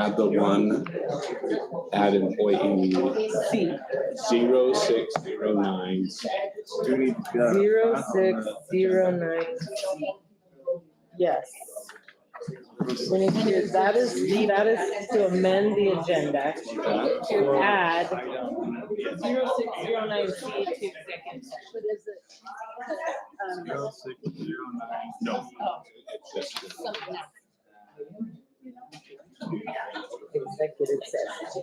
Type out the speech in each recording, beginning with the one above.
Add the one, add employee C, 0609. 0609. Yes. We need to, that is to amend the agenda to add 0609 C to executive. What is it? 0609. No. Oh. It's just. Something else. Executive session.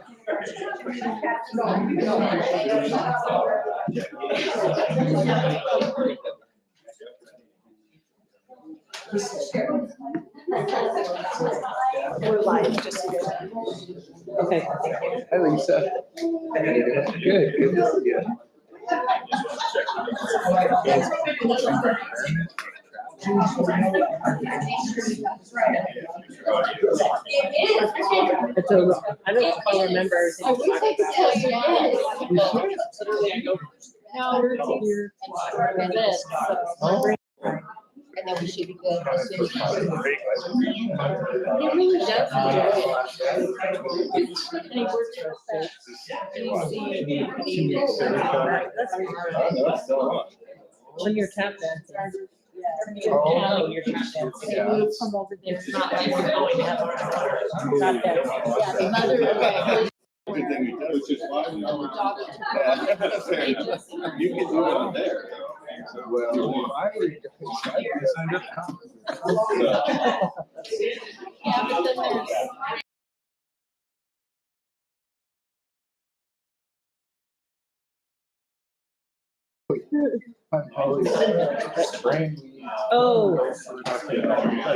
We're live, just so you know. Okay. Hi, Lisa. Good, good to see you. It's a, I don't know if I remember everything. No, we're this, so. And then we should be good as soon as possible. He really does enjoy it. And he works for us. When you're tap dancing. Oh. You're tap dancing. They moved from over there. It's not like we're going to have our tap dancing. Yeah, the mother, okay. Which is fine. And the daughter took Fair enough. You can do it on there. Well, I signed up. Yeah, but then there's. Oh,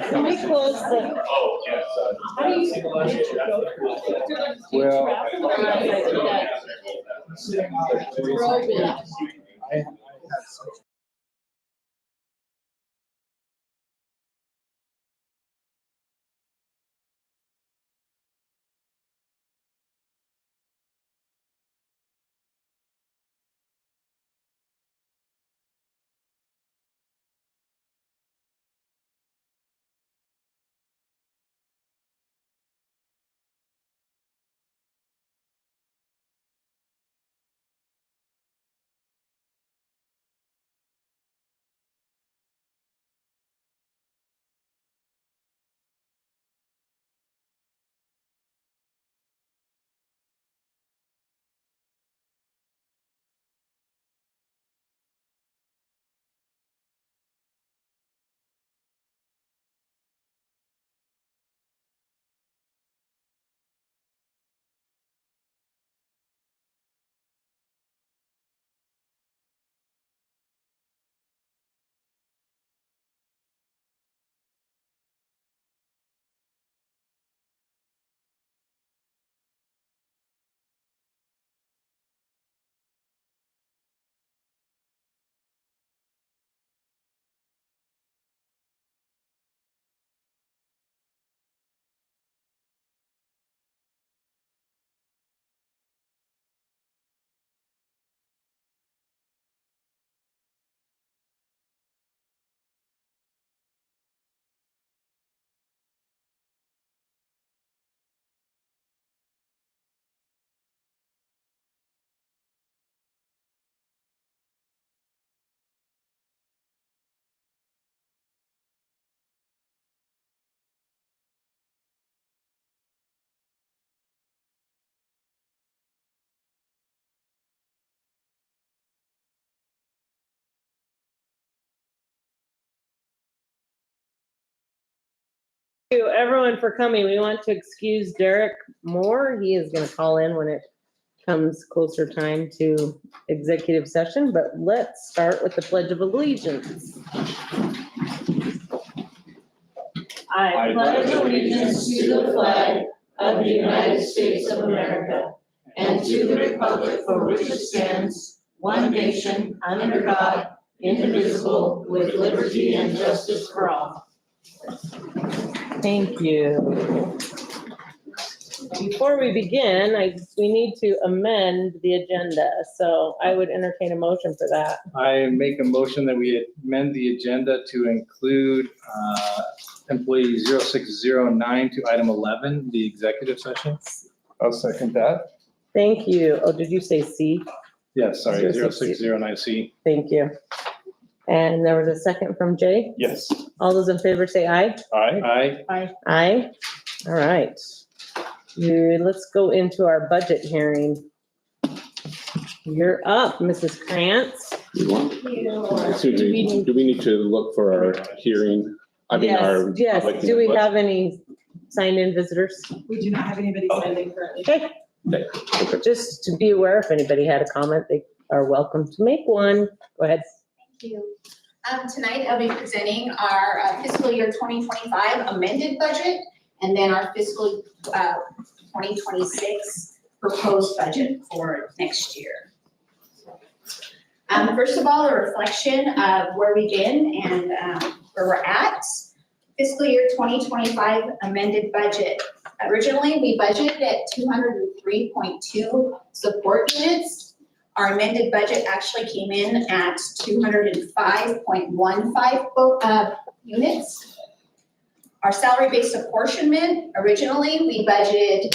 can we close the? How do you? Well, Probe it. I have such. Thank you everyone for coming. We want to excuse Derek Moore. He is going to call in when it comes closer time to executive session, but let's start with the Pledge of Allegiance. I pledge allegiance to the flag of the United States of America and to the republic for which it stands, one nation, under God, indivisible, with liberty and justice for all. Thank you. Before we begin, we need to amend the agenda, so I would entertain a motion for that. I make a motion that we amend the agenda to include employee 0609 to item 11, the executive session. I'll second that. Thank you. Oh, did you say C? Yes, sorry, 06. 0609C. Thank you. And there was a second from Jay. Yes. All those in favor say aye. Aye. Aye. Aye. All right. Let's go into our budget hearing. You're up, Mrs. Krantz. Excuse me, do we need to look for our hearing? I mean, our. Yes, public do we input? have any signed-in visitors? We do not have anybody standing currently. Okay, Okay. just to be aware, if anybody had a comment, they are welcome to make one. Go ahead. Thank you. Tonight I'll be presenting our fiscal year 2025 amended budget and then our fiscal 2026 proposed budget for next year. First of all, a reflection of where we've been and where we're at. Fiscal year 2025 amended budget. Originally, we budgeted at 203.2 support units. Our amended budget actually came in at 205.15 units. Our salary-based apportionment, originally, we budgeted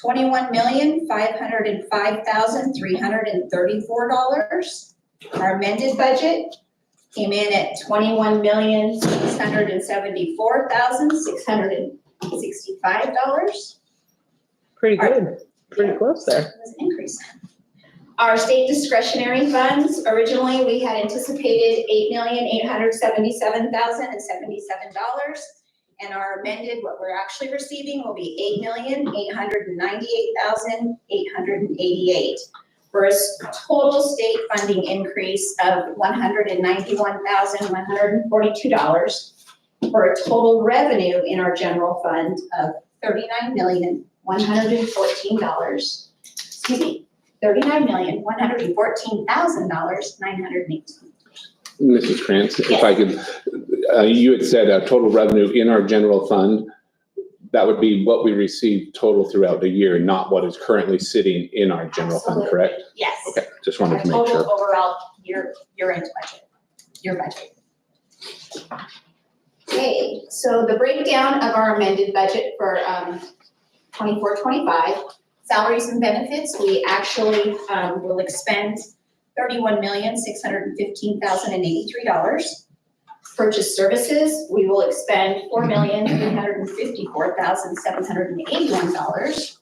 $21,505,334. Our amended budget came in at $21,674,665. Pretty good, pretty close there. It was an increase. Our state discretionary funds, originally, we had anticipated $8,877,077. And our amended, what we're actually receiving will be $8,898,888. For a total state funding increase of $191,142, for a total revenue in our general fund of $39,114. Excuse me, $39,114,918. Mrs. Krantz, if I could, you had said total revenue in our general fund, that would be what we receive total throughout the year, not what is currently sitting in our general fund, correct? Yes. Okay, just wanted Our to make total sure. overall year-end budget, your budget. Okay, so the breakdown of our amended budget for 24-25, salaries and benefits, we actually will expend $31,615,083. Purchase services, we will expend $4,354,781.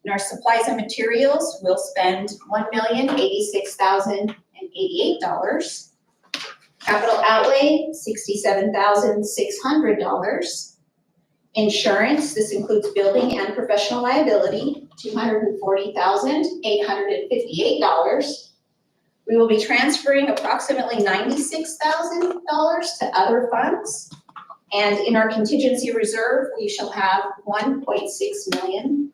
In our supplies and materials, we'll spend $1,086,088. Capital outlay, $67,600. Insurance, this includes building and professional liability, $240,858. We will be transferring approximately $96,000 to other funds. And in our contingency reserve, we shall have 1.6 million,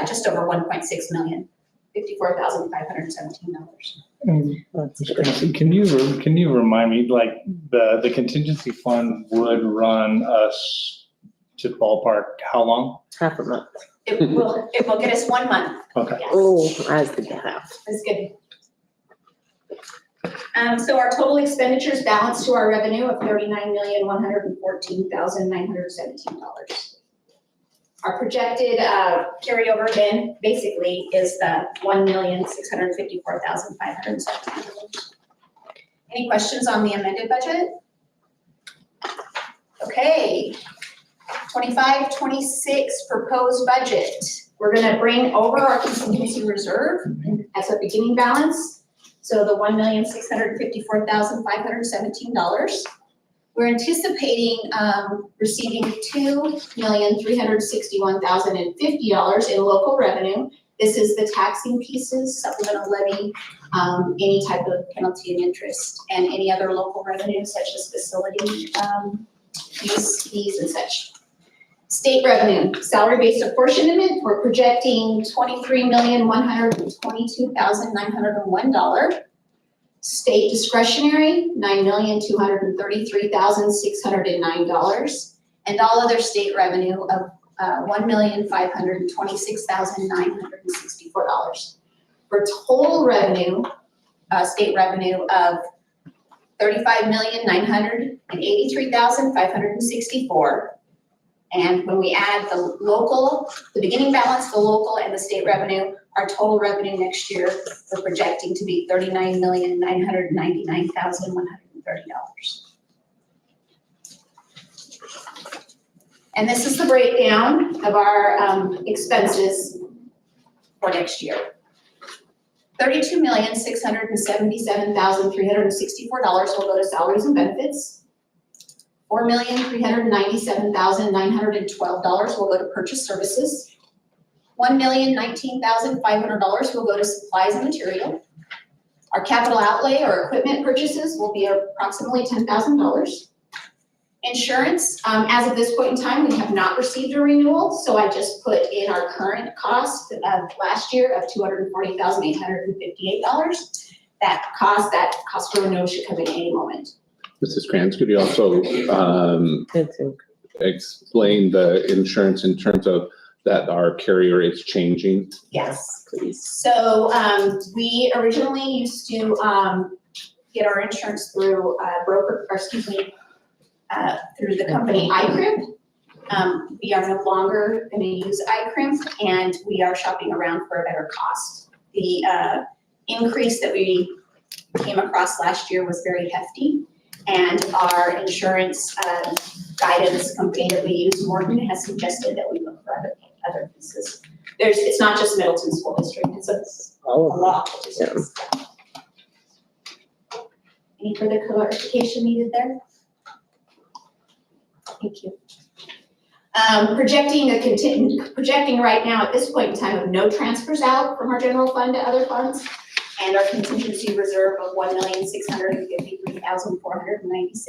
just over 1.6 million, $54,517. Can you remind me, like, the contingency fund would run us to ballpark how long? Half a month. It will get us 1 month. Okay. Yes. Oh, I was thinking half. That's good. So our total expenditures balance to our revenue of $39,114,917. Our projected carryover then basically is the $1,654,517. Any questions on the amended budget? Okay, 25-26 proposed budget. We're gonna bring over our contingency reserve as a beginning balance. So the $1,654,517. We're anticipating receiving $2,361,050 in local revenue. This is the taxing pieces, supplemental levy, any type of penalty and interest, and any other local revenue such as facility fees and such. State revenue, salary-based apportionment, we're projecting $23,122,901. State discretionary, $9,233,609. And all other state revenue of $1,526,964. For total revenue, state revenue of $35,983,564. And when we add the local, the beginning balance, the local and the state revenue, our total revenue next year, we're projecting to be $39,999,130. And this is the breakdown of our expenses for next year. $32,677,364 will go to salaries and benefits. $4,397,912 will go to purchase services. $1,019,500 will go to supplies and material. Our capital outlay or equipment purchases will be approximately $10,000. Insurance, as of this point in time, we have not received a renewal, so I just put in our current cost of last year of $240,858. That cost for renewal should come in any moment. Mrs. Krantz, could you also explain the insurance in terms of that our carrier is changing? Yes, please. So we originally used to get our insurance through through the company iCrimp. We are no longer going to use iCrimp, and we are shopping around for a better cost. The increase that we came across last year was very hefty, and our insurance guidance company that we use, Morgan, has suggested that we look for other pieces. It's not just Middleton School District, it's a lot of districts. Any further clarification needed there? Thank you. Projecting right now at this point in time of no transfers out from our general fund to other funds, and our contingency reserve of $1,653,496.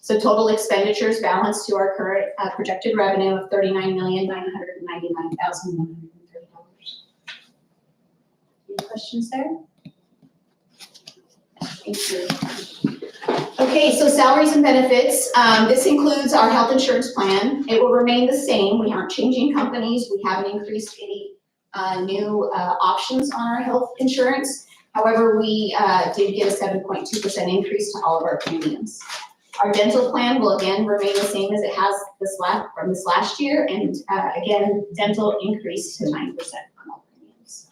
So total expenditures balance to our current projected revenue of $39,999,130. Any questions there? Thank you. Okay, so salaries and benefits. This includes our health insurance plan. It will remain the same. We aren't changing companies. We haven't increased any new options on our health insurance. However, we did get a 7.2% increase to all of our premiums. Our dental plan will again remain the same as it has from this last year, and again, dental increased to 9% on all premiums.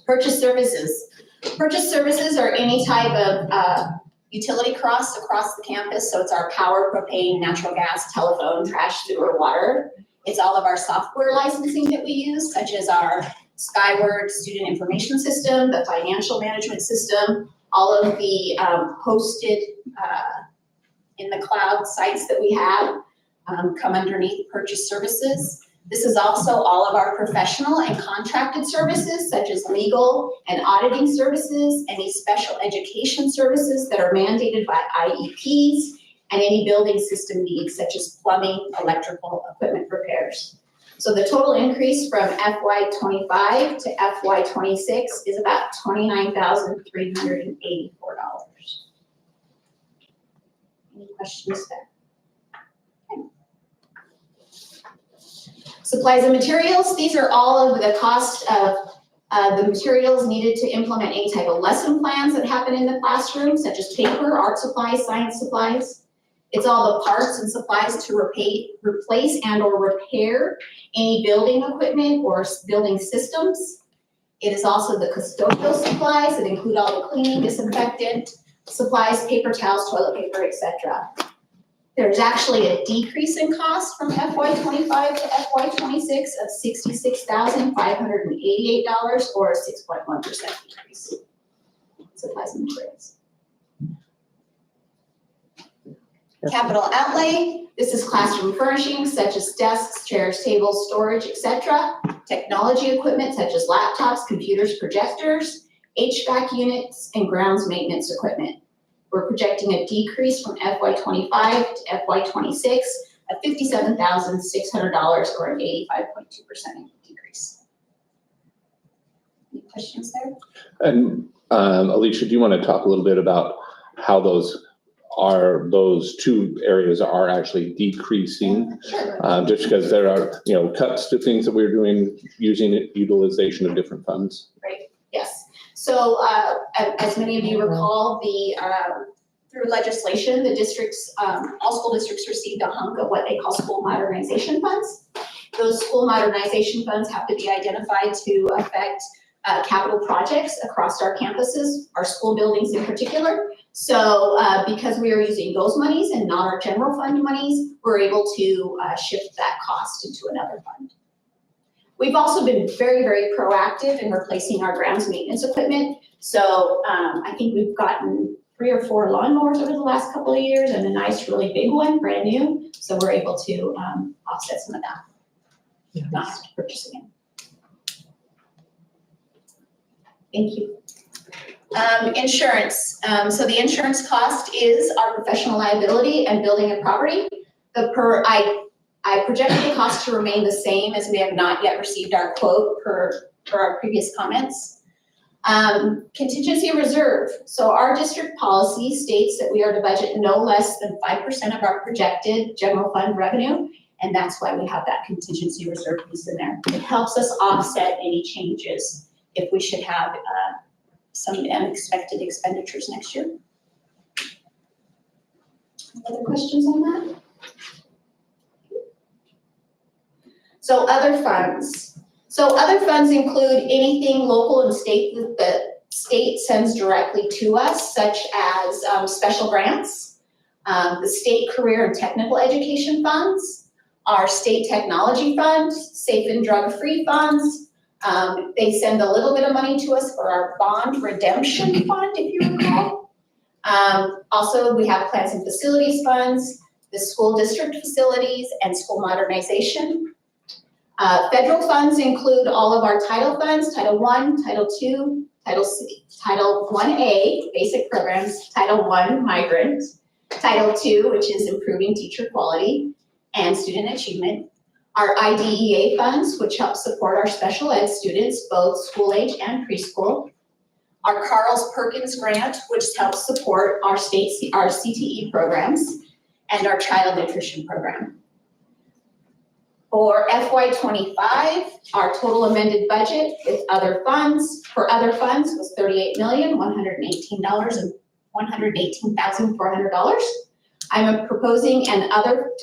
Purchase services. Purchase services are any type of utility costs across the campus, so it's our power, propane, natural gas, telephone, trash, sewer, water. It's all of our software licensing that we use, such as our Skyward student information system, the financial management system, all of the hosted in the cloud sites that we have come underneath purchase services. This is also all of our professional and contracted services, such as legal and auditing services, any special education services that are mandated by IEPs, and any building system needs, such as plumbing, electrical, equipment repairs. So the total increase from FY25 to FY26 is about $29,384. Any questions there? Okay. Supplies and materials, these are all of the cost of the materials needed to implement any type of lesson plans that happen in the classroom, such as paper, art supplies, science supplies. It's all the parts and supplies to replace and or repair any building equipment or building systems. It is also the custodial supplies that include all the cleaning, disinfectant supplies, paper towels, toilet paper, etc. There's actually a decrease in cost from FY25 to FY26 of $66,588 or a 6.1% decrease. Supplies and materials. Capital outlay, this is classroom furnishings such as desks, chairs, tables, storage, etc. Technology equipment such as laptops, computers, projectors, HVAC units, and grounds maintenance equipment. We're projecting a decrease from FY25 to FY26 of $57,600 or an 85.2% decrease. Any questions there? And Alicia, do you want to talk a little bit about how those two areas are actually decreasing? Sure. Just because there are, cuts to things that we're doing using utilization of different funds. Right, yes. So, as many of you recall, through legislation, the districts, all school districts received a hunk of what they call school modernization funds. Those school modernization funds have to be identified to affect capital projects across our campuses, our school buildings in particular. So because we are using those monies and not our general fund monies, we're able to shift that cost into another fund. We've also been very, very proactive in replacing our grounds maintenance equipment. So I think we've gotten 3 or 4 lawnmowers over the last couple of years and a nice, really big one, brand new. So we're able to offset some of that, not purchasing it. Thank you. Insurance. So the insurance cost is our professional liability and building and property. I projected the cost to remain the same as we have not yet received our quote per our previous comments. Contingency reserve. So our district policy states that we are to budget no less than 5% of our projected general fund revenue. And that's why we have that contingency reserve piece in there. It helps us offset any changes if we should have some unexpected expenditures next year. Other questions on that? So other funds. So other funds include anything local and state that the state sends directly to us, such as special grants, the state career and technical education funds, our state technology fund, safe and drug-free funds. They send a little bit of money to us for our bond redemption fund, if you recall. Also, we have plans and facilities funds, the school district facilities, and school modernization. Federal funds include all of our title funds, Title I, Title II, Title 1A, basic programs, Title I, migrant, Title II, which is improving teacher quality and student achievement. Our IDEA funds, which help support our special ed students, both school age and preschool. Our Carl's Perkins grant, which helps support our CTE programs, and our child nutrition program. For FY25, our total amended budget with other funds, for other funds was $38,118,400. I'm proposing an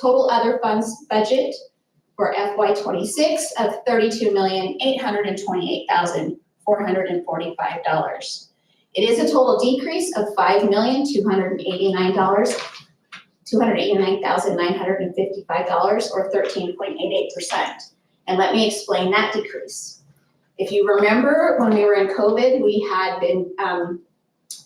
total other funds budget for FY26 of $32,828,445. It is a total decrease of $5,289,955 or 13.88%. And let me explain that decrease. If you remember, when we were in COVID, we had been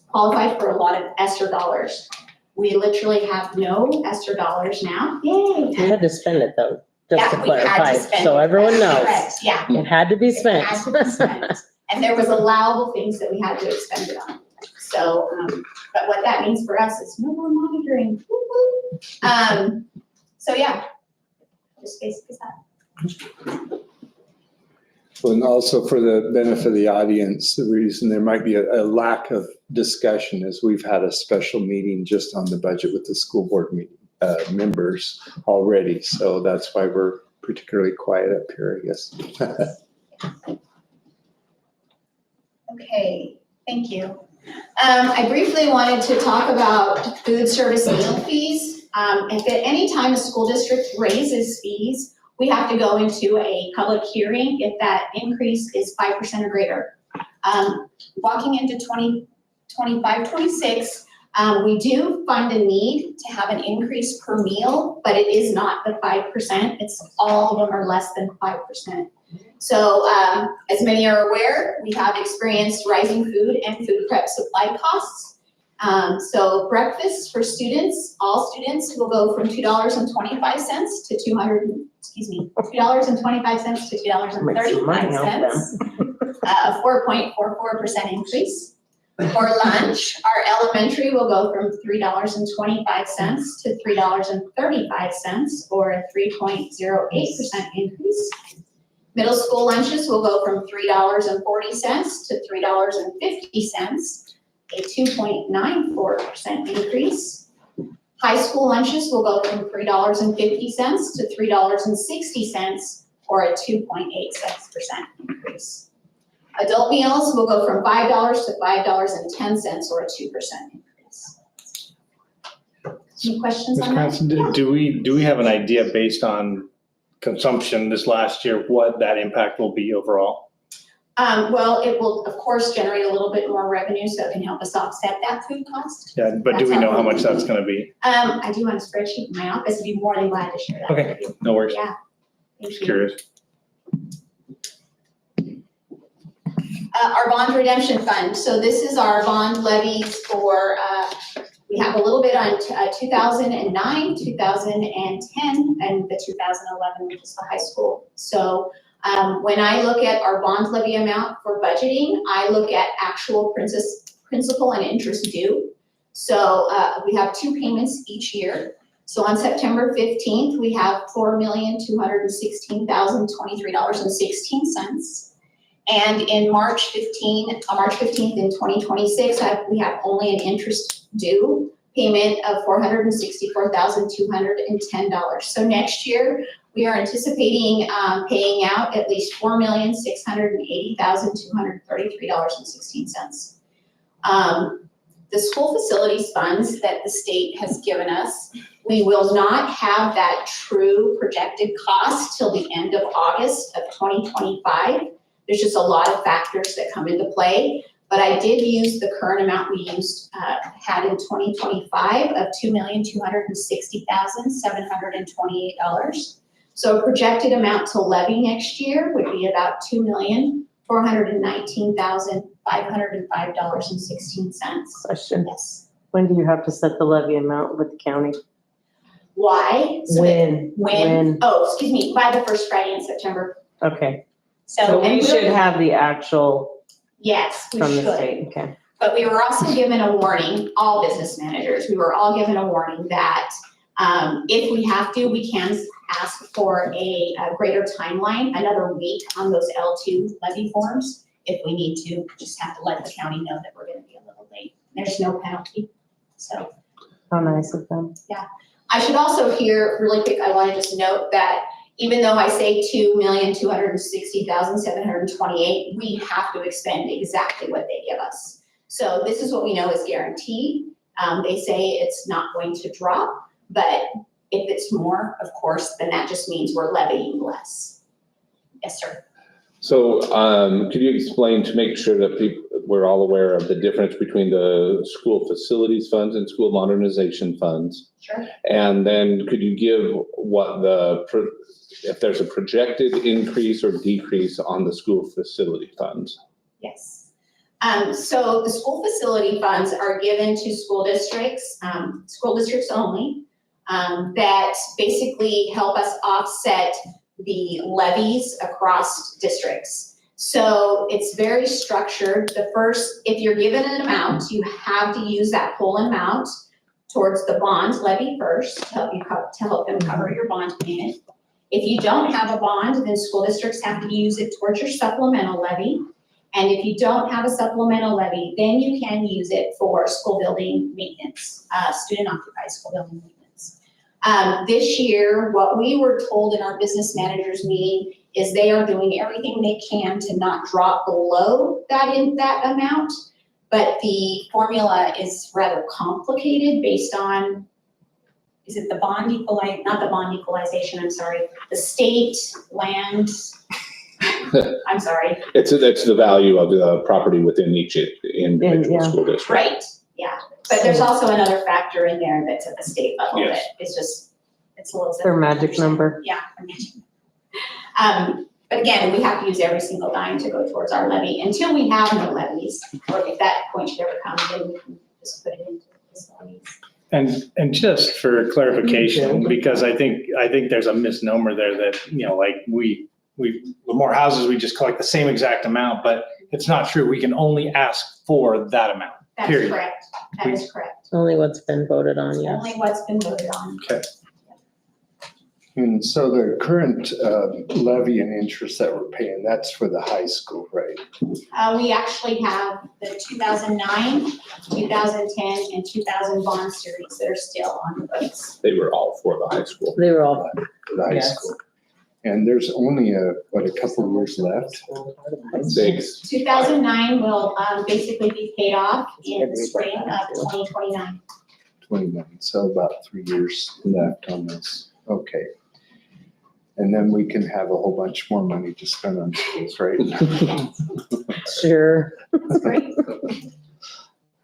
qualified for a lot of ESSER dollars. We literally have no ESSER dollars now. Yay! You had to spend it though, just to Yeah, we had to clarify, spend so it. everyone knows. Correct, yeah. It had to be It spent. had to be spent. And there was allowable things that we had to expend it on. So, but what that means for us is no more monitoring. Woo-hoo. So yeah, just basically that. Well, and also for the benefit of the audience, the reason there might be a lack of discussion is we've had a special meeting just on the budget with the school board members already. So that's why we're particularly quiet up here, I guess. Okay, thank you. I briefly wanted to talk about food service meal fees. If at any time a school district raises fees, we have to go into a public hearing if that increase is 5% or greater. Walking into 2025-26, we do find a need to have an increase per meal, but it is not the 5%. It's all of them are less than 5%. So as many are aware, we have experienced rising food and food prep supply costs. So breakfast for students, all students will go from $2.25 to $2.25 to $2.35, a 4.44% increase. For lunch, our elementary will go from $3.25 to $3.35, or a 3.08% increase. Middle school lunches will go from $3.40 to $3.50, a 2.94% increase. High school lunches will go from $3.50 to $3.60, or a 2.86% increase. Adult meals will go from $5 to $5.10, or a 2% increase. Any questions Ms. on that? Cranston, do we have an idea based on consumption this last year, what that impact will be overall? Well, it will, of course, generate a little bit more revenue, so it can help us offset that food cost. Yeah, but do we know how much that's gonna be? I do have a spreadsheet in my office. I'd be more than glad to share that Okay, with you. no worries. Yeah. Thank Just you. curious. Our bond redemption fund. So this is our bond levies for, we have a little bit on 2009, 2010, and the 2011, which is the high school. So when I look at our bond levy amount for budgeting, I look at actual principal and interest due. So we have 2 payments each year. So on September 15th, we have $4,216,023.16. And in March 15th in 2026, we have only an interest due payment of $464,210. So next year, we are anticipating paying out at least $4,680,233.16. The school facilities funds that the state has given us, we will not have that true projected cost till the end of August of 2025. There's just a lot of factors that come into play, but I did use the current amount we had in 2025 of $2,260,728. So a projected amount to levy next year would be about $2,419,505.16. Question, Yes. when do you have to set the levy amount with the county? Why? So that- When? Oh, excuse me, by the first Friday in September. Okay, So. so and we should we'll- have the actual Yes, we from the should. state, okay. But we were also given a warning, all business managers, we were all given a warning that if we have to, we can ask for a greater timeline, another week on those L2 levy forms. If we need to, just have to let the county know that we're gonna be a little late. There's no penalty, so. How nice of them. I should also here, really quick, I wanna just note that even though I say $2,260,728, we have to expend exactly what they give us. So this is what we know is guaranteed. They say it's not going to drop, but if it's more, of course, then that just means we're levying less. Yes, sir. So, could you explain to make sure that we're all aware of the difference between the school facilities funds and school modernization funds? Sure. And then could you give what if there's a projected increase or decrease on the school facility funds? Yes. So the school facility funds are given to school districts only, that basically help us offset the levies across districts. So it's very structured. If you're given an amount, you have to use that whole amount towards the bond levy first to help them cover your bond payment. If you don't have a bond, then school districts have to use it towards your supplemental levy. And if you don't have a supplemental levy, then you can use it for school building maintenance, student occupied school building maintenance. This year, what we were told in our business managers meeting is they are doing everything they can to not drop below that amount. But the formula is rather complicated based on, is it the bond not the bond equalization, I'm sorry, the state land, I'm sorry. It's the value of the property within each individual Yeah. school district. Right, yeah, but there's also another factor in there that's at the state level Yes. that it's a little. Their magic number. Yeah. their magic number. But again, we have to use every single dime to go towards our levy until we have no levies, or if that point should ever come, then we can just put it into this levies. And just for clarification, because I think there's a misnomer there that, like the more houses, we just collect the same exact amount, but it's not true. We can only ask for that amount. That's Period. correct, that is correct. Only what's been voted on, yes. Only what's been voted on. Okay. And so the current levy and interest that we're paying, that's for the high school, right? We actually have the 2009, 2010, and 2000 bond series that are still on the books. They were all for the high school. They were all, For the high Yes. school. And there's only a couple of years left. Six. 2009 will basically be paid off in the spring of 2029. 29, so about 3 years left on this. Okay. And then we can have a whole bunch more money to spend on schools, right? Sure. That's great.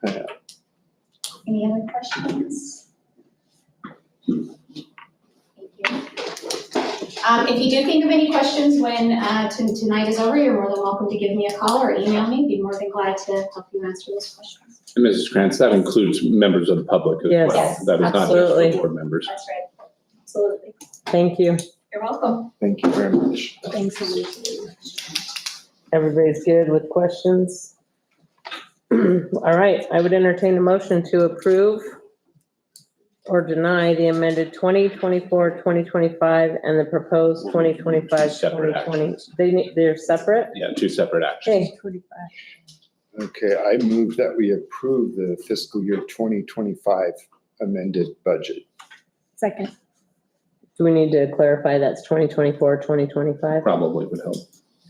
Yeah. Any other questions? Thank you. If you do think of any questions when tonight is over, you're more than welcome to give me a call or email me. Be more than glad to help you answer those questions. And Mrs. Krantz, that includes members of the public as Yes, well. Yes, That is not just absolutely. for board members. That's right. Absolutely. Thank you. You're welcome. Thank you very much. Thanks, Elise. Everybody's good with questions? All right, I would entertain a motion to approve or deny the amended 2024-2025 and the proposed 2025-2020. Separate actions. They're separate? Yeah, two separate actions. Okay, Okay, I move that we approve the fiscal year 2025 amended budget. Second. do we need to clarify that's 2024, 2025? Probably would help.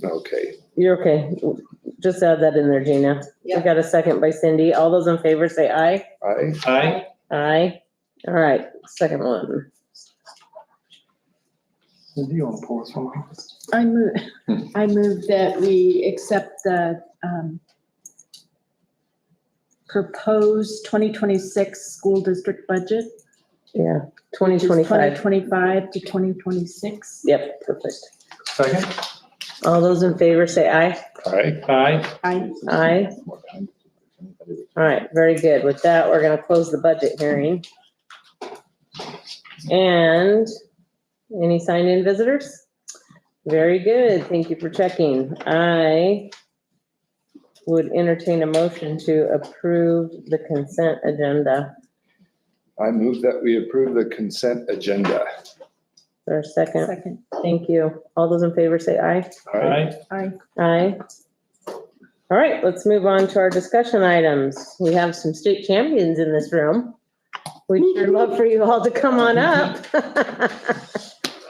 Okay, You're okay. Just add that in there, Gina. We Yeah. got a second by Cindy. All those in favor say aye. Aye. Aye. All right, second one. Do you want to pull this one? I move that we accept the proposed 2026 school district budget. Yeah, 2025. 2025 to 2026. Yep, perfect. Second. All those in favor say aye. aye. Aye. Aye. All right, very good. With that, we're gonna close the budget hearing. And any sign-in visitors? Very good. Thank you for checking. I would entertain a motion to approve the consent agenda. I move that we approve the consent agenda. Is there a second? Second. Thank you. All those in favor say aye. Aye. Aye. Aye. All right, let's move on to our discussion items. We have some state champions in this room. We'd sure love for you all to come on up.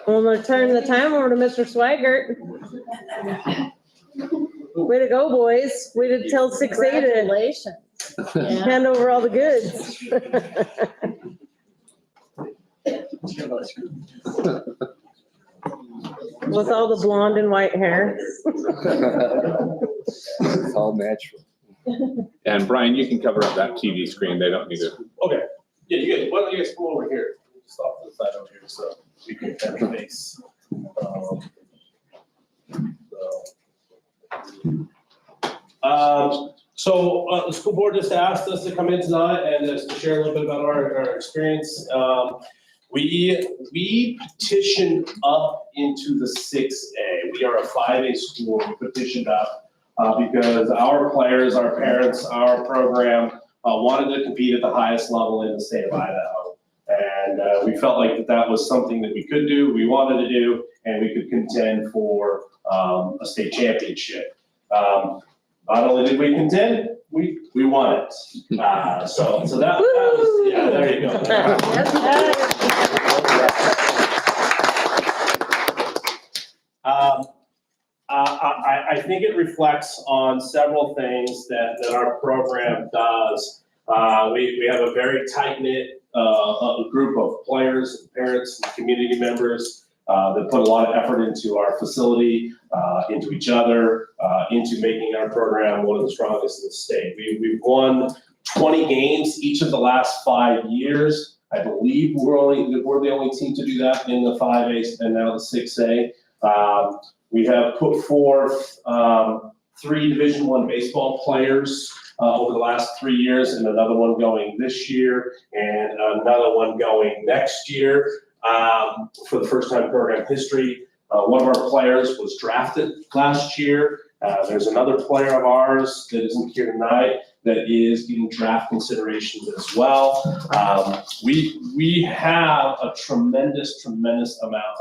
We'll return the time over to Mr. Swigert. Way to go, boys. Way to tell 6A to Congratulations. hand over all the goods. With all the blonde and white hair. It's all natural. And Brian, you can cover up that TV screen. They don't need to. Okay, yeah, you guys, why don't you guys come over here, just off to the side over here, so we can kind of face. So, the school board just asked us to come in tonight and just to share a little bit about our experience. We petitioned up into the 6A. We are a 5A school. We petitioned up because our players, our parents, our program wanted to compete at the highest level in the state of Idaho. And we felt like that was something that we could do, we wanted to do, and we could contend for a state championship. Not only did we contend, we won it. So that was, yeah, there you go. I think it reflects on several things that our program does. We have a very tight-knit group of players, parents, and community members that put a lot of effort into our facility, into each other, into making our program one of the strongest in the state. We've won 20 games each of the last 5 years. I believe we're the only team to do that in the 5A and now the 6A. We have put forth 3 Division I baseball players over the last 3 years, and another one going this year, and another one going next year for the first time in program history. One of our players was drafted last year. There's another player of ours that isn't here tonight that is getting draft considerations as well. We have a tremendous amount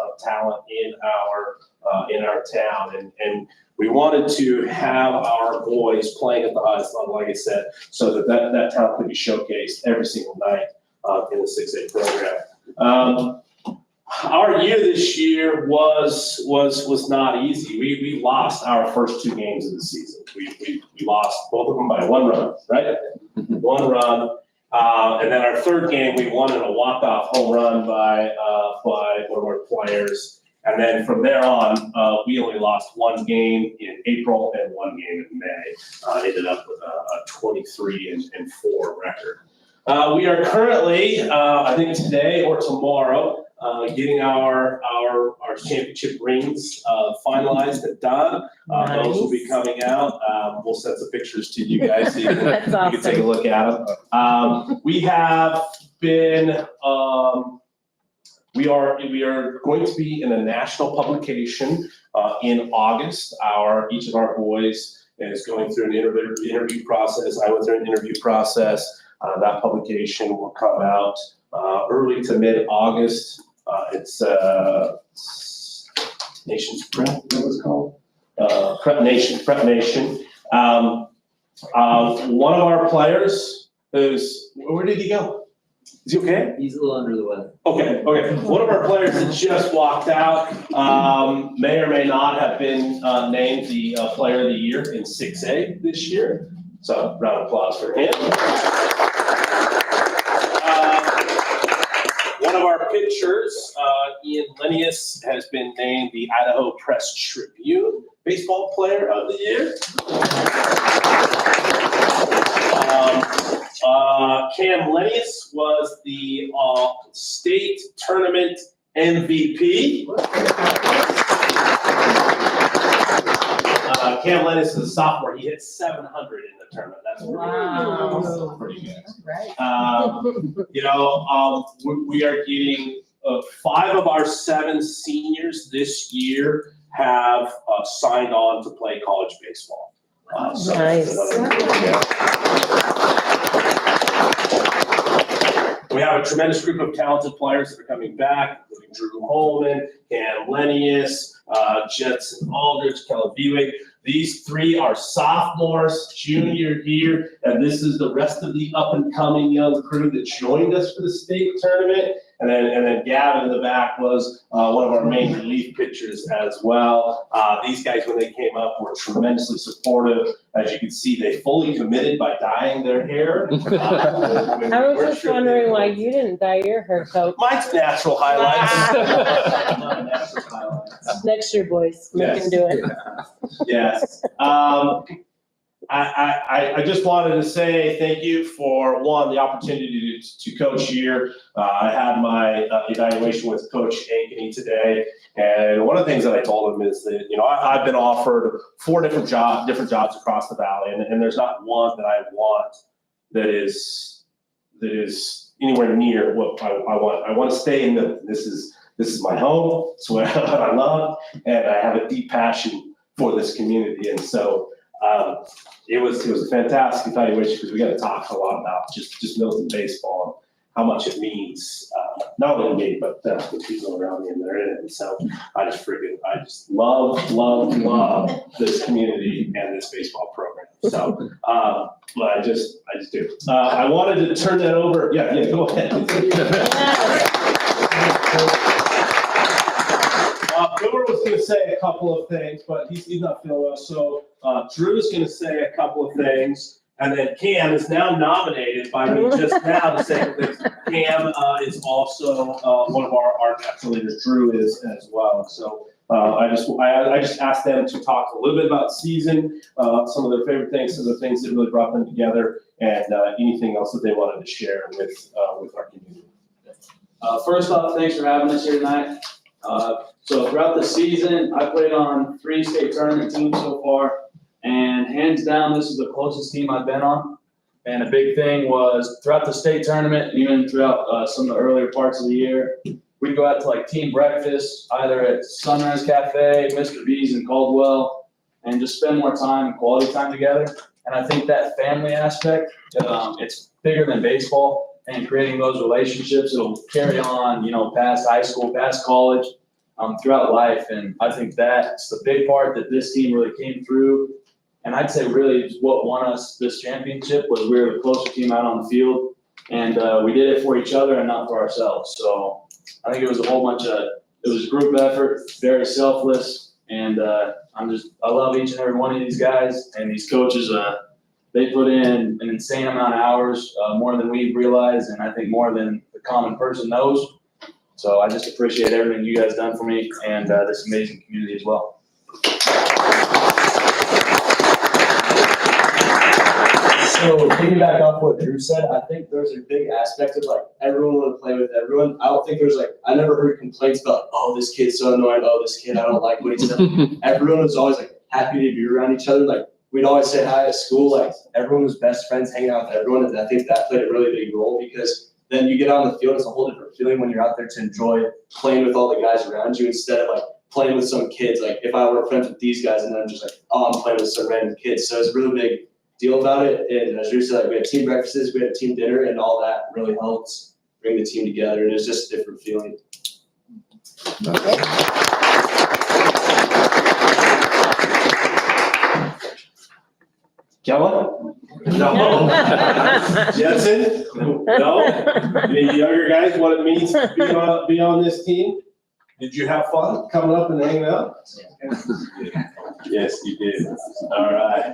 of talent in our town, and we wanted to have our boys playing at the highest level, like I said, so that talent could be showcased every single night in the 6A program. Our year this year was not easy. We lost our first 2 games of the season. We lost both of them by 1 run, right? 1 run. And then our 3rd game, we won in a walk-off home run by one of our players. And then from there on, we only lost 1 game in April and 1 game in May. Ended up with a 23-4 record. We are currently, I think today or tomorrow, getting our championship rings finalized and done. Those will be coming out. We'll send some pictures to you guys so you can, That's you can take a awesome. look at them. We have been, we are going to be in a national publication in August. Each of our boys is going through an interview process. I went through an interview process. That publication will come out early to mid-August. It's Nation's Prep, what was it called? Prep Nation. One of our players where did he go? Is he okay? He's a little under the weather. Okay. One of our players that just walked out may or may not have been named the Player of the Year in 6A this year. So round of applause for him. One of our pitchers, Ian Lenius, has been named the Idaho Press Tribune Baseball Player of the Year. Cam Lenius was the state tournament MVP. Cam Lenius is a sophomore. He hit 700 in the tournament. That's pretty good. We are getting 5 of our 7 seniors this year have signed on to play college baseball. Nice. We have a tremendous group of talented players that are coming back, including Drew Holman, Cam Lenius, Jetson Aldridge, Kellen Buick. These 3 are sophomores, junior year, and this is the rest of the up-and-coming young crew that joined us for the state tournament. And then Gavin in the back was one of our main relief pitchers as well. These guys, when they came up, were tremendously supportive. As you can see, they fully committed by dyeing their hair. I was just wondering why you didn't dye your hair, Coach. Mine's natural highlights. Natural highlights. Next year, boys, we can do it. Yes. I just wanted to say thank you for, one, the opportunity to coach here. I had my evaluation with Coach Ankeny today, and one of the things that I told him is that, I've been offered 4 different jobs across the valley, and there's not one that I want that is anywhere near what I want. I want to stay in this is my home. It's what I love, and I have a deep passion for this community, and so. It was a fantastic evaluation because we got to talk a lot about just Milton baseball and how much it means, not only to me, but the people around me and they're in it. And so I just love this community and this baseball program. So, I just do. I wanted to turn that over. Yeah, go ahead. Boomer was going to say a couple of things, but he's not feeling well. So Drew is going to say a couple of things, and then Cam is now nominated by me just now to say things. Cam is also one of our natural leaders. Drew is as well. So I just asked them to talk a little bit about the season, some of their favorite things, some of the things that really brought them together, and anything else that they wanted to share with our community. First off, thanks for having us here tonight. So throughout the season, I played on 3 state tournament teams so far, and hands down, this is the closest team I've been on. And a big thing was throughout the state tournament, even throughout some of the earlier parts of the year, we'd go out to like team breakfast, either at Sunrise Cafe, Mr. B's in Caldwell, and just spend more time and quality time together. And I think that family aspect, it's bigger than baseball. And creating those relationships, it'll carry on, past high school, past college, throughout life. And I think that's the big part that this team really came through. And I'd say really what won us this championship was we were the closer team out on the field. And we did it for each other and not for ourselves. So I think it was a whole bunch of, it was a group effort, very selfless, and I love each and every one of these guys and these coaches. They put in an insane amount of hours, more than we realize, and I think more than the common person knows. So I just appreciate everything you guys done for me and this amazing community as well. So piggyback off what Drew said, I think there's a big aspect of like everyone want to play with everyone. I don't think there's like, I never heard complaints about, oh, this kid's so annoying, oh, this kid, I don't like what he's done. Everyone was always like happy to be around each other. Like we'd always say hi at school, like everyone was best friends, hanging out with everyone. And I think that played a really big role because then you get out on the field, it's a whole different feeling when you're out there to enjoy playing with all the guys around you instead of like playing with some kids. Like if I were friends with these guys and then I'm just like, oh, I'm playing with some random kids. So it's a really big deal about it. And as Drew said, like we had team breakfasts, we had team dinner, and all that really helps bring the team together. And it's just a different feeling. Kellen? No. Jensen? No. Any younger guys, what it means to be on this team? Did you have fun coming up and hanging out? Yes, you did. All right.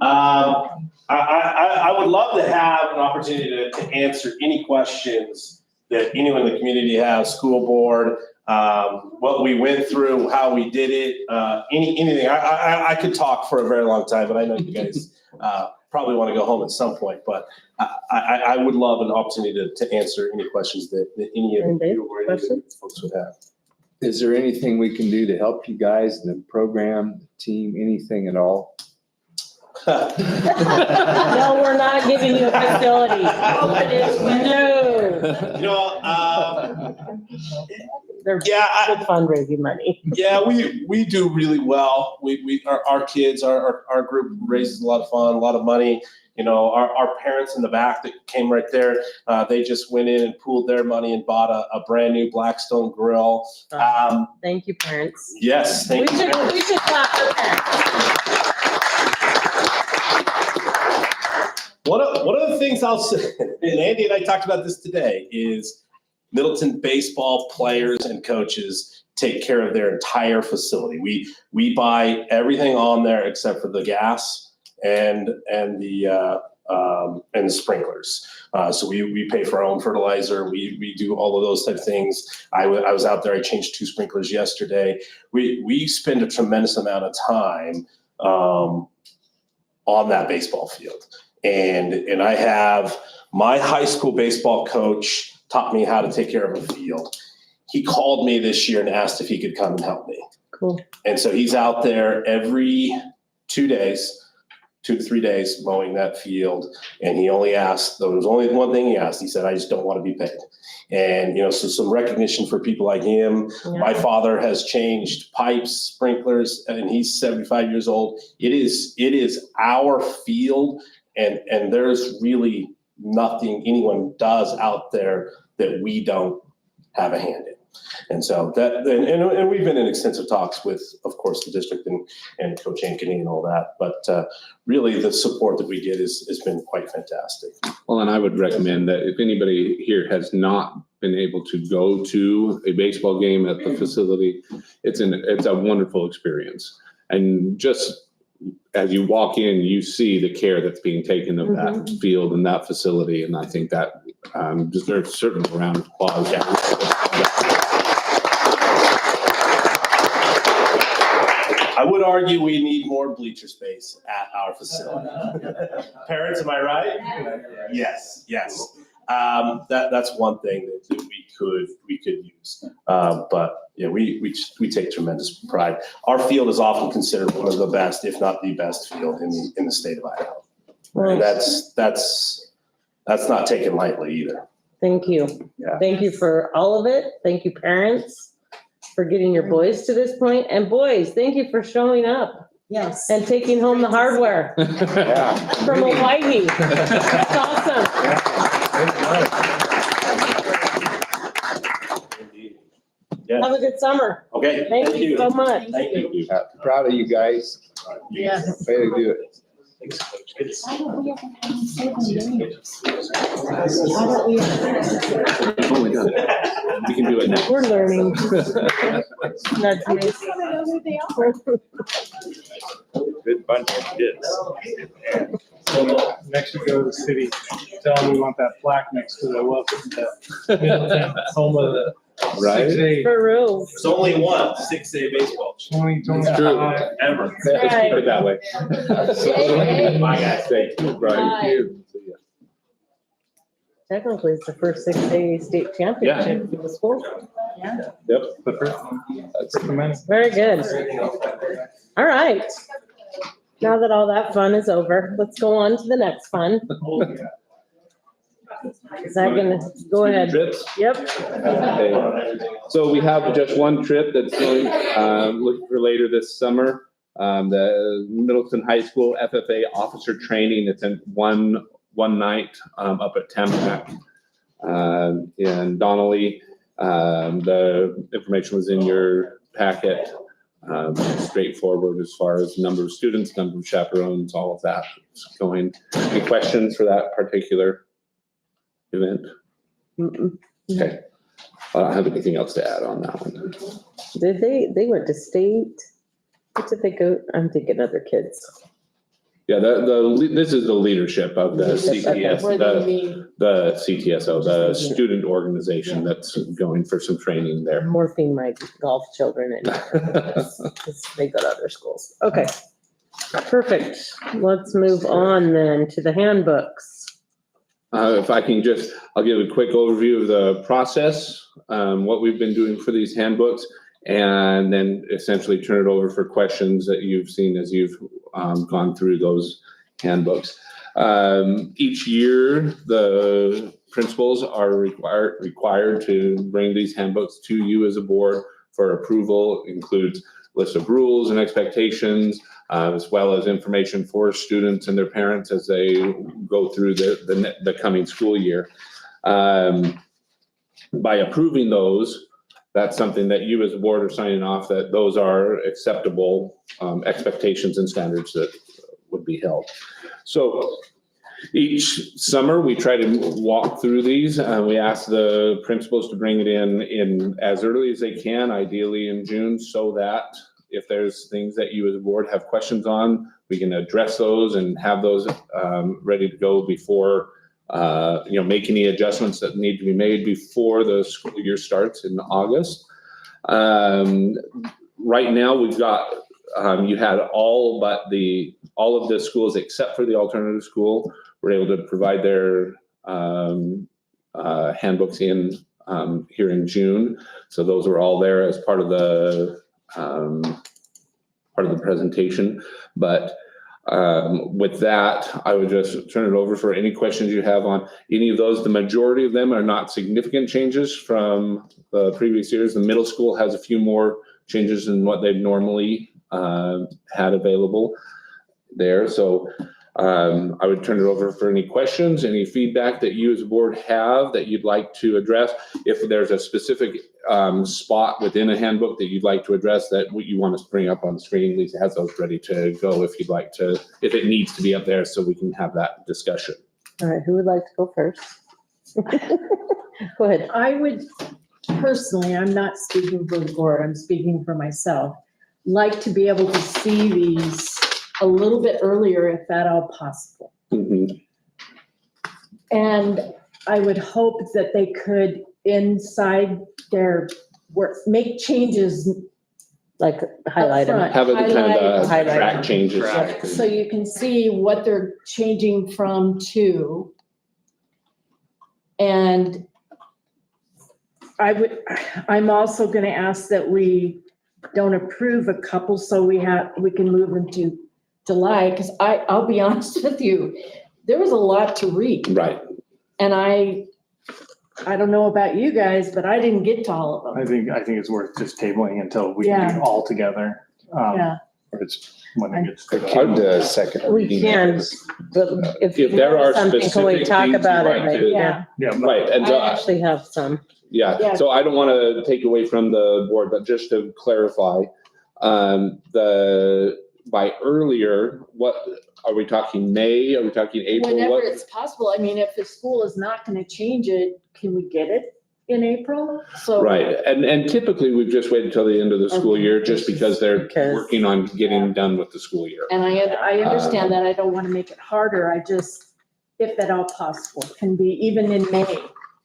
I would love to have an opportunity to answer any questions that anyone in the community has, school board, what we went through, how we did it, anything. I could talk for a very long time, but I know you guys probably want to go home at some point. But I would love an opportunity to answer any questions that any of you or any of the folks would have. Is there anything we can do to help you guys, the program, the team, anything at all? No, we're not giving you a facility. No. You know, They're yeah, good fundraising money. yeah, we do really well. Our kids, our group raises a lot of fun, a lot of money. You know, our parents in the back that came right there, they just went in and pooled their money and bought a brand new Blackstone grill. Thank you, parents. Yes, We thank you. should clap for parents. One of the things I'll say, and Andy and I talked about this today, is Middleton baseball players and coaches take care of their entire facility. We buy everything on there except for the gas and the sprinklers. So we pay for our own fertilizer. We do all of those type of things. I was out there. I changed 2 sprinklers yesterday. We spend a tremendous amount of time on that baseball field. And I have my high school baseball coach taught me how to take care of a field. He called me this year and asked if he could come and help me. Cool. And so he's out there every 2 days, 2 to 3 days mowing that field. And he only asked, there was only one thing he asked. He said, I just don't want to be paid. And, you know, so some recognition for people like him. Yeah. My father has changed pipes, sprinklers, and he's 75 years old. It is our field. And there's really nothing anyone does out there that we don't have a hand in. And so that, and we've been in extensive talks with, of course, the district and Coach Ankeny and all that. But really the support that we get has been quite fantastic. Well, and I would recommend that if anybody here has not been able to go to a baseball game at the facility, it's a wonderful experience. And just as you walk in, you see the care that's being taken of that field and that facility. And I think that deserves certainly a round of applause. I would argue we need more bleacher space at our facility. Parents, am I right? Yes. That's one thing that we could use. But yeah, we take tremendous pride. Our field is often considered one of the best, if not the best field in the state of Idaho. And that's not taken lightly either. Thank you. Yeah. Thank you for all of it. Thank you, parents, for getting your boys to this point. And boys, thank you for showing up Yes. and taking home the hardware from Hawaii. That's awesome. Indeed. Yeah. Have a good summer. Okay. Thank you so much. Thank you. Proud of you guys. Yes. Way to do it. Why don't we ever have 7 games? Why don't we ever? Oh my God. We can do it now. We're learning. That's nice. Good bunch of kids. So next you go to the city, tell them we want that plaque next to the welcome to Middletown, home of the Right? 6A. For real. There's only one 6A baseball. 2025. Ever. Let's keep it that way. Bye, guys. Thank you, Brian. Technically, it's the first 6A state championship for the school. Yep. The first one. First amendment. Very good. All right. Now that all that fun is over, let's go on to the next fun. Is that gonna, go ahead. Trips? Yep. Okay. So we have just one trip that's going, looking for later this summer. The Middleton High School FFA officer training. It's in one night, up at Tamarack, in Donnelly. The information was in your packet. Straightforward as far as number of students, number of chaperones, all of that is going. Any questions for that particular event? Mm-mm. Okay. I don't have anything else to add on that one. Did they went to state? What did they go? I'm thinking other kids. Yeah, this is the leadership of the CTS, Where they meet. the CTSO, the student organization that's going for some training there. Morphing my golf children and they go to other schools. Okay. Perfect. Let's move on then to the handbooks. If I can just, I'll give a quick overview of the process, what we've been doing for these handbooks, and then essentially turn it over for questions that you've seen as you've gone through those handbooks. Each year, the principals are required to bring these handbooks to you as a board for approval. Includes list of rules and expectations, as well as information for students and their parents as they go through the coming school year. By approving those, that's something that you as a board are signing off that those are acceptable expectations and standards that would be held. So each summer, we try to walk through these. We ask the principals to bring it in as early as they can, ideally in June, so that if there's things that you as a board have questions on, we can address those and have those ready to go before make any adjustments that need to be made before the school year starts in August. Right now, we've got, you had all of the schools except for the alternative school were able to provide their handbooks in here in June. So those were all there as part of the presentation. But with that, I would just turn it over for any questions you have on any of those. The majority of them are not significant changes from the previous years. The middle school has a few more changes than what they've normally had available there. So I would turn it over for any questions, any feedback that you as a board have that you'd like to address. If there's a specific spot within a handbook that you'd like to address that you want us to bring up on the screen, Lisa has those ready to go if you'd like to, if it needs to be up there so we can have that discussion. All right, who would like to go first? Go ahead. I would personally, I'm not speaking for the board, I'm speaking for myself, like to be able to see these a little bit earlier if at all possible. Mhm. And I would hope that they could, inside their work, make changes. Like highlight them. Upfront. Have it kind of Highlight. track changes. So you can see what they're changing from to. And I'm also gonna ask that we don't approve a couple so we can move into July, because I'll be honest with you, there was a lot to read. Right. And I don't know about you guys, but I didn't get to all of I them. think it's worth just tabling until we Yeah. can do all together. Yeah. Or it's when it gets. Hard to second. We reading. can, but if If there are something, can we specific talk things about you'd it? like Right? to- Yeah. Yeah, but Right. And so I actually have some. Yeah, Yeah. so I don't want to take away from the board, but just to clarify, by earlier, what, are we talking May? Are we talking April? Whenever What- it's possible. I mean, if the school is not gonna change it, can we get it in April? So. Right, and typically we've just waited till the end of the school year just because they're Because- working on getting done with the school year. And I understand that. I don't wanna make it harder. I just, if at all possible, can be even in May,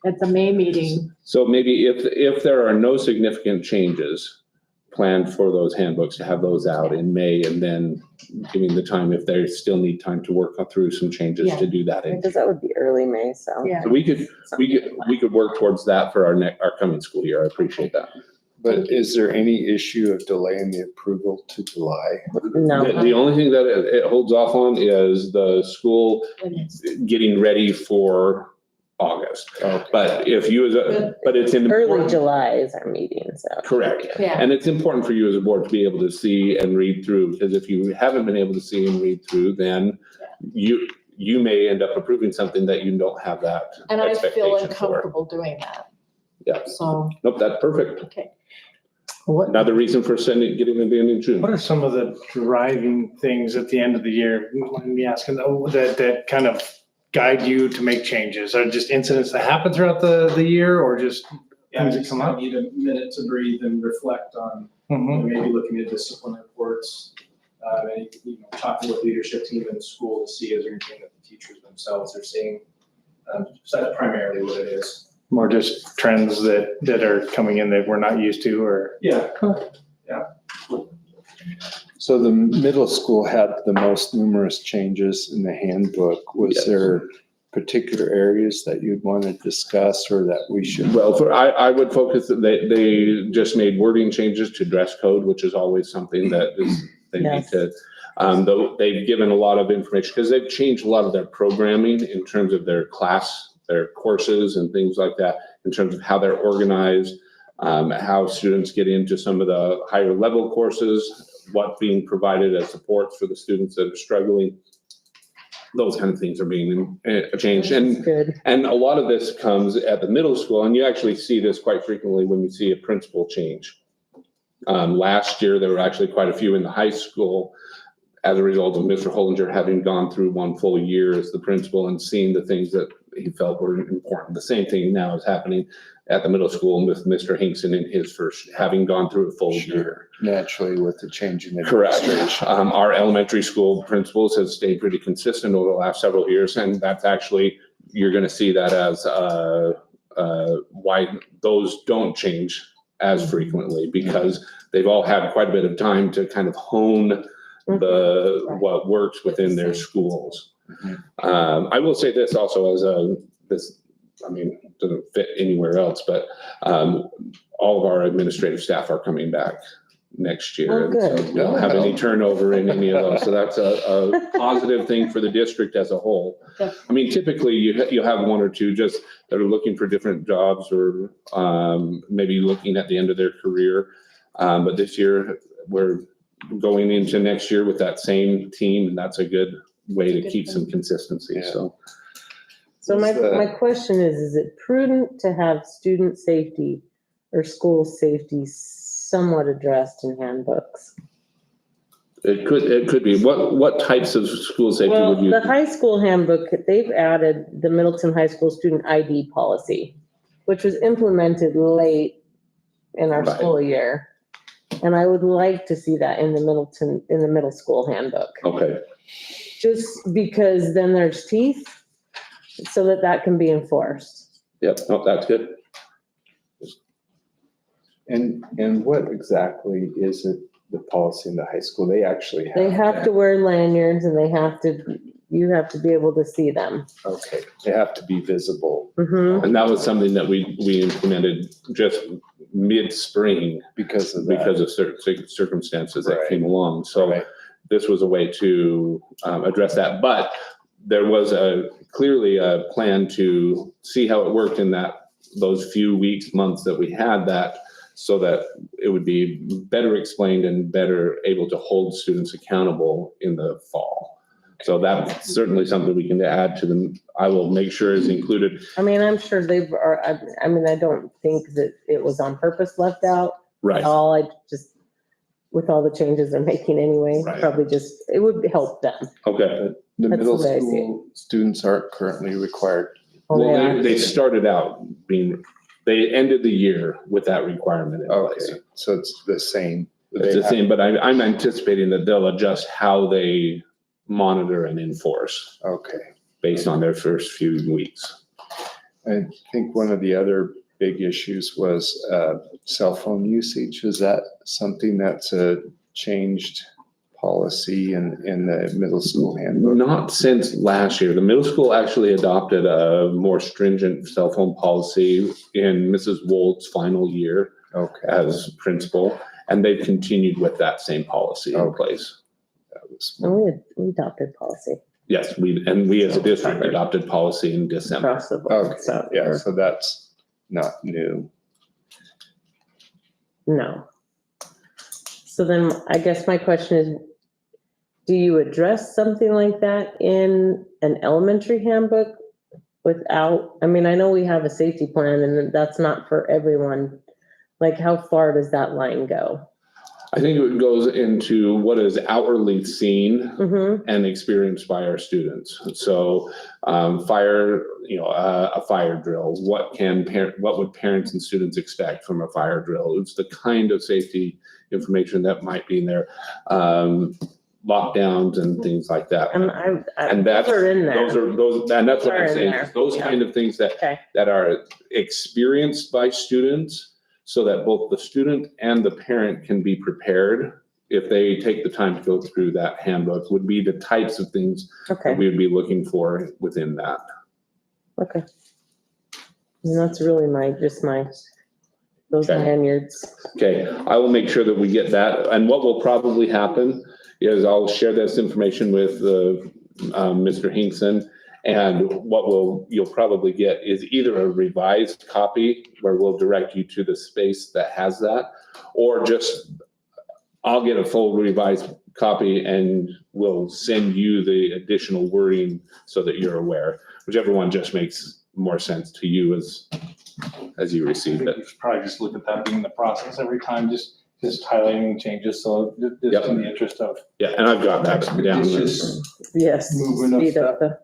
at the May meeting. So maybe if there are no significant changes planned for those handbooks, to have those out in May and then giving the time, if they still need time to work through some changes, to do that. Because that would be early May, so. Yeah. So we could work towards that for our coming school year. I appreciate that. But is there any issue of delaying the approval to July? No, The only thing that it holds off on is the school getting ready for August. But if you, but it's in. early July is our meeting, so. Correct. Yeah. And it's important for you as a board to be able to see and read through, because if you haven't been able to see and read through, then you may end up approving something that you don't have that And I feel expectation for. uncomfortable doing that. Yeah. So, Nope, that's perfect. okay. Another reason for getting it in June. What are some of the driving things at the end of the year, let me ask, that kind of guide you to make changes? Are just incidents that happen throughout the year, or just Yeah, things that just come kind up? of need a minute to breathe and reflect on, Mhm. maybe looking at discipline reports, and, talking with leadership team in the school to see is there anything that the teachers themselves are seeing. So that's primarily what it is. More just trends that are coming in that we're not used to, or? Yeah. So the middle school had the most numerous changes in the handbook. Was Yes. there particular areas that you'd want to discuss or that we should? Well, I would focus, they just made wording changes to dress code, which is always something that they need Yes. to. Though they've given a lot of information, because they've changed a lot of their programming in terms of their courses and things like that, in terms of how they're organized, how students get into some of the higher level courses, what being provided as supports for the students that are struggling. Those kind of things are being changed. Good. And a lot of this comes at the middle school, and you actually see this quite frequently when you see a principal change. Last year, there were actually quite a few in the high school as a result of Mr. Hollinger having gone through one full year as the principal and seeing the things that he felt were important. The same thing now is happening at the middle school with Mr. Hinkson in his first, having gone through a full year. Naturally with the change in Correct. administration. Our elementary school principals have stayed pretty consistent over the last several years, and that's actually, you're gonna see that as, why those don't change as frequently, because they've all had quite a bit of time to kind of hone what works within their schools. I will say this also as doesn't fit anywhere else, but, all of our administrative staff are coming back next year. Oh, and so good. we don't have any turnover in any of those. So that's a positive thing for the district as a whole. I mean, typically you have one or two just that are looking for different jobs or, maybe looking at the end of their career. But this year we're going into next year with that same team, and that's a good way to keep some consistency. Yeah. So. So my question is it prudent to have student safety or school safety somewhat addressed in handbooks? It could be. What types of school safety Well, would you? the high school handbook, they've added the Middleton High School student ID policy, which was implemented late in our Right. school year. And I would like to see that in the middle school handbook, Okay, just because then there's teeth, so that can be enforced. yep, no, that's good. And what exactly is it, the policy in the high school? They actually have. They have to wear lanyards and you have to be able to see them. Okay, they have to be visible Mhm. And that was something that we implemented just mid-spring because of that. because of certain circumstances that Right. came along. So Right. this was a way to address that. But there was clearly a plan to see how it worked in those few weeks, months that we had that, so that it would be better explained and better able to hold students accountable in the fall. So that's certainly something we can add to them. I will make sure is included. I mean, I'm sure I don't think that it was on purpose left out Right. at all. I just with all the changes they're making anyway. Right. Probably just, it would help them. Okay. The That's middle the way I see it. school students aren't currently required. Oh, Well, they are. they started out being, they ended the year with that requirement in place. Okay, so it's the same. It's the same, but I'm anticipating that they'll adjust how they monitor and enforce Okay. based on their first few weeks. I think one of the other big issues was cell phone usage. Is that something that's a changed policy in the middle school handbook? Not since last year. The middle school actually adopted a more stringent cell phone policy in Mrs. Wold's final year Okay. as principal, and they've continued with that same policy in Okay. place. That was- And we adopted policy Yes, we as a district adopted policy in December. across the board, Okay, so. yeah, so that's not new. No. So then I guess my question is, do you address something like that in an elementary handbook without, I mean, I know we have a safety plan and that's not for everyone. Like, how far does that line go? I think it goes into what is outwardly seen Mm-hmm, and experienced by our students. So, fire, a fire drill, what would parents and students expect from a fire drill? It's the kind of safety information that might be in there. Lockdowns and things like that. and And those are in there. And that's what Are I'm in saying, there, those yeah. kind of things Okay. that are experienced by students, so that both the student and the parent can be prepared if they take the time to go through that handbook, would be the types of things that Okay, we would be looking for within that. okay. And that's really those Okay. lanyards. Okay, I will make sure that we get that, and what will probably happen is I'll share this information with Mr. Hinkson, and you'll probably get is either a revised copy where we'll direct you to the space that has that, or just I'll get a full revised copy and we'll send you the additional wording so that you're aware. Whichever one just makes more sense to you as you I receive think it. you should probably just look at that being the process every time, just highlighting changes, so just Yep. in the interest of. Yeah, and I've got that down. Expeditious. Yes. Moving of Speed up the.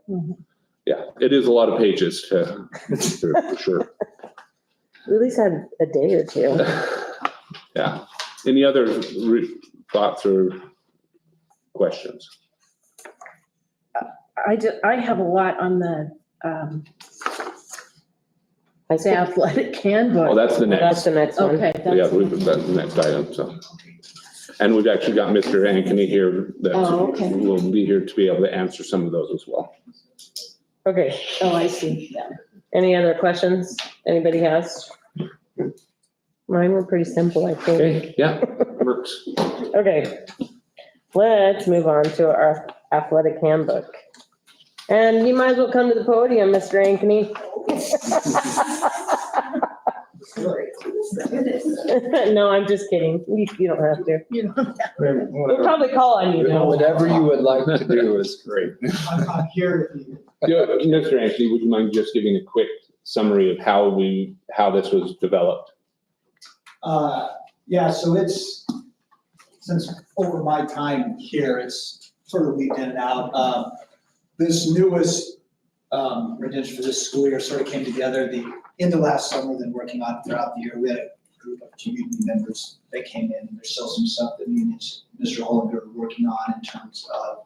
Yeah, it is a lot of pages to, for sure. We at least had a day or two. Yeah. Any other thoughts or questions? I have a lot on the, I the said, athletic Oh, handbook. that's the that's next. the next one. Okay, Yeah, that's, that's the next item, so. And we've actually got Mr. Ankeny here that Oh, okay. will be here to be able to answer some of those as well. Okay, oh, I see, yeah. any other questions anybody has? Mine were pretty simple, I think. Okay, yeah, works. Okay, let's move on to our athletic handbook. And you might as well come to the podium, Mr. Ankeny. No, I'm just kidding. You don't have to. We'll probably call on you though. Whatever you would like to do is great. I'm here if you. Yeah, Mr. Ankeny, would you mind just giving a quick summary of how this was developed? Yeah, so since over my time here, it's sort of leaked in and out. This newest rendition for this school year sort of came together into last summer, then working on it throughout the year. We had a group of community members that came in, and there's still some stuff that me and Mr. Hollinger are working on in terms of,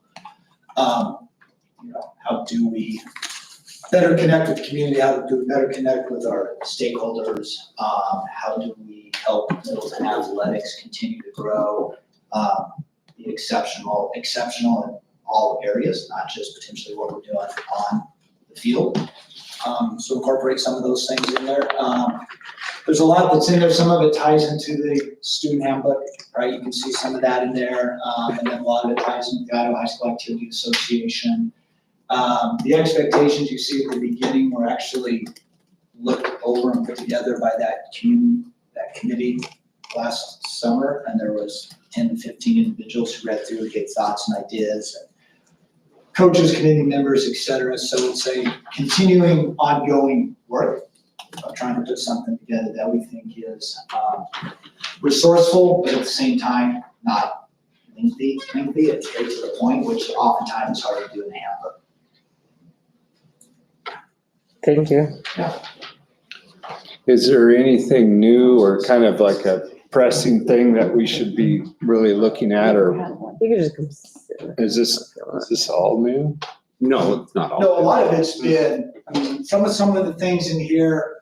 how do we better connect with the community, how do we better connect with our stakeholders, how do we help Middleton athletics continue to grow, be exceptional in all areas, not just potentially what we're doing on the field. So incorporate some of those things in there. There's a lot that's in there. Some of it ties into the student handbook, right? You can see some of that in there. And then a lot of it ties into the Idaho High School Activity Association. The expectations you see at the beginning were actually looked over and put together by that committee last summer. And there was 10 to 15 individuals who read through and gave thoughts and ideas, and coaches, committee members, et cetera. So it's a continuing, ongoing work of trying to put something together that we think is resourceful, but at the same time, not lengthy, it's straight to the point, which oftentimes is hard to do in the handbook. Thank you. Is there anything new or kind of like a pressing thing that we should be really looking at, or You can just come sit in is this all new? No, it's not all. No, a lot of it's been, I mean, some of the things in here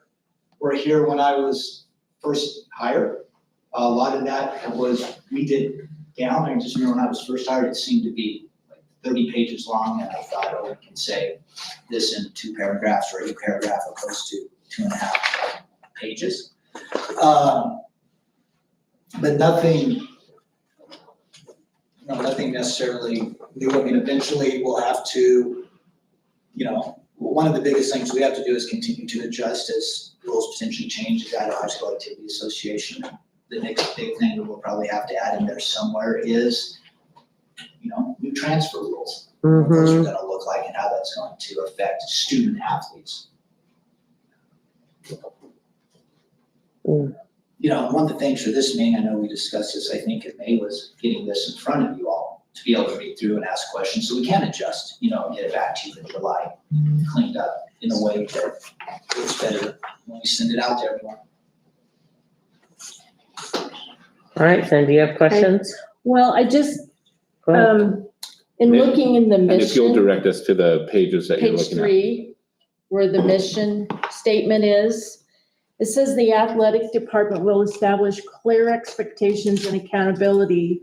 were here when I was first hired. A lot of that was, we did down, I just remember when I was first hired, it seemed to be like 30 pages long, and I thought, oh, we can say this in 2 paragraphs or a paragraph opposed to 2.5 pages. But nothing necessarily new. I mean, eventually we'll have to, one of the biggest things we have to do is continue to adjust as rules potentially change, the Idaho High School Activity Association. The next big thing that we'll probably have to add in there somewhere is, new transfer rules. What those are gonna look like and how that's going to affect student athletes. One of the things for this meeting, I know we discussed this, I think in May, was getting this in front of you all to be able to read through and ask questions so we can adjust, and get it back to you in July, cleaned up in a way that it's better when we send it out to everyone. All right, Sandy, do you have questions? Well, I just, Go ahead. in looking in the And if you'll mission, direct us to the pages that you're page looking at. 3, where the mission statement is, it says the athletic department will establish clear expectations and accountability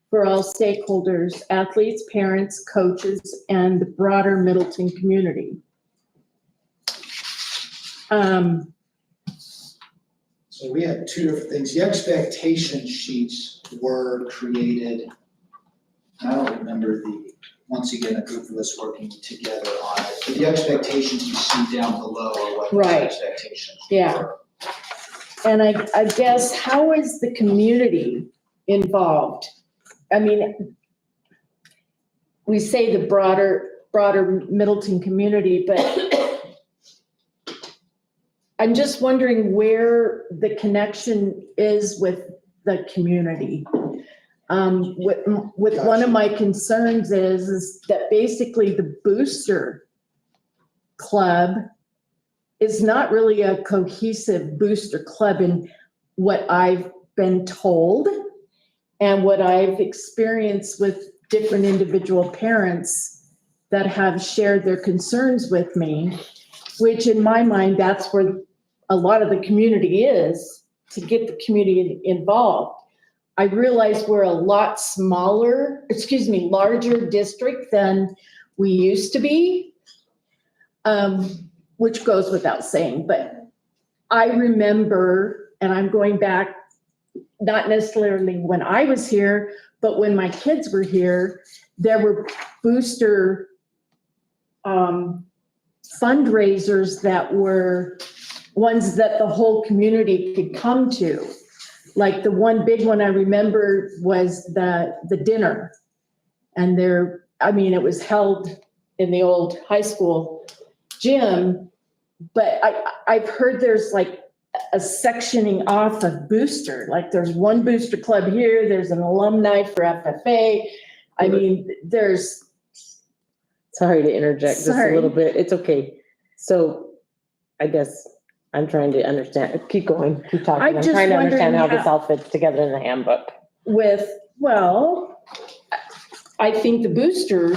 for all stakeholders, athletes, parents, coaches, and the broader Middleton community. So we had 2 different things. The expectation sheets were created, I don't remember once again, a group of us working together on it. But the expectations you see down below are what the Right. expectations Yeah. were. And I guess, how is the community involved? I mean, we say the broader Middleton community, but I'm just wondering where the connection is with the community. With one of my concerns is that basically the booster club is not really a cohesive booster club in what I've been told and what I've experienced with different individual parents that have shared their concerns with me, which in my mind, that's where a lot of the community is, to get the community involved. I realize we're a lot larger district than we used to be, which goes without saying, but I remember, and I'm going back, not necessarily when I was here, but when my kids were here, there were booster fundraisers that were ones that the whole community could come to. Like the one big one I remember was the dinner. And it was held in the old high school gym, but I've heard there's like a sectioning off of booster. Like there's one booster club here, there's an alumni for FFA. I mean, there's. Sorry to interject just a little bit. It's okay. So I guess I'm trying to understand. Keep going, keep talking. I'm just trying to understand how wondering this all fits together in the handbook. I think the booster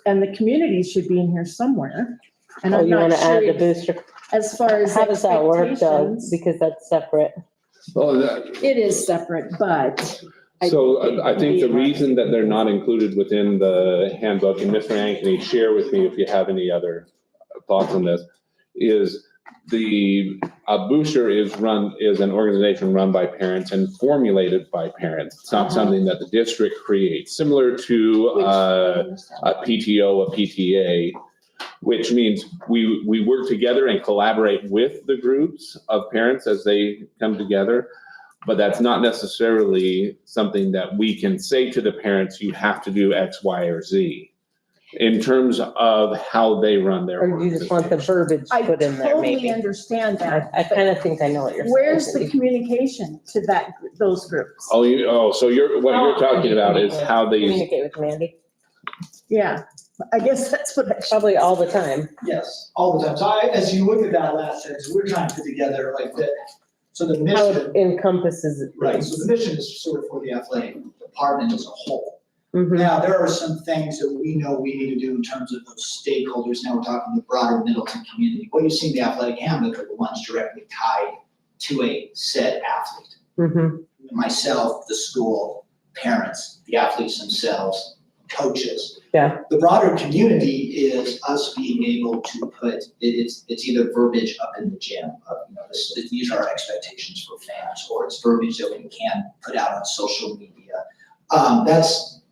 and the community should be in here somewhere. And Oh, I'm you not want to add sure the booster? as far as How does that work though? expectations. Because that's separate. Well, It is separate, but. so I think the we- reason that they're not included within the handbook, and Mr. Ryan, can you share with me if you have any other thoughts on this, is the booster is an organization run by parents and formulated by parents. It's not something that the district creates, similar to a PTO, a PTA, which means we work together and collaborate with the groups of parents as they come together. But that's not necessarily something that we can say to the parents, you have to do X, Y, or Z. in terms of how they run their Or do you just want the organization. verbiage I put in there totally maybe? understand I, that. I kind of think I know what you're saying. Where's the communication to those groups? So what you're talking about is how these, Communicate with Mandy, Yeah, I guess that's what I should. probably all the time. Yes, all the time. So as you look at that last sentence, we're trying to put together like the, so the How mission, it encompasses it. right, so the mission is sort of for the athletic department as a whole. Mhm. Now, there are some things that we know we need to do in terms of those stakeholders. Now we're talking the broader Middleton community. What you see in the athletic handbook are the ones directly tied to a said athlete. Mhm. Myself, the school, parents, the athletes themselves, coaches. Yeah. The broader community is us being able to put, it's either verbiage up in the gym, these are our expectations for fans, or it's verbiage that we can put out on social media.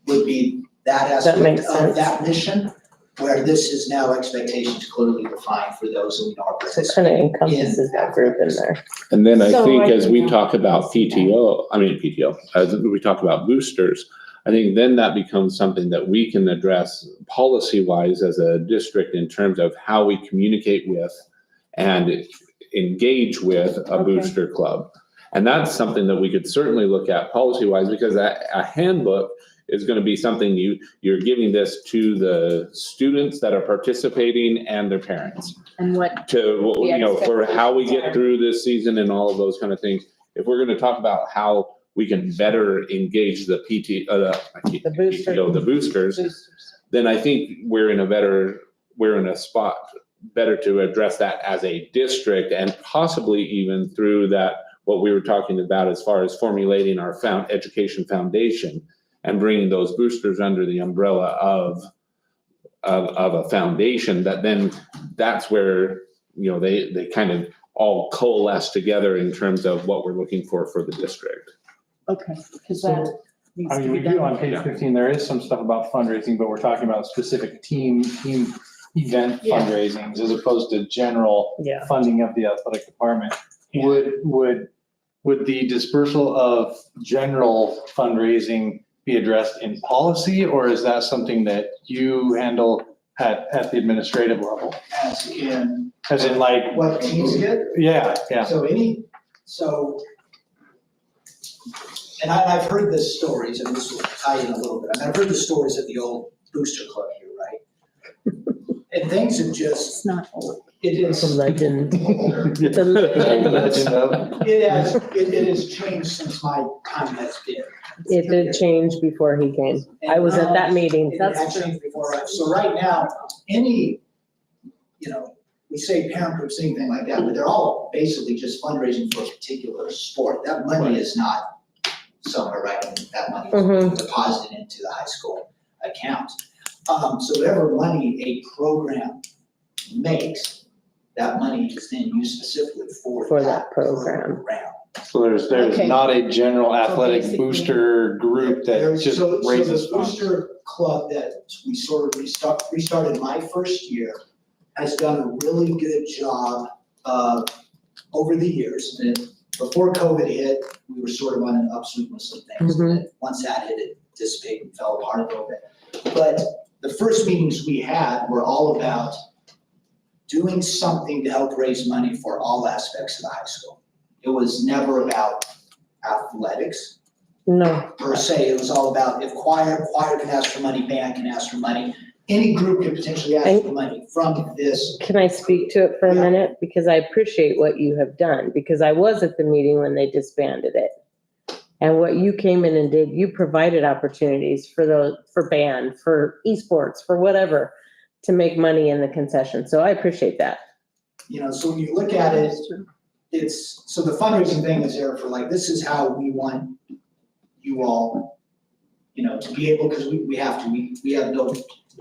Would be that aspect makes of sense. that mission, where this is now expectations clearly defined for those who we know are So it kind of participating. encompasses that group in there. and then I So think I as we can- talk about PTO, as we talk about boosters, I think then that becomes something that we can address policy-wise as a district in terms of how we communicate with and engage with a Okay. booster club. And that's something that we could certainly look at policy-wise, because a handbook is gonna be something you're giving this to the students that are participating and their parents. And what, To, The for how we expectations get are. through this season and all of those kind of things. If we're gonna talk about how we can better engage the The booster. PTO, the boosters, Boosters. then I think we're in a spot better to address that as a district, and possibly even through that, what we were talking about as far as formulating our education foundation and bringing those boosters under the umbrella of a foundation, that then that's where, they kind of all coalesce together in terms of what we're looking for the district. okay, because that needs I to mean, be we do on done. page 15, there is some stuff about fundraising, but we're talking about specific team event Yeah. fundraisings as opposed to general Yeah. funding of the athletic department. Would the dispersal of general fundraising be addressed in policy, or is that something that you handle at the administrative level? As in As in like, what teams get. yeah. And I've heard the stories, and this will tie in a little bit. I've heard the stories of the old booster club here, right? And things have just, It's not old. it It's a is, legend. It's a legend of. it has changed since my time has been. It did change before he came. I was at that meeting. It had changed before. So right now, any, we say parent groups, anything like that, but they're all basically just fundraising for a particular sport. That money is not somewhere, right? That money Mhm. is deposited into the high school account. So whatever money a program makes, that money is then used specifically for that program. So there's Okay. not a general athletic basically- booster group that There's- just so raises the funds. booster club that we sort of restarted my first year has done a really good job of, over the years. And before COVID hit, we were sort of on an upswing with some things. Mhm. And once that hit, it dissipated and fell apart a little bit. But the first meetings we had were all about doing something to help raise money for all aspects of the high school. It was never about athletics No, per se. It was all about if choir can ask for money, band can ask for money. Any group could potentially ask for money from this. can I speak to it for a Yeah. minute? Because I appreciate what you have done, because I was at the meeting when they disbanded it. And what you came in and did, you provided opportunities for band, for esports, for whatever, to make money in the concession. So I appreciate that. So when you look at it, so the fundraising thing is there for like, this is how we want you all, to be able, because we have to, we have no,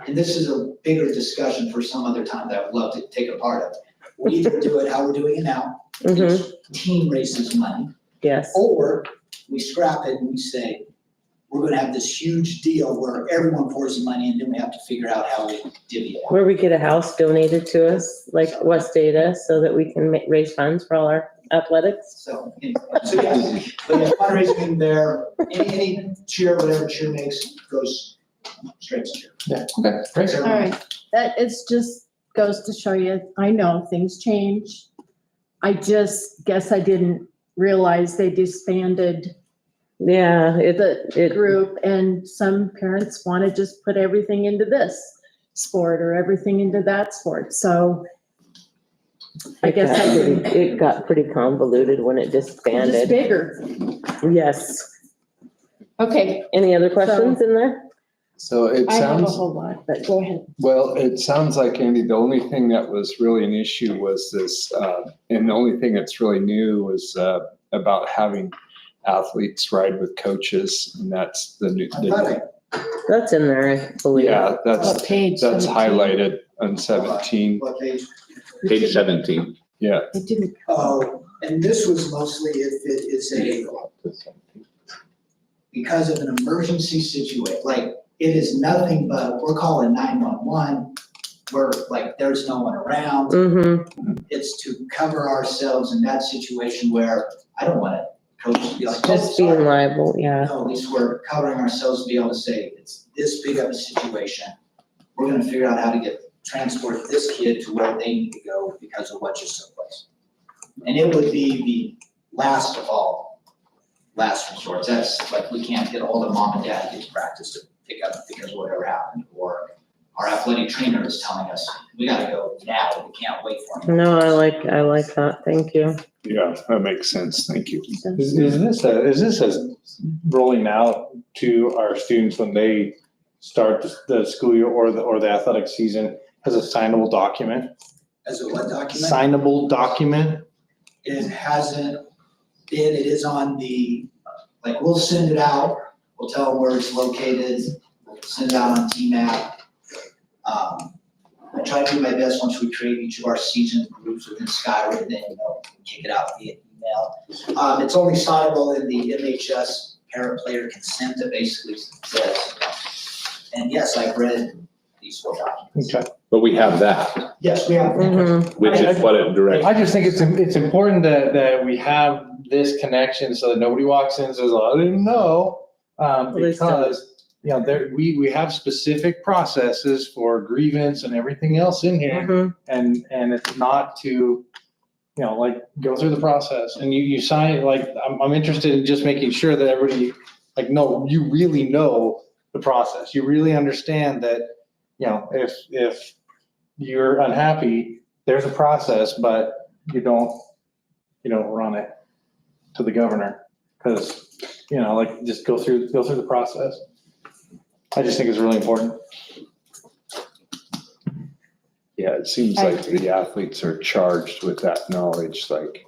and this is a bigger discussion for some other time that I would love to take a part of. We either do it how we're doing it now, Mhm. team raises money, Yes. or we scrap it and we say, we're gonna have this huge deal where everyone pours the money and then we have to figure out how we divvy it up. Where we get a house donated to us, like West Data, so that we can raise funds for all our athletics. So, anyway, but yeah, fundraising there, any cheer, whatever cheer makes goes straight to you. Yeah, okay, great. All right, that is just goes to show you, I know things change. I just guess I didn't realize they disbanded Yeah, the group and some parents want to just put everything into this sport or everything into that sport. So I guess it got pretty convoluted when it just disbanded. bigger. Yes. Okay, Any other questions in there? So it I have a sounds, whole lot, but go ahead. well, it sounds like, Andy, the only thing that was really an issue was this, and the only thing that's really new was about having athletes ride with coaches, and that's the new. I thought That's in there, I believe. Yeah, that's What page? that's 17? highlighted on 17. What page? Page 17. Yeah. It didn't. Oh, and this was mostly if it is because of an emergency situation, like it is nothing but, we're calling 911, where like there's no one around. Mm-hmm. It's to cover ourselves in that situation where I don't want to coach to be like, oh, Just being sorry. liable, yeah. No, at least we're covering ourselves to be able to say, it's this big of a situation. We're gonna figure out how to transport this kid to where they need to go because of what just took place. And it would be the last of all, last resort. That's like, we can't get all the mom and dad to practice to pick up because whatever happened, or our athletic trainer is telling us, we gotta go now, we can't wait for him. No, I like that, thank you. Yeah, that makes sense. Thank you. Is this a rolling out to our students when they start the school year or the athletic season as a signable document? As a what document? Signable document? It hasn't been, it is on the, like, we'll send it out, we'll tell them where it's located, we'll send it out on TMAP. I try to do my best once we create each of our season groups within Skyward, then, we can kick it out via email. It's only signable in the MHS parent-player consent that basically says, and yes, I've read these 4 documents. Okay. But we have that, Yes, we have. Mhm. which is what it directs. I just think it's important that we have this connection so that nobody walks in and says, oh, I didn't know. They still- Because, we have specific processes for grievance and everything else in here. Mhm. And it's not to, go through the process and you sign, I'm interested in just making sure that everybody, no, you really know the process. You really understand that, if you're unhappy, there's a process, but you don't run it to the governor. Cause, just go through the process. I just think it's really important. Yeah, it seems like the athletes are charged with that knowledge, like,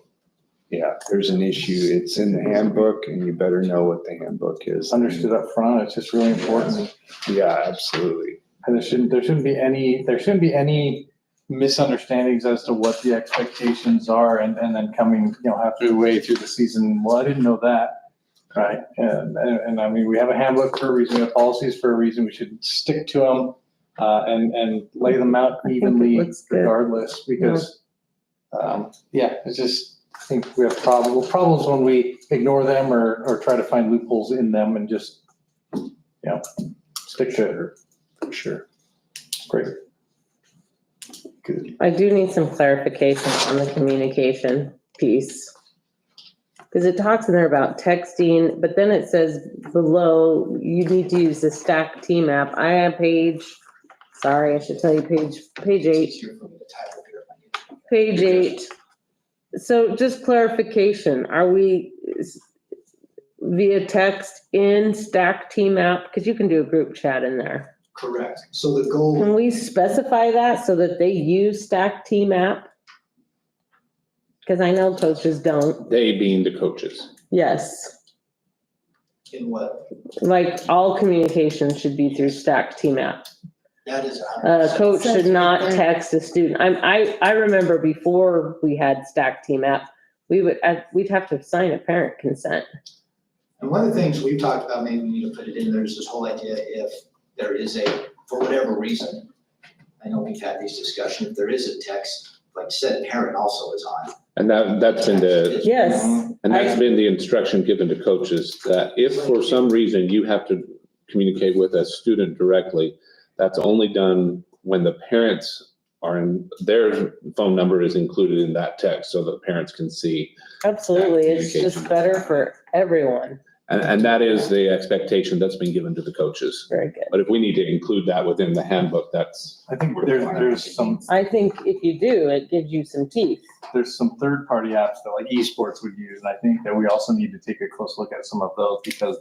yeah, there's an issue, it's in the handbook and you better know what the handbook is. Understood up front. It's just really important. Yeah, absolutely. And there shouldn't be any misunderstandings as to what the expectations are and then coming, halfway through the season, well, I didn't know that. Right, and I mean, we have a handbook for a reason, we have policies for a reason, we should stick to them, and lay them out I think it evenly looks good. regardless, because, it's just, I think we have problems when we ignore them or try to find loopholes in them and just, stick to it. For sure. Great. Good. I do need some clarification on the communication piece. Because it talks in there about texting, but then it says below, you need to use the Stack Team app. I have I should tell you page 8. Page 8. So just clarification, are we via text in Stack Team app? Because you can do a group chat in there. Correct. So the goal. Can we specify that so that they use Stack Team app? Because I know coaches don't. They being the coaches. Yes, In what? like all communication should be through Stack Team app. That is. A coach should not text a student. I remember before we had Stack Team app, we'd have to sign a parent consent. And one of the things we've talked about, maybe we need to put it in, there's this whole idea if there is for whatever reason, I know we've had these discussions, if there is a text, like said parent also is on. And that's been Yes. and that's been the instruction given to coaches, that if for some reason you have to communicate with a student directly. That's only done when the parents are in, their phone number is included in that text so that parents can see. Absolutely. It's just Communication. better for everyone. And that is the expectation that's been given to the coaches. Very good. But if we need to include that within the handbook, that's, I think there's some I think if you do, it gives you some teeth. there's some third-party apps that like esports would use, and I think that we also need to take a close look at some of those because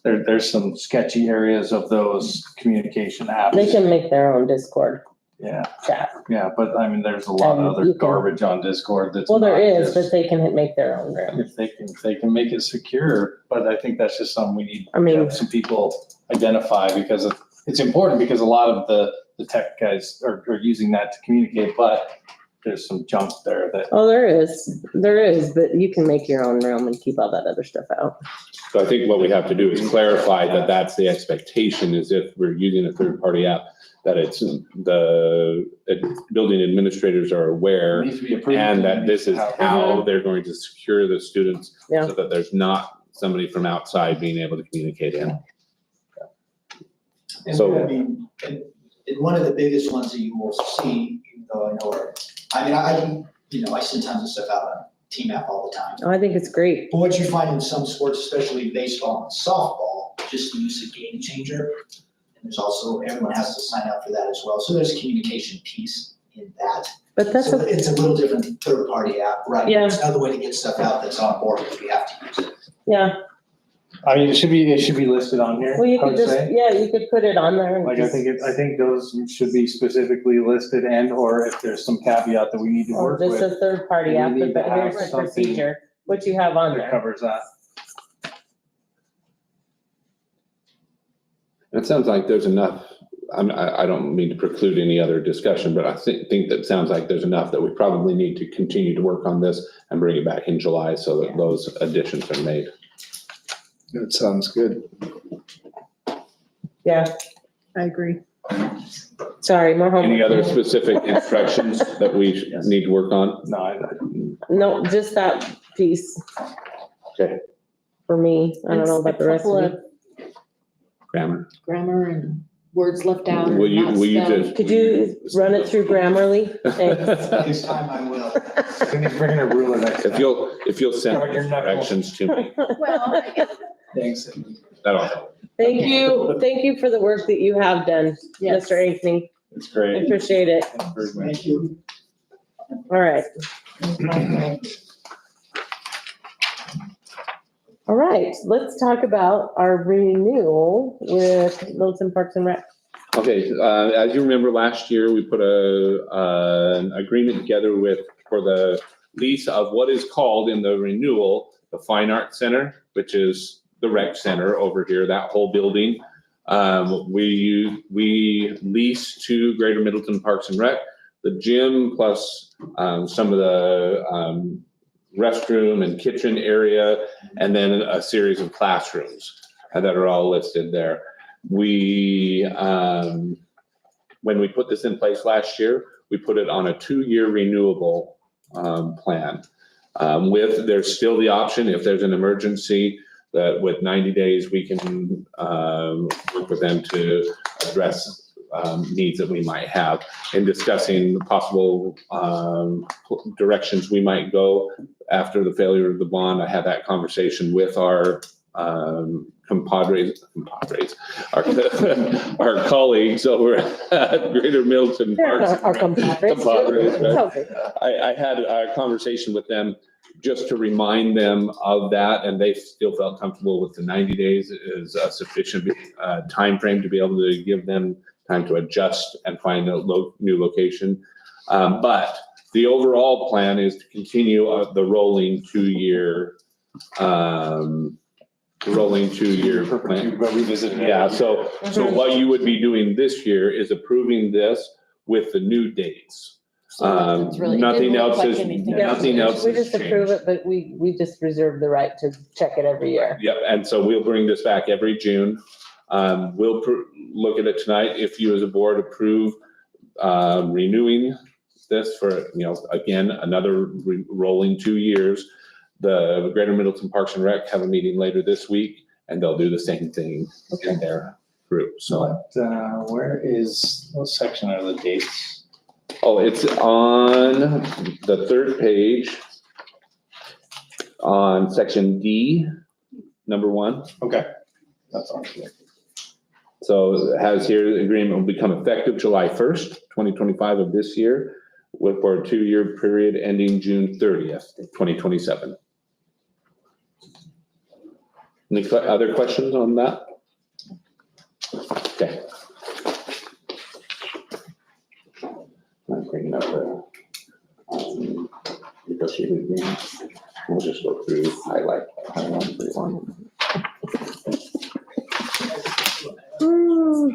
there's some sketchy areas of those communication apps. They can make their own Discord Yeah, chat. yeah, but I mean, there's a lot of And other you can- garbage on Discord that's. Well, there not is, just- but they can make their own room. If they can make it secure, but I think that's just something we need I to mean- have some people identify because it's important because a lot of the tech guys are using that to communicate, but there's some junk there that. Oh, there is, but you can make your own room and keep all that other stuff out. so I think what we have to do is clarify that that's the expectation is if we're using a third-party app, that it's the building administrators are aware Needs to be approved. and that this is how Mhm. they're going to secure the students Yeah. so that there's not somebody from outside being able to communicate in. And So- I mean, and one of the biggest ones that you will see, even though I know, I send tons of stuff out on Team App all the time. Oh, I think it's great. But what you find in some sports, especially baseball and softball, just the use of Game Changer. And there's also, everyone has to sign up for that as well. So there's a communication piece in that. But that's, So it's a little different third-party app, right? Yeah. It's another way to get stuff out that's on board if we have to use it. yeah, I mean, it should be listed on here, well, you I could would just, say. yeah, you could put it on there. and Like, I just- think those should be specifically listed and, or if there's some caveat that we need to Or work just with, a third-party We app, need but to have here's the something procedure, what you have on that there. covers that. It sounds like there's enough, I don't mean to preclude any other discussion, but I think that sounds like there's enough that we probably need to continue to work on this and bring it back in July so that those additions are made. That sounds good. Yeah, I agree. sorry, more homework. Any other specific instructions that we need to work on? No, just that piece. Okay. For me, I don't know about the rest of you. Grammar. Grammar and words left out. or Will you, not will you spelled. just? Could you run it through Grammarly? Thanks. Next time I will. Bring a ruler next time. If you'll send Start your knuckle. directions to me, Well, Thanks. that'll help. Thank you for the work that you have done, yes. Mr. Ankney. It's I great. appreciate it. Improvement. Thank you. All right. All right, let's talk about our renewal with Littleton Parks and Rec. Okay, as you remember, last year, we put an agreement together for the lease of what is called in the renewal, the Fine Arts Center, which is the rec center over here, that whole building. We lease to Greater Middleton Parks and Rec, the gym plus some of the restroom and kitchen area, and then a series of classrooms that are all listed there. We, when we put this in place last year, we put it on a 2-year renewable plan. There's still the option, if there's an emergency, that with 90 days, we can work with them to address needs that we might have in discussing possible directions we might go after the failure of the bond. I had that conversation with our compadres, our colleagues over at Greater Middleton Parks. Our compadres. Compadres, right? It's okay. I had a conversation with them just to remind them of that, and they still felt comfortable with the 90 days is a sufficient timeframe to be able to give them time to adjust and find a new location. But the overall plan is to continue the rolling 2-year plan. But revisit it. Yeah, so what you would be doing this year is approving this with the new dates. So it's really- it Nothing didn't look else like is, anything nothing else We has just approve changed. it, but we just reserve the right to check it every year. Yep, and so we'll bring this back every June. We'll look at it tonight. If you as a board approve renewing this for, again, another rolling 2 years. The Greater Middleton Parks and Rec have a meeting later this week, and they'll do the same thing in their group, so. What section are the dates? Oh, it's on the third page on section D, number 1. Okay. That's on here. So it has here, the agreement will become effective July 1st, 2025 of this year, for a 2-year period ending June 30th, 2027. Any other questions on that? Okay. I'm bringing up the negotiated agreement. We'll just go through, highlight every one.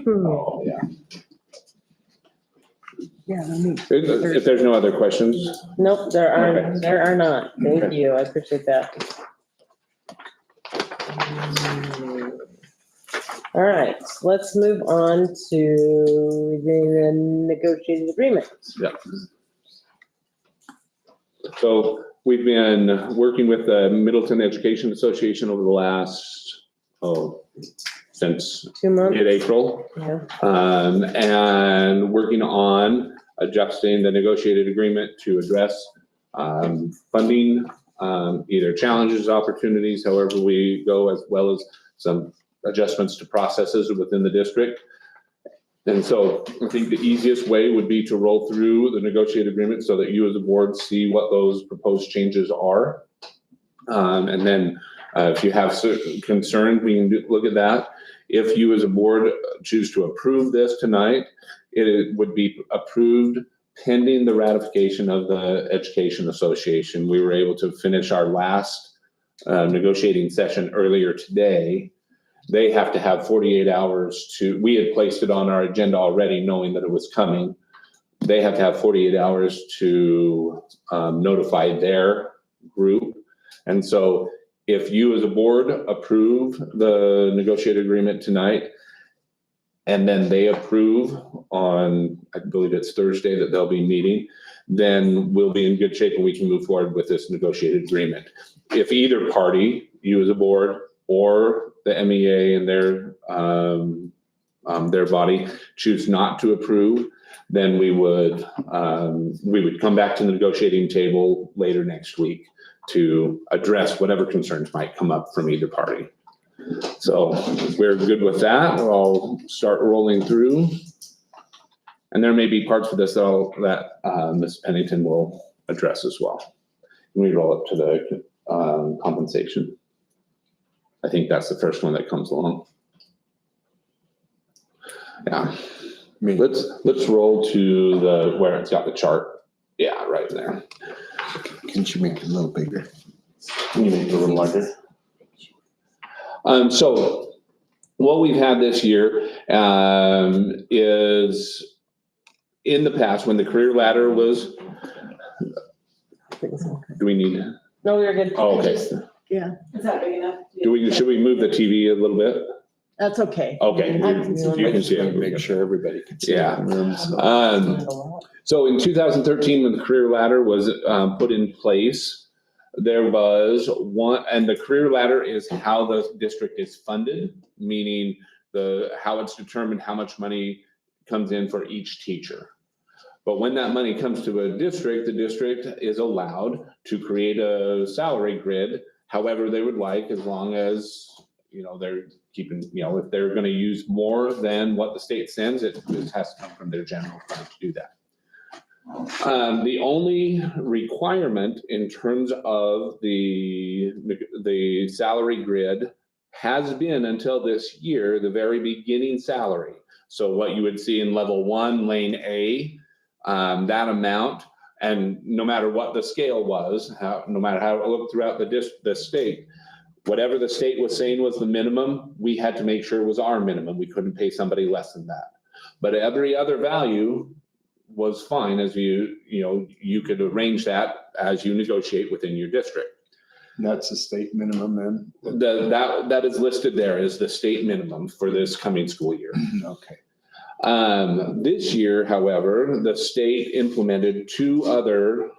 Oh, yeah. Yeah, let me. If there's no other questions, Nope, there Okay. are not. Thank Okay. you. I appreciate that. All right, let's move on to the negotiated agreement. so we've been working with the Middleton Education Association over the last, since 2 months. mid-April. Yeah. And working on adjusting the negotiated agreement to address funding, either challenges, opportunities, however we go, as well as some adjustments to processes within the district. And so I think the easiest way would be to roll through the negotiated agreement so that you as a board see what those proposed changes are. And then if you have certain concerns, we can look at that. If you as a board choose to approve this tonight, it would be approved pending the ratification of the Education Association. We were able to finish our last negotiating session earlier today. They have to have 48 hours we had placed it on our agenda already knowing that it was coming. They have to have 48 hours to notify their group. And so if you as a board approve the negotiated agreement tonight, and then they approve on, I believe it's Thursday that they'll be meeting, then we'll be in good shape and we can move forward with this negotiated agreement. If either party, you as a board or the MEA and their body choose not to approve, then we would come back to the negotiating table later next week to address whatever concerns might come up from either party. So if we're good with that, I'll start rolling through. And there may be parts of this that Ms. Pennington will address as well. When we roll up to the compensation. I think that's the first one that comes along. Yeah. Let's roll to where it's got the chart. Yeah, right there. Can you make it a little bigger? Can you make it a little larger? So what we've had this year is in the past, when the career ladder was, do we need? No, you're good. Oh, okay. Yeah, Is that big enough? Should we move the TV a little bit? that's okay. Okay. You can see it. Make sure everybody can see. Yeah. it in the room, so. So in 2013, when the career ladder was put in place, there was one, and the career ladder is how the district is funded, meaning how it's determined how much money comes in for each teacher. But when that money comes to a district, the district is allowed to create a salary grid however they would like, as long as, they're keeping, if they're going to use more than what the state sends, it has to come from their general fund to do that. The only requirement in terms of the salary grid has been, until this year, the very beginning salary. So what you would see in level 1, lane A, that amount, and no matter what the scale was, no matter how it looked throughout the state, whatever the state was saying was the minimum, we had to make sure it was our minimum. We couldn't pay somebody less than that. But every other value was fine, as you could arrange that as you negotiate within your district. That's the state minimum then? That is listed there as the state minimum for this coming school year. Okay. This year, however, the state implemented two other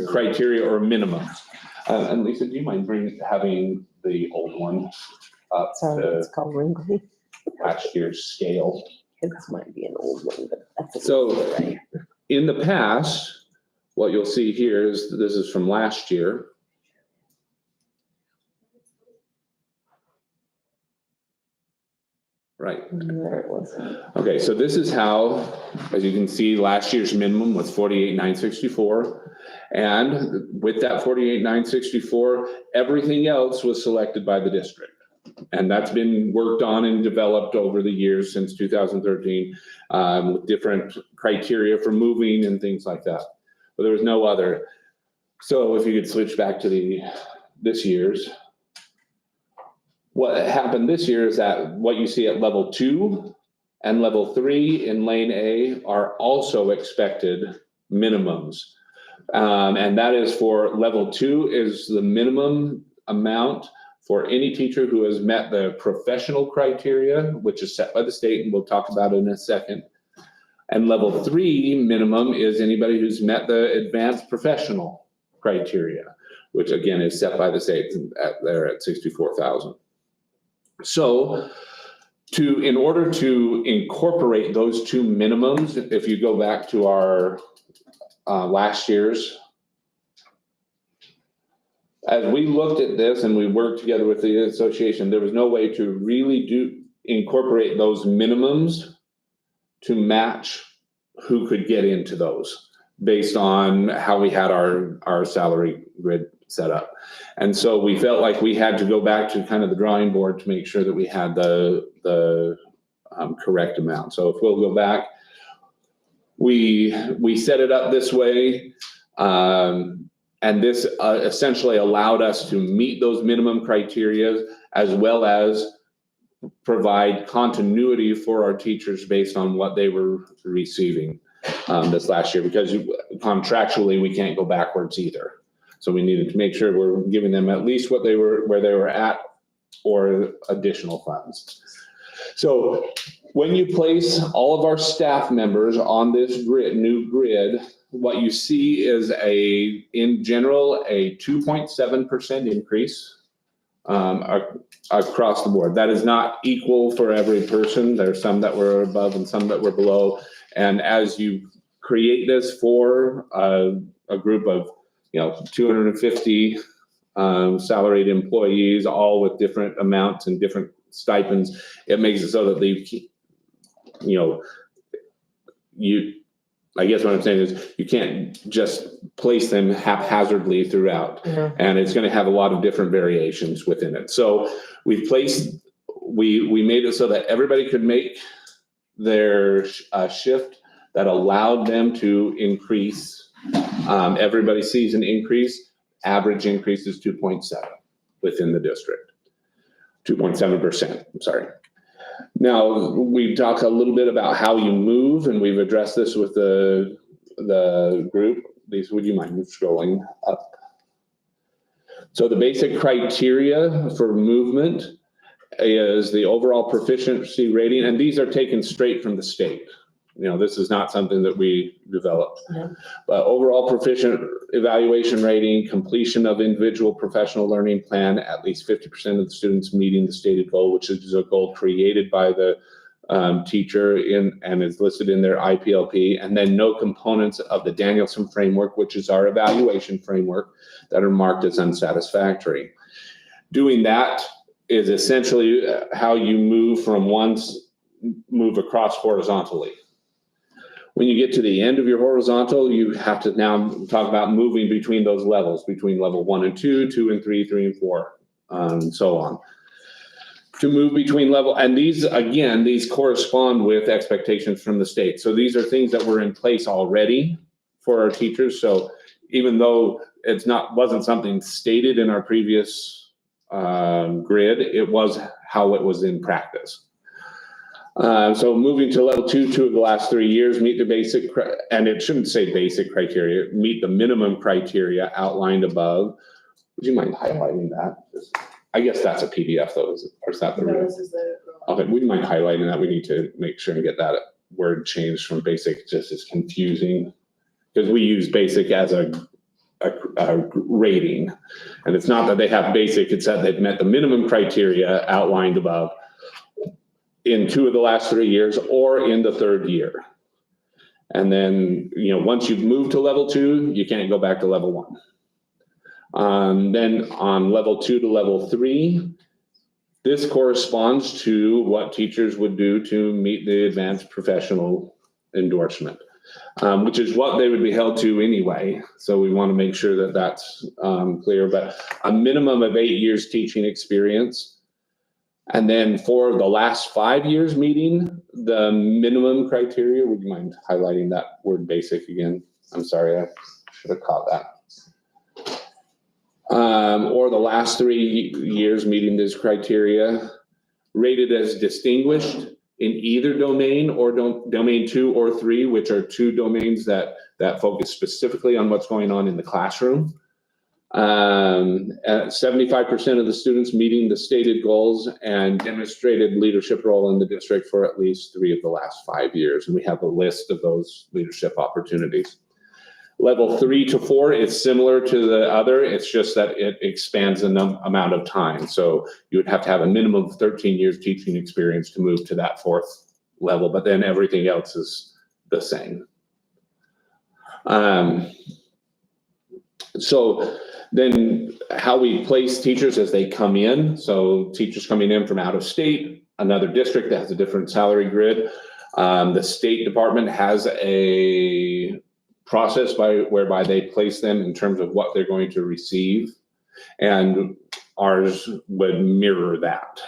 criteria or minimums. And Lisa, do you mind having the old one up Sorry, to it's called wrinkly. last year's scale? This might be an old one, but that's. So in the past, what you'll see here is, this is from last year. Right. There it was. Okay, so this is how, as you can see, last year's minimum was 48,964. And with that 48,964, everything else was selected by the district. And that's been worked on and developed over the years since 2013, with different criteria for moving and things like that. But there was no other. So if you could switch back to this year's. What happened this year is that what you see at level 2 and level 3 in lane A are also expected minimums. And that is for level 2 is the minimum amount for any teacher who has met the professional criteria, which is set by the state, and we'll talk about it in a second. And level 3 minimum is anybody who's met the advanced professional criteria, which again is set by the state at 64,000. So in order to incorporate those two minimums, if you go back to our last year's, as we looked at this and we worked together with the association, there was no way to really incorporate those minimums to match who could get into those based on how we had our salary grid set up. And so we felt like we had to go back to kind of the drawing board to make sure that we had the correct amount. So if we'll go back, we set it up this way. And this essentially allowed us to meet those minimum criteria as well as provide continuity for our teachers based on what they were receiving this last year, because contractually we can't go backwards either. So we needed to make sure we're giving them at least where they were at or additional funds. So when you place all of our staff members on this new grid, what you see is in general, a 2.7% increase across the board. That is not equal for every person. There's some that were above and some that were below. And as you create this for a group of 250 salaried employees, all with different amounts and different stipends, it makes it so that I guess what I'm saying is you can't just place them haphazardly throughout. Yeah. And it's going to have a lot of different variations within it. So we made it so that everybody could make their shift that allowed them to increase. Everybody sees an increase. Average increase is 2.7 within the district. 2.7%, I'm sorry. Now, we talk a little bit about how you move, and we've addressed this with the group. Lisa, would you mind scrolling up? So the basic criteria for movement is the overall proficiency rating, and these are taken straight from the state. This is not something that we developed. Yeah. But overall proficient evaluation rating, completion of individual professional learning plan, at least 50% of the students meeting the stated goal, which is a goal created by the teacher and is listed in their IPLP, and then no components of the Danielson framework, which is our evaluation framework, that are marked as unsatisfactory. Doing that is essentially how you move across horizontally. When you get to the end of your horizontal, you have to now talk about moving between those levels, between level 1 and 2, 2 and 3, 3 and 4, and so on. To move between level, and these correspond with expectations from the state. So these are things that were in place already for our teachers. So even though wasn't something stated in our previous grid, it was how it was in practice. So moving to level 2 of the last 3 years, meet the basic, and it shouldn't say basic criteria, meet the minimum criteria outlined above. Would you mind highlighting that? I guess that's a PDF though, or is that the real? Okay, would you mind highlighting that? We need to make sure and get that word changed from basic, just as confusing. Because we use basic as a rating. And it's not that they have basic, it's that they've met the minimum criteria outlined above in 2 of the last 3 years or in the 3rd year. And then, once you've moved to level 2, you can't go back to level 1. Then on level 2 to level 3, this corresponds to what teachers would do to meet the advanced professional endorsement, which is what they would be held to anyway. So we want to make sure that that's clear, but a minimum of 8 years teaching experience. And then for the last 5 years meeting the minimum criteria, would you mind highlighting that word basic again? I'm sorry, I should have caught that. Or the last 3 years meeting this criteria, rated as distinguished in either domain or domain 2 or 3, which are 2 domains that focus specifically on what's going on in the classroom. At 75% of the students meeting the stated goals and demonstrated leadership role in the district for at least 3 of the last 5 years. And we have a list of those leadership opportunities. Level 3 to 4 is similar to the other. It's just that it expands the amount of time. So you would have to have a minimum of 13 years teaching experience to move to that 4th level, but then everything else is the same. So then how we place teachers as they come in. So teachers coming in from out of state, another district that has a different salary grid. The State Department has a process whereby they place them in terms of what they're going to receive, and ours would mirror that.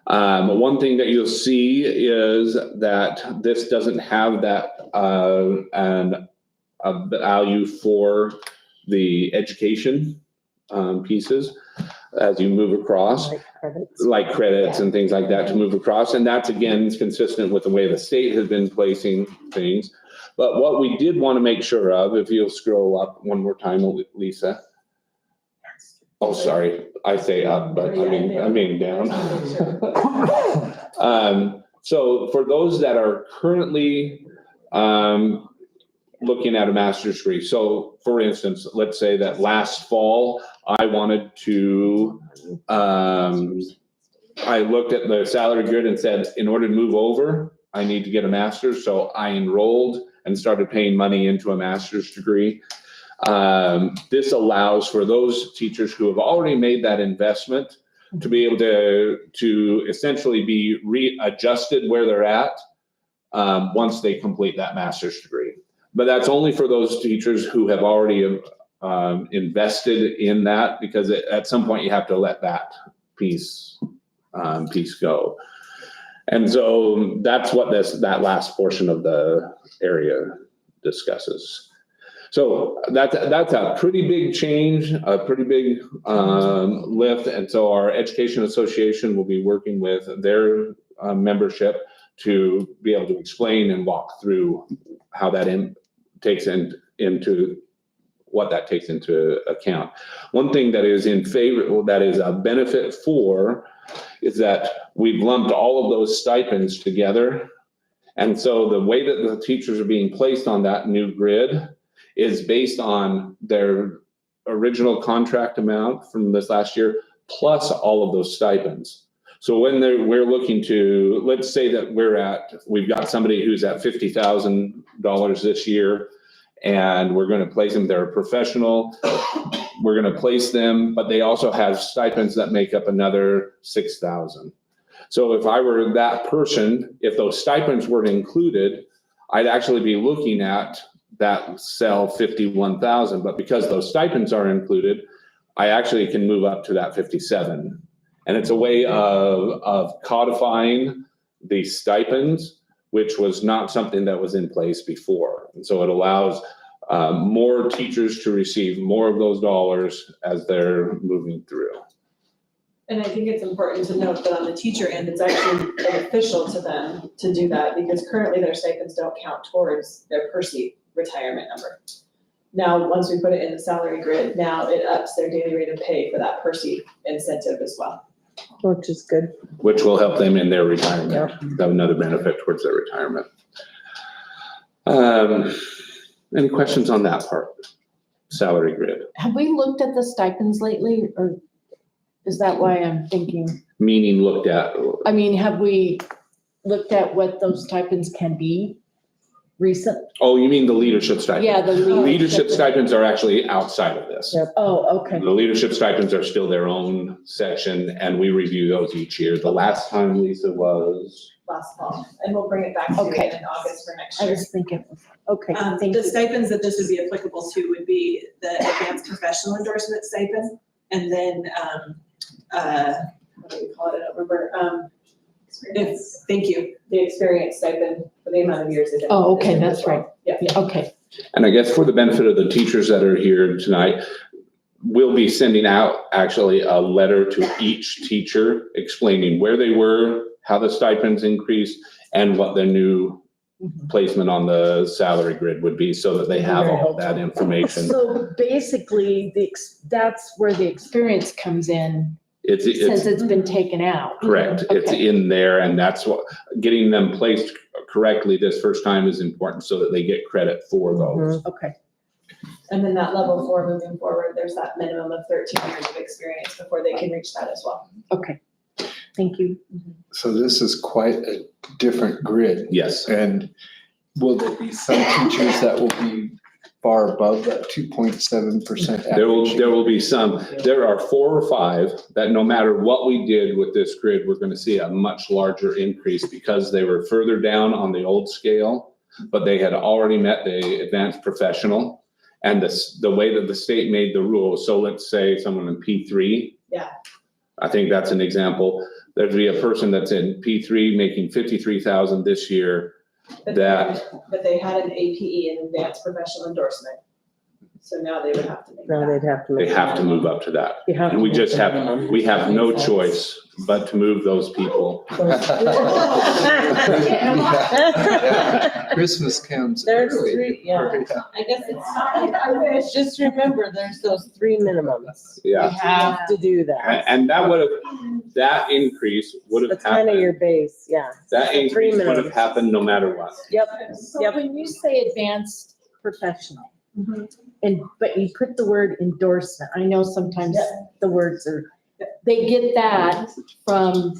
One thing that you'll see is that this doesn't have that a value for the education pieces as you move across, like credits and things like that to move across. And that's, again, consistent with the way the state has been placing things. But what we did want to make sure of, if you'll scroll up one more time, Lisa. Oh, sorry, I say up, but I mean down. So for those that are currently looking at a master's degree. So for instance, let's say that last fall, I wanted to, I looked at the salary grid and said, in order to move over, I need to get a master's. So I enrolled and started paying money into a master's degree. This allows for those teachers who have already made that investment to be able to essentially be readjusted where they're at once they complete that master's degree. But that's only for those teachers who have already invested in that, because at some point you have to let that piece go. And so that's what that last portion of the area discusses. So that's a pretty big change, a pretty big lift. And so our Education Association will be working with their membership to be able to explain and walk through how that takes into what that takes into account. One thing that is in favor, that is a benefit for, is that we've lumped all of those stipends together. And so the way that the teachers are being placed on that new grid is based on their original contract amount from this last year, plus all of those stipends. So when we're looking to, let's say that we've got somebody who's at $50,000 this year, and we're going to place them, they're a professional, we're going to place them, but they also have stipends that make up another $6,000. So if I were that person, if those stipends weren't included, I'd actually be looking at that cell 51,000, but because those stipends are included, I actually can move up to that 57. And it's a way of codifying the stipends, which was not something that was in place before. And so it allows more teachers to receive more of those dollars as they're moving through. And I think it's important to note that on the teacher end, it's actually beneficial to them to do that, because currently their stipends don't count towards their per seat retirement number. Now, once we put it in the salary grid, now it ups their daily rate of pay for that per seat incentive as well. Which is good. Which will help them in their retirement. Have another benefit towards their retirement. Any questions on that part? salary grid, Have we looked at the stipends lately, or is that why I'm thinking? meaning looked at. I mean, have we looked at what those stipends can be recent? Oh, you mean the leadership stipend? Yeah, the Leadership stipends are actually outside of this. Yep. Oh, okay. The leadership stipends are still their own section, and we review those each year. The last time, Lisa, was, Last fall, and we'll bring it back to you Okay. in August for next I year. was thinking, okay, thank The you. stipends that this would be applicable to would be the advanced professional endorsement stipend, and then, what do we call it, I don't remember, thank you, the experience stipend for the amount of years they've been. Oh, in the okay, district that's as well. right. Yeah. Yeah, okay. and I guess for the benefit of the teachers that are here tonight, we'll be sending out actually a letter to each teacher explaining where they were, how the stipends increased, and what their new placement on the salary grid would be, so that they have all that information. So basically, that's where the experience comes in, since It's it's been taken out. correct. It's Okay. in there, and that's what, getting them placed correctly this first time is important so that they get credit for those. Okay, And then that level 4 moving forward, there's that minimum of 13 years of experience before they can reach that as well. okay. Thank you. So this is quite a different grid. Yes. And will there be some teachers that will be far above that 2.7% There average? will be some, there are 4 or 5 that no matter what we did with this grid, we're gonna see a much larger increase because they were further down on the old scale, but they had already met the advanced professional. And the way that the state made the rules, so let's say someone in P3. Yeah. I think that's an example. There'd be a person that's in P3 making 53,000 this year. But That- they had an APE, an advanced professional endorsement. So now they would have to make No, that. they'd have to. They make have to that. move up to that. You have And to we make just the have, minimum. we have no Makes sense. choice but to move those people. Christmas comes There's early. 3, yeah. I guess it's. Just remember, there's those 3 minimums. Yeah. You have to do that. And that would have, that increase would have That's kind of your happened, base, yeah. that 3 increase would have minimums. happened no matter what. Yep, So Yep. when you say advanced professional, Mhm. but you put the word endorsement, I know sometimes the words are, they get that from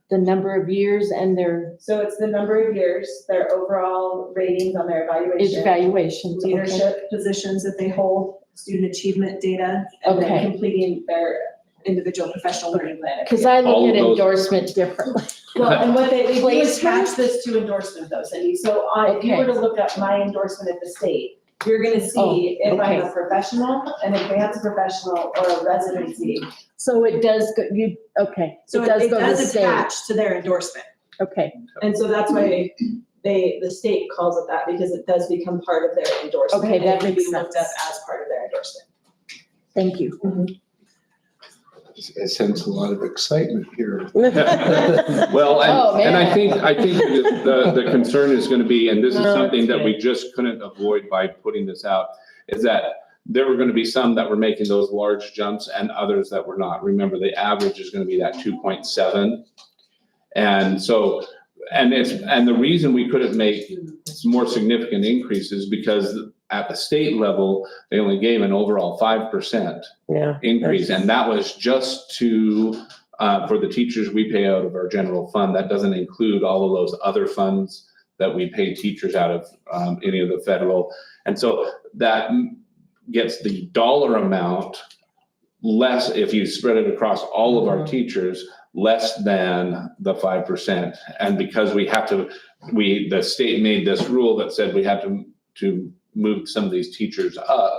the number of years and their So it's the number of years, their overall ratings on their evaluation. evaluations. okay? Leadership positions that they hold, student achievement data, and then Okay. completing their individual professional learning plan. Cause I All look of at those- endorsement differently. Well, and what they do is Placement? attach this to endorsement though, Cindy. So if you were to look up my endorsement at the state, you're gonna see Oh, if I'm okay. a professional, an advanced professional, or a residency. So it does go, So it does it go to the does state. attach to their endorsement. Okay, And so that's why the state calls it that, because it does become part of their endorsement. Okay, and that it can makes be looked up sense. as part of their endorsement. thank you. I sense a lot of excitement here. Well, Oh, and I man. think the concern is gonna be, and this is No, something that's that we just couldn't avoid by putting this out, is that there were gonna be some that were making those large jumps and others that were not. Remember, the average is gonna be that 2.7. And so, and the reason we couldn't make more significant increases because at the state level, they only gave an overall 5% Yeah. increase, and that was just to, for the teachers we pay out of our general fund. That doesn't include all of those other funds that we pay teachers out of, any of the federal. And so that gets the dollar amount less, if you spread it across all of our teachers, less than the 5%. And because we have to, the state made this rule that said we had to move some of these teachers up,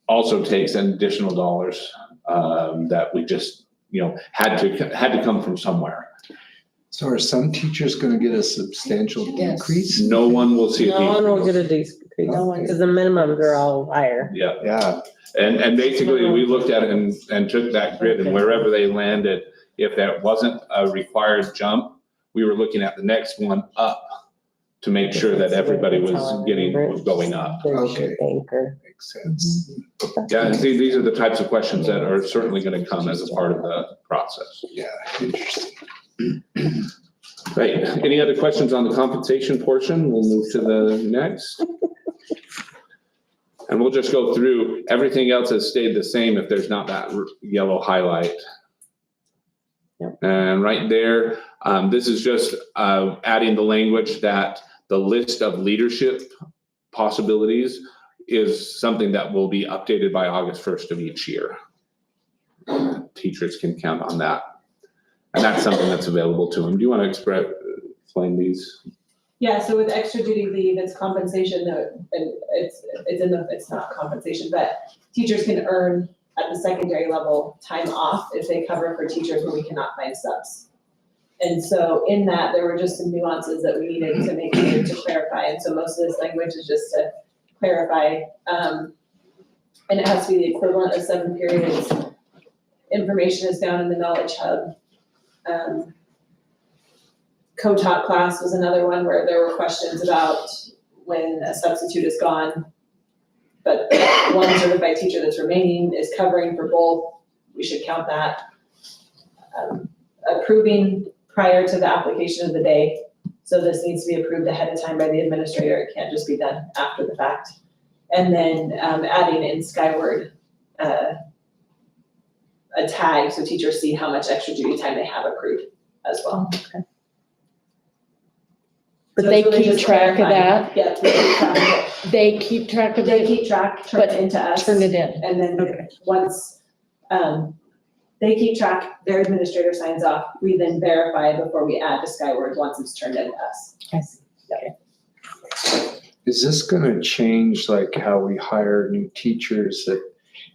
also takes an additional dollars that we just, had to come from somewhere. So are some teachers going to get a substantial Yes. decrease? No one will see a No one will decrease. get a decrease, No one. because the minimums are all higher. Yeah, Yeah, and basically, we looked at it and took that grid, and Okay. wherever they landed, if that wasn't a required jump, we were looking at the next one up to make sure that everybody was going up. Okay. Anchor. makes sense. Yeah, and see, these are the types of questions that are certainly gonna come as a part of the process. Yeah, interesting. Right, any other questions on the compensation portion? We'll move to the next. And we'll just go through, everything else has stayed the same if there's not that yellow highlight. And right there, this is just adding the language that the list of leadership possibilities is something that will be updated by August 1st of each year. Teachers can count on that. And that's something that's available to them. Do you want to explain these? Yeah, so with extra duty leave, it's compensation, and it's not compensation, but teachers can earn at the secondary level time off if they cover for teachers when we cannot find subs. And so in that, there were just some nuances that we needed to make sure to clarify, and so most of this language is just to clarify, and it has to be the equivalent of 7 periods. Information is found in the Knowledge Hub. Co-taught class was another one where there were questions about when a substitute is gone, but one certified teacher that's remaining is covering for both. We should count that. Approving prior to the application of the day. So this needs to be approved ahead of time by the administrator. It can't just be done after the fact. And then adding in Skyward a tag so teachers see how much extra duty time they have accrued as well. Okay. But So they it's really keep just track of clarifying. that? Yeah, they keep track of it. They keep track of They it, keep track, turn it into us. turn it in. And then Okay. once, they keep track, their administrator signs off, we then verify before we add to Skyward once it's turned into us. I see. Is this gonna change like how we hire new teachers that,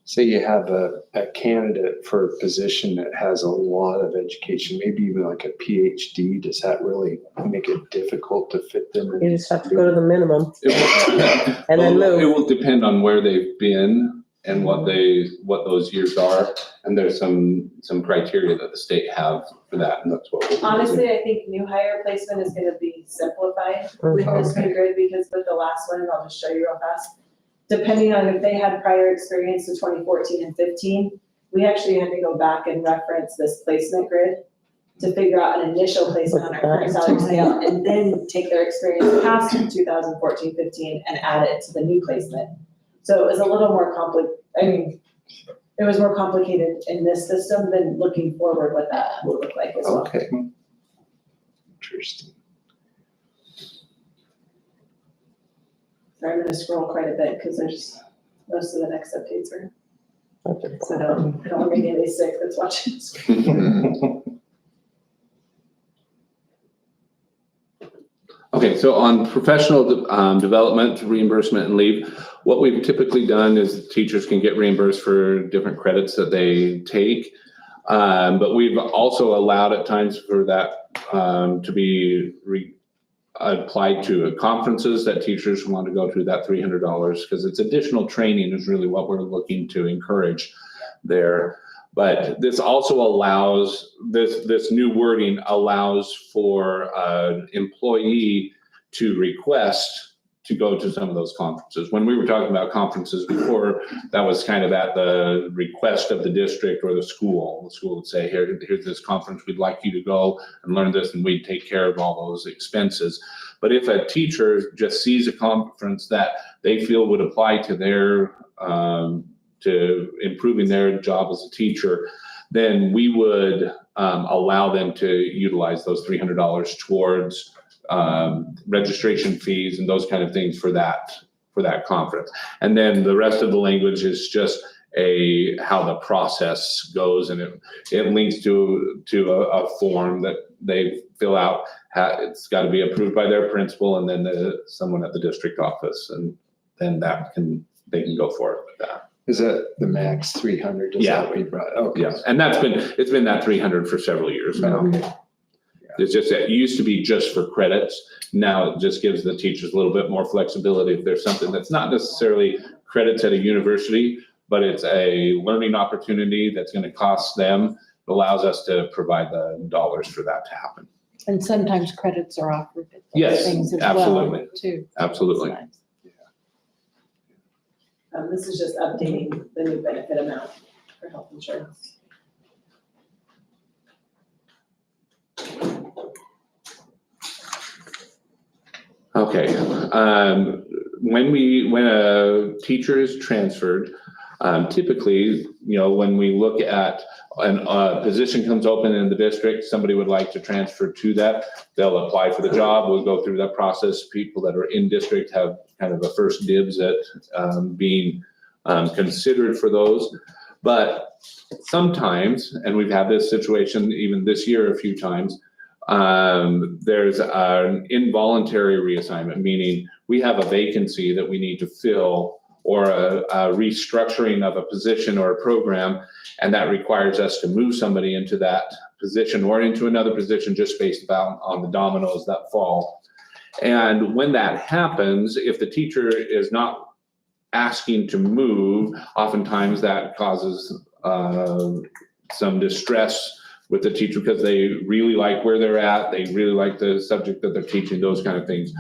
say you have a candidate for a position that has a lot of education, maybe even like a PhD, does that really make it difficult to fit them in? You just have to go to the minimum It and then will- It move. will depend on where they've been and what those years are. And there's some criteria that the state have for that, and that's what we'll be using. Honestly, I think new hire placement is gonna be simplified with this new grid, because with the last one, and I'll just show you real fast. Depending on if they had prior experience to 2014 and 15, we actually had to go back and reference this placement grid to figure out an initial placement on our current salary scale, and then take their experience past 2014, 15 and add it to the new placement. So it was a little more it was more complicated in this system than looking forward what that would look like as well. Okay. Interesting. So I'm gonna scroll quite a bit because there's most of the next updates are, so don't make anybody sick that's watching this. Okay, so on professional development, reimbursement and leave, what we've typically done is teachers can get reimbursed for different credits that they take. But we've also allowed at times for that to be applied to conferences that teachers want to go to, that $300, because it's additional training is really what we're looking to encourage there. But this also allows, this new wording allows for an employee to request to go to some of those conferences. When we were talking about conferences before, that was kind of at the request of the district or the school. The school would say, here's this conference, we'd like you to go and learn this, and we'd take care of all those expenses. But if a teacher just sees a conference that they feel would apply to their to improving their job as a teacher, then we would allow them to utilize those $300 towards registration fees and those kind of things for that conference. And then the rest of the language is just how the process goes, and it links to a form that they fill out. It's got to be approved by their principal and then someone at the district office, and then they can go forward with that. Is that the max 300? Is Yeah. that what you brought? Okay. Yeah, and it's been that 300 for several years now. Okay. It's just that it used to be just for credits. Now it just gives the teachers a little bit more flexibility. If there's something that's not necessarily credits at a university, but it's a learning opportunity that's going to cost them, it allows us to provide the dollars for that to happen. And sometimes credits are offered at those Yes, things as well, absolutely. too. Absolutely. That's nice. This is just updating the new benefit amount for health insurance. Okay, when a teacher is transferred, typically, when we look at a position comes open in the district, somebody would like to transfer to that, they'll apply for the job, we'll go through that process. People that are in district have kind of a first dibs at being considered for those. But sometimes, and we've had this situation even this year a few times, there's an involuntary reassignment, meaning we have a vacancy that we need to fill or a restructuring of a position or a program, and that requires us to move somebody into that position or into another position just based on the dominoes that fall. And when that happens, if the teacher is not asking to move, oftentimes that causes some distress with the teacher because they really like where they're at, they really like the subject that they're teaching, those kind of things.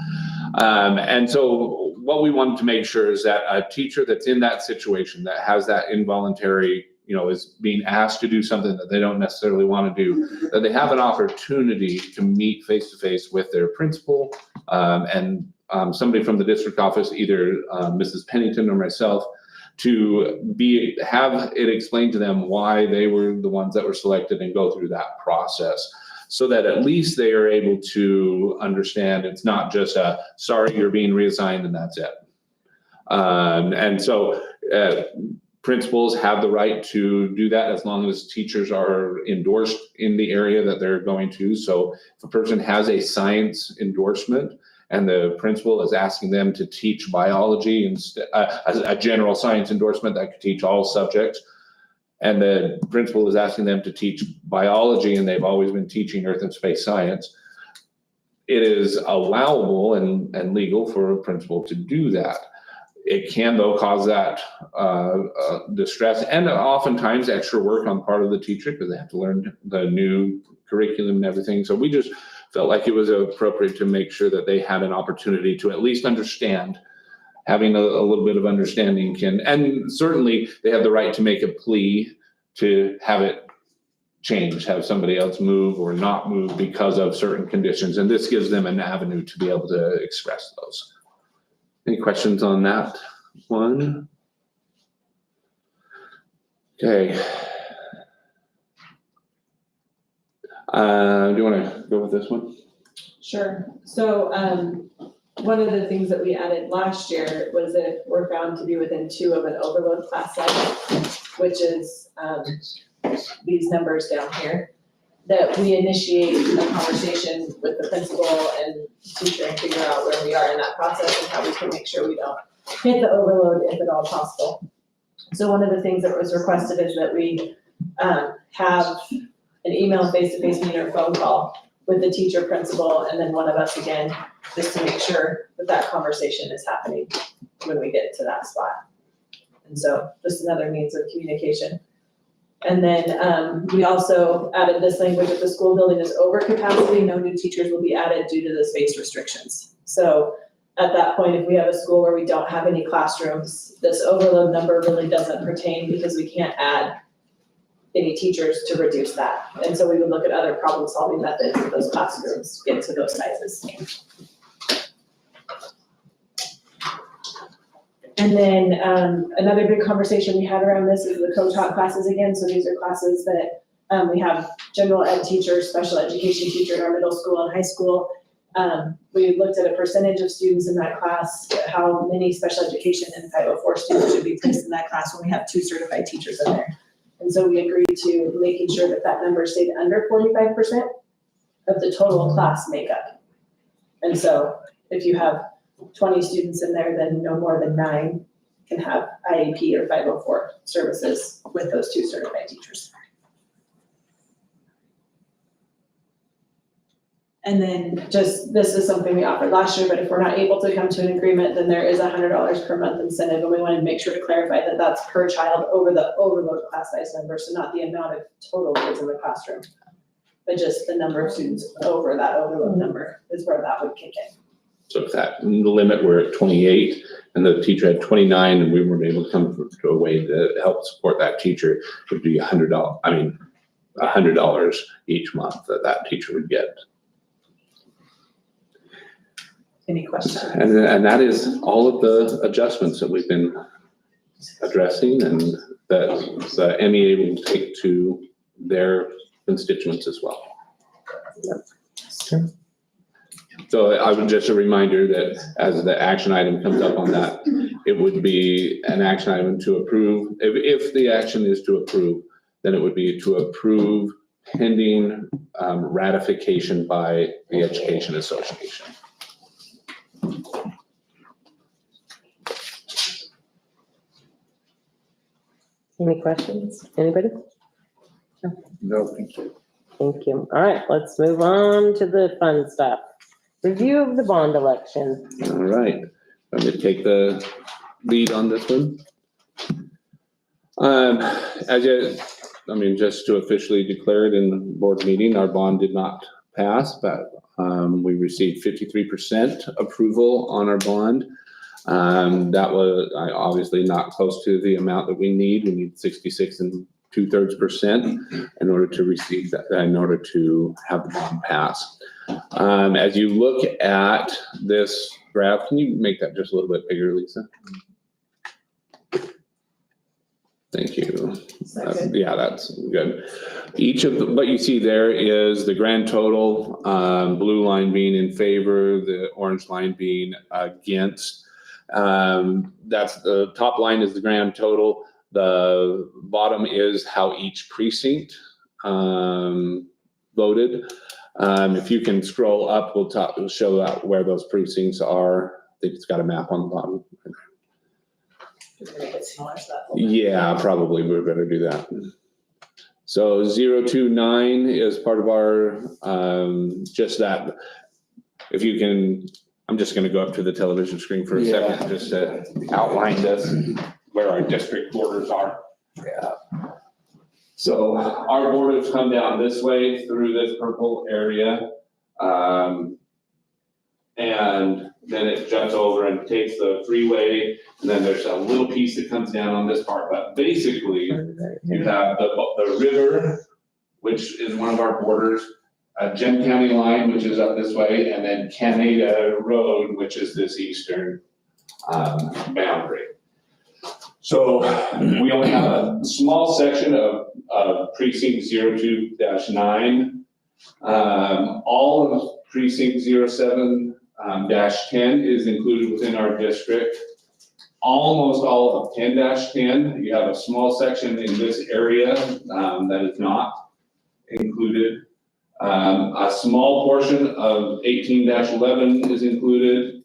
And so what we want to make sure is that a teacher that's in that situation, that has that involuntary, is being asked to do something that they don't necessarily want to do, that they have an opportunity to meet face-to-face with their principal and somebody from the district office, either Mrs. Pennington or myself, to have it explained to them why they were the ones that were selected and go through that process, so that at least they are able to understand it's not just a, sorry, you're being reassigned and that's it. And so principals have the right to do that as long as teachers are endorsed in the area that they're going to. So if a person has a science endorsement and the principal is asking them to teach biology and a general science endorsement that could teach all subjects, and the principal is asking them to teach biology and they've always been teaching earth and space science, it is allowable and legal for a principal to do that. It can, though, cause that distress and oftentimes extra work on part of the teacher because they have to learn the new curriculum and everything. So we just felt like it was appropriate to make sure that they had an opportunity to at least understand. Having a little bit of understanding and certainly they have the right to make a plea to have it change, have somebody else move or not move because of certain conditions. And this gives them an avenue to be able to express those. Any questions on that one? Okay. Do you want to go with this one? Sure. So one of the things that we added last year was if we're found to be within 2 of an overload class size, which is these numbers down here, that we initiate a conversation with the principal and teacher and figure out where we are in that process and how we can make sure we don't hit the overload if at all possible. So one of the things that was requested is that we have an email, face-to-face meeting or phone call with the teacher, principal, and then one of us again, just to make sure that that conversation is happening when we get to that spot. And so just another means of communication. And then we also added this language: if the school building is over capacity, no new teachers will be added due to the space restrictions. So at that point, if we have a school where we don't have any classrooms, this overload number really doesn't pertain because we can't add any teachers to reduce that. And so we would look at other problem-solving methods if those classrooms get to those sizes. And then another big conversation we had around this is the co-taught classes again. So these are classes that we have general ed teachers, special education teacher in our middle school and high school. We looked at a percentage of students in that class, how many special education and 504 students should be placed in that class when we have 2 certified teachers in there. And so we agreed to making sure that that number stayed under 45% of the total class makeup. And so if you have 20 students in there, then no more than 9 can have IEP or 504 services with those 2 certified teachers. And then just, this is something we offered last year, but if we're not able to come to an agreement, then there is $100 per month incentive, and we wanted to make sure to clarify that that's per child over the overload class size number, so not the amount of total kids in the classroom, but just the number of students over that overload number is where that would kick in. So if that the limit were at 28 and the teacher had 29 and we weren't able to come to a way to help support that teacher, it would be $100. I mean, $100 each month that teacher would get. Any questions? And that is all of the adjustments that we've been addressing and that the MEA will take to their constituents as well. So I would just a reminder that as the action item comes up on that, it would be an action item to approve. If the action is to approve, then it would be to approve pending ratification by the Education Association. Any questions? Anybody? No, thank you. Thank you. All right, let's move on to the fun stuff. Review of the bond election. All right, I'm going to take the lead on this one. Just to officially declare it in the board meeting, our bond did not pass, but we received 53% approval on our bond. That was obviously not close to the amount that we need. We need 66 2/3% in order to receive that, in order to have the bond pass. As you look at this graph, can you make that just a little bit bigger, Lisa? Thank you. Yeah, that's good. What you see there is the grand total, blue line being in favor, the orange line being against. That's the top line is the grand total. The bottom is how each precinct voted. If you can scroll up, we'll show out where those precincts are. I think it's got a map on the bottom. Yeah, probably we better do that. So 029 is part of our, just that. If you can, I'm just going to go up to the television screen for a second, just to outline this, where our district borders are. Yeah. So our borders come down this way through this purple area. And then it jumps over and takes the freeway, and then there's a little piece that comes down on this part. But basically, you have the river, which is one of our borders, Gem County line, which is up this way, and then Canada Road, which is this eastern boundary. So we only have a small section of precinct 02-9. All of precinct 07-10 is included within our district. Almost all of 10-10, you have a small section in this area that is not included. A small portion of 18-11 is included.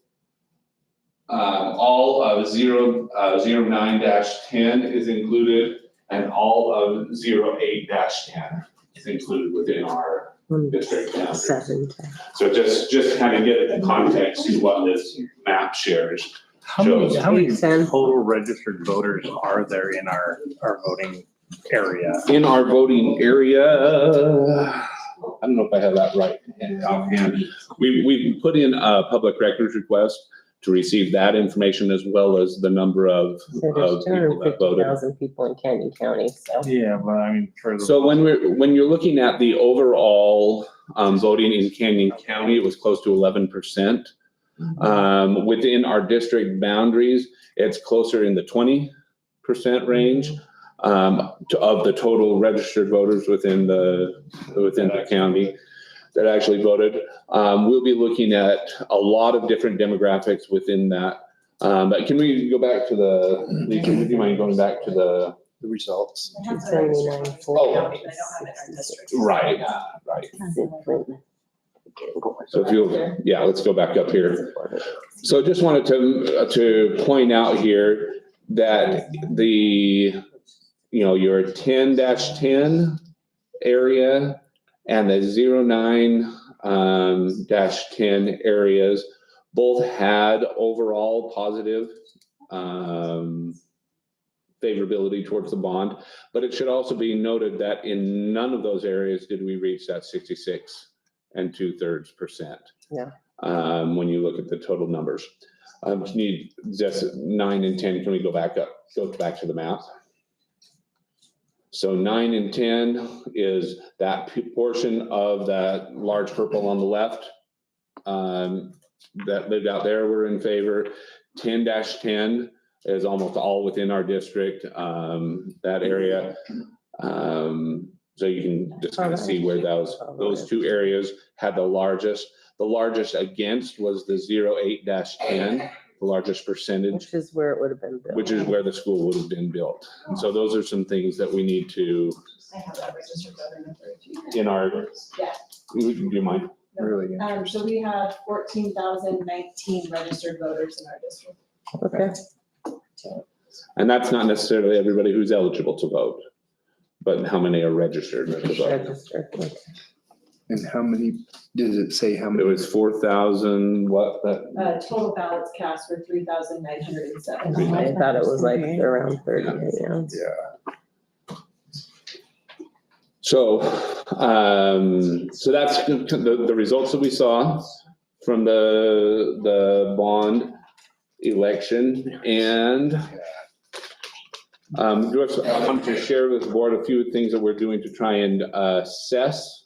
All of 09-10 is included, and all of 08-10 is included within our district boundaries. So just kind of get the context to what this map shares. How many total registered voters are there in our voting area? In our voting area, I don't know if I have that right offhand. We've put in a public records request to receive that information as well as the number of There's people that voted. 250,000 people in Canyon County, so. Yeah, but I mean, So when you're looking at the overall voting in Canyon County, it was close to 11%. Within our district boundaries, it's closer in the 20% range of the total registered voters within the county that actually voted. We'll be looking at a lot of different demographics within that. But can we go back to Lisa, would you mind going back to the results? They have it registered. Oh, They don't have it in our district. right. So if you'll, let's go back up here. So just wanted to point out here that your 10-10 area and the 09-10 areas both had overall positive favorability towards the bond, but it should also be noted that in none of those areas did we reach that 66 2/3%. Yeah. When you look at the total numbers. Can you just 9 and 10, can we go back to the map? So 9 and 10 is that portion of that large purple on the left. that lived out there were in favor. 10-10 is almost all within our district, that area. So you can just kind of see where those two areas had the largest. The largest against was the 08-10, the largest percentage, Which is where it would have been built. which is where the school would have been built. And so those are some things that we need to, I have that registered voter number if you. in our, Yeah. do you mind? Really. So we have 14,019 registered voters in our district. Okay. And that's not necessarily everybody who's eligible to vote, but how many are registered to vote. Registered. Okay. And how many, does it say how It many? was 4,000, what, that, Total ballots cast were 3,907. I thought it was like around 30, yeah. Yeah. so, so that's the results that we saw from the bond election. And I wanted to share with the board a few things that we're doing to try and assess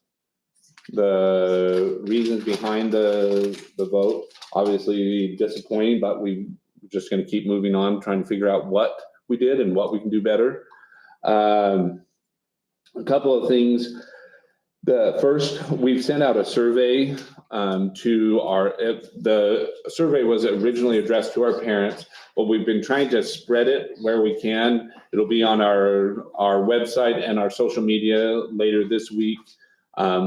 the reasons behind the vote. Obviously disappointing, but we're just going to keep moving on, trying to figure out what we did and what we can do better. A couple of things. The first, we've sent out a survey to the survey was originally addressed to our parents, but we've been trying to spread it where we can. It'll be on our website and our social media later this week.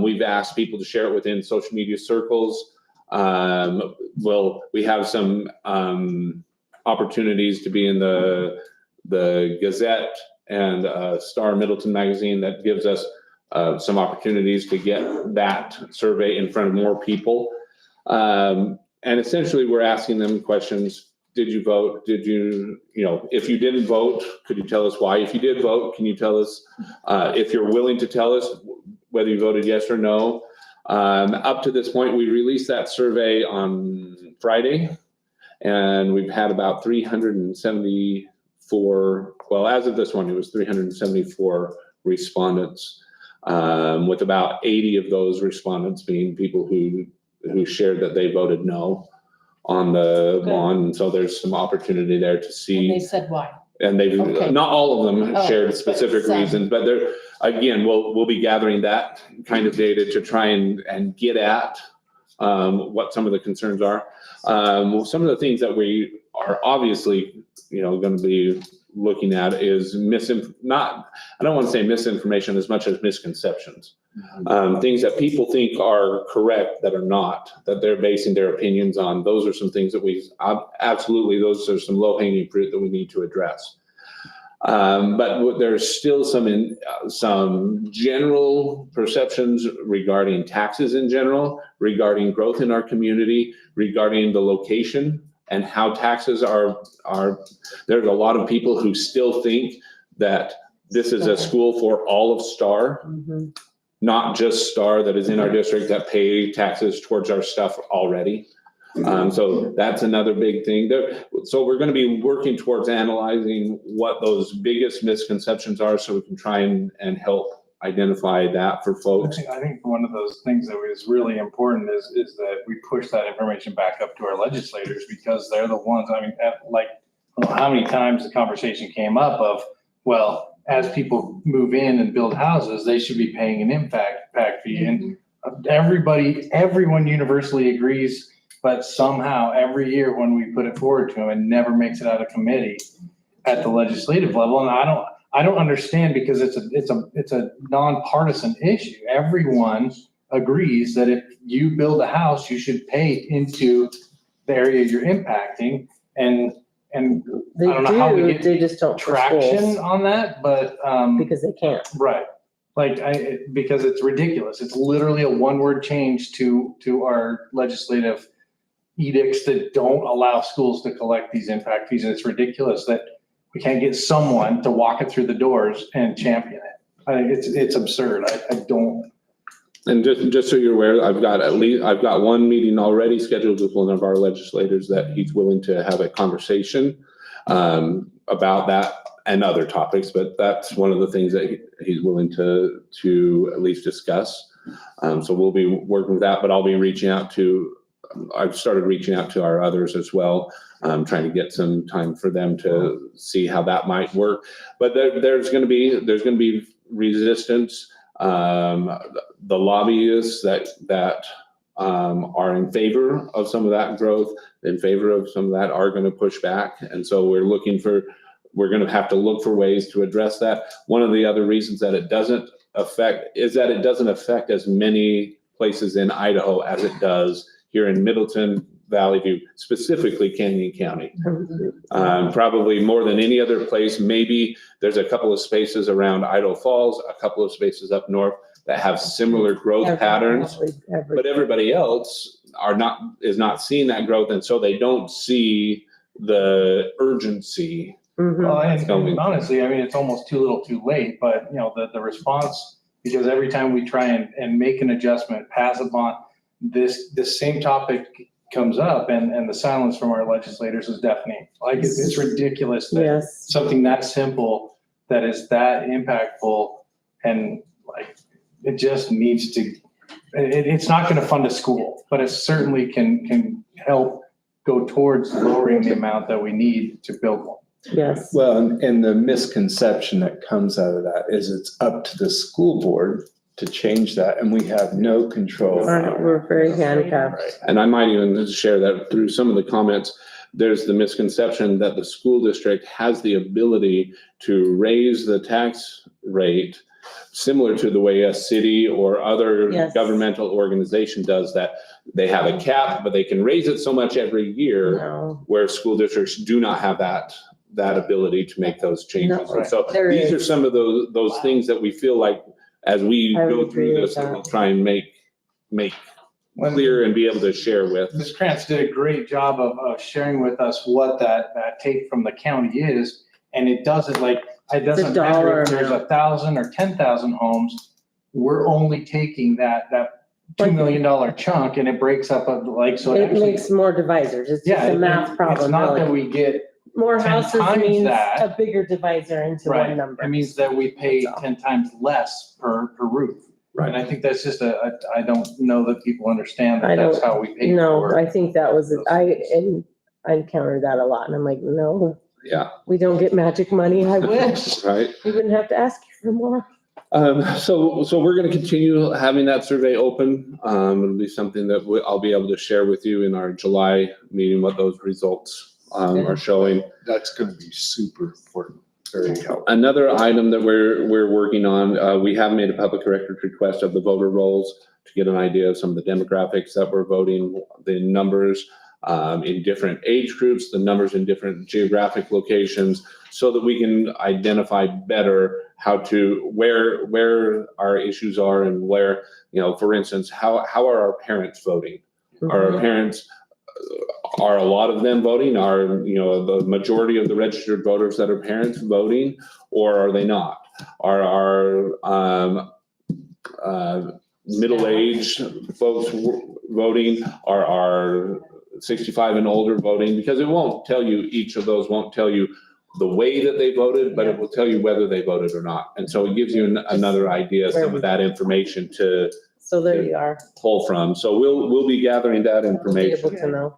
We've asked people to share it within social media circles. We have some opportunities to be in the Gazette and Star Middleton magazine that gives us some opportunities to get that survey in front of more people. And essentially we're asking them questions. Did you vote? Did you, if you didn't vote, could you tell us why? If you did vote, can you tell us, if you're willing to tell us whether you voted yes or no? Up to this point, we released that survey on Friday, and we've had about 374, well, as of this one, it was 374 respondents, with about 80 of those respondents being people who shared that they voted no on the bond. And so there's some opportunity there to see. And they said why? And they've, Okay. not all of them Oh, shared specific some. reasons, but there, again, we'll be gathering that kind of data to try and get at what some of the concerns are. Some of the things that we are obviously, going to be looking at is I don't want to say misinformation as much as misconceptions. Things that people think are correct that are not, that they're basing their opinions on. Those are some things that those are some low-hanging fruit that we need to address. But there's still some general perceptions regarding taxes in general, regarding growth in our community, regarding the location and how taxes are. There's a lot of people who still think that this is a school for all of Star. Mhm. Not just Star that is in our district that pay taxes towards our stuff already. So that's another big thing there. So we're going to be working towards analyzing what those biggest misconceptions are so we can try and help identify that for folks. I think one of those things that is really important is that we push that information back up to our legislators, because they're the ones, I don't know how many times the conversation came up of, well, as people move in and build houses, they should be paying an impact fee. And everyone universally agrees, but somehow every year when we put it forward to them, it never makes it out of committee at the legislative level. And I don't understand, because it's a nonpartisan issue. Everyone agrees that if you build a house, you should pay into the area you're impacting. And I don't know how we They get just don't for traction schools on that, but, because they can't. right. Because it's ridiculous. It's literally a one-word change to our legislative edicts that don't allow schools to collect these impact fees. And it's ridiculous that we can't get someone to walk it through the doors and champion it. I think it's absurd. I don't. And just so you're aware, I've got one meeting already scheduled with one of our legislators that he's willing to have a conversation about that and other topics, but that's one of the things that he's willing to at least discuss. So we'll be working with that, but I'll be reaching out to I've started reaching out to our others as well, trying to get some time for them to see how that might work. But there's going to be resistance. The lobbyists that are in favor of some of that growth, in favor of some of that, are going to push back. And so we're going to have to look for ways to address that. One of the other reasons that it doesn't affect as many places in Idaho as it does here in Middleton, Valley View, specifically Canyon County. Probably more than any other place. Maybe there's a couple of spaces around Idaho Falls, a couple of spaces up north that have similar growth patterns, but everybody else is not seeing that growth, and so they don't see the urgency. Well, and honestly, I mean, it's almost too little too late, but the response, because every time we try and make an adjustment, pass a bond, this same topic comes up, and the silence from our legislators is deafening. Like, it's ridiculous that something that simple, that is that impactful, and like, it just needs to, it's not going to fund a school, but it certainly can help go towards lowering the amount that we need to build one. Yes. Well, and the misconception that comes out of that is it's up to the school board to change that, and we have no control. We're very handcuffed. And I might even share that through some of the comments. There's the misconception that the school district has the ability to raise the tax rate similar to the way a city or other governmental organization does, that they have a cap, but they can raise it so much every year, where school districts do not have that ability to make those changes. No, And so these are some of those things that we feel like, as we go through this, that we'll try and make clear and be able to share with. Ms. Krantz did a great job of sharing with us what that take from the county is, and it doesn't matter if there's 1,000 or 10,000 homes. We're only taking that $2 million chunk, and it breaks up so it makes more divisors. It's just a math problem. It's not really. that we get More 10 houses times means that. a bigger divisor into right. one number. It means that we pay 10 times less per roof. Right. And I think that's just I don't know that people understand that that's how we pay for it. I think that was, I encountered that a lot, and I'm like, no. Yeah. We don't get magic money. I wish. Right. We wouldn't have to ask you for more. So we're going to continue having that survey open. It'll be something that I'll be able to share with you in our July meeting, what those results are showing. That's going to be super important. Very helpful. Another item that we're working on, we have made a public record request of the voter rolls to get an idea of some of the demographics that we're voting, the numbers in different age groups, the numbers in different geographic locations, so that we can identify better where our issues are, and where, for instance, how are our parents voting? Are our parents, are a lot of them voting? Are, the majority of the registered voters that are parents voting, or are they not? Are our middle-aged folks voting? Are our 65 and older voting? Because it won't tell you, each of those won't tell you the way that they voted, but it will tell you whether they voted or not. And so it gives you another idea, some of that information to So there you are. pull from. So we'll be gathering that Be information. able to know.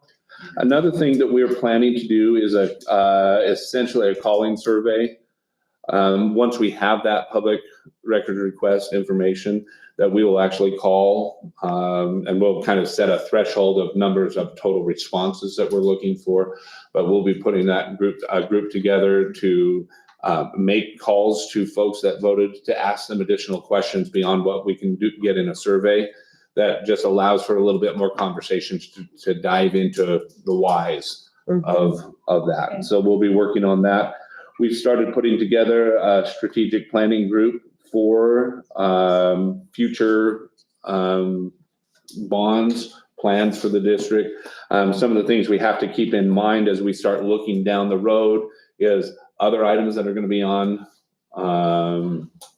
Another thing that we're planning to do is essentially a calling survey. Once we have that public record request information, that we will actually call, and we'll kind of set a threshold of numbers of total responses that we're looking for. But we'll be putting that group together to make calls to folks that voted, to ask them additional questions beyond what we can get in a survey. That just allows for a little bit more conversations to dive into the whys of that. So we'll be working on that. We've started putting together a strategic planning group for future bonds, plans for the district. Some of the things we have to keep in mind as we start looking down the road is other items that are going to be on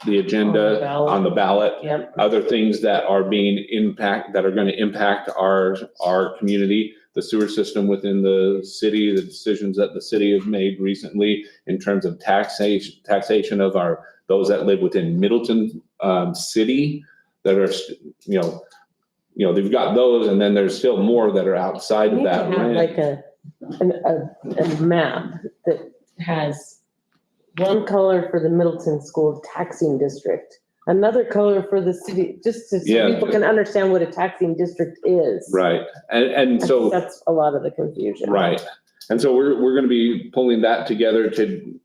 the agenda, on the ballot. Yep. Other things that are going to impact our community, the sewer system within the city, the decisions that the city have made recently in terms of taxation of those that live within Middleton city, that are, you know, they've got those, and then there's still more that are outside We of need to that have like range. a map that has one color for the Middleton School Taxing District, another color for the city, just so Yeah. people can understand what a taxing district is. Right, and so. That's a lot of the confusion. Right. And so we're going to be pulling that together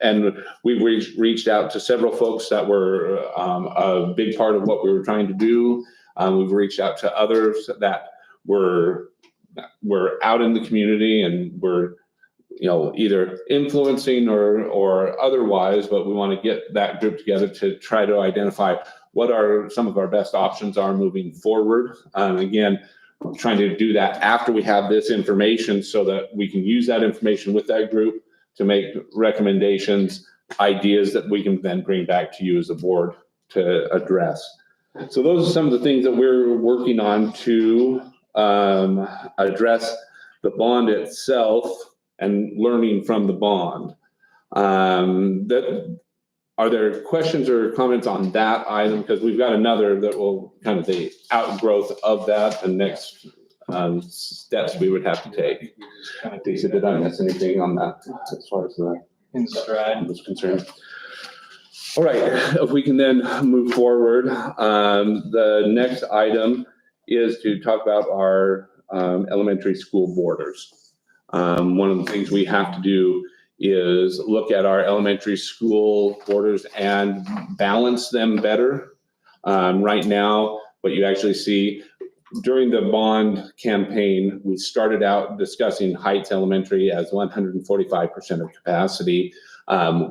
and we've reached out to several folks that were a big part of what we were trying to do. We've reached out to others that were out in the community and were, you know, either influencing or otherwise, but we want to get that group together to try to identify what are some of our best options are moving forward. Again, trying to do that after we have this information so that we can use that information with that group to make recommendations, ideas that we can then bring back to you as a board to address. So those are some of the things that we're working on to address the bond itself and learning from the bond. Are there questions or comments on that item? Because we've got another that will kind of the outgrowth of that, the next steps we would have to take. Lisa, did I miss anything on that as far as the Stride. was concerned? All right, if we can then move forward, the next item is to talk about our elementary school borders. One of the things we have to do is look at our elementary school borders and balance them better. Right now, what you actually see during the bond campaign, we started out discussing Heights Elementary as 145% of capacity.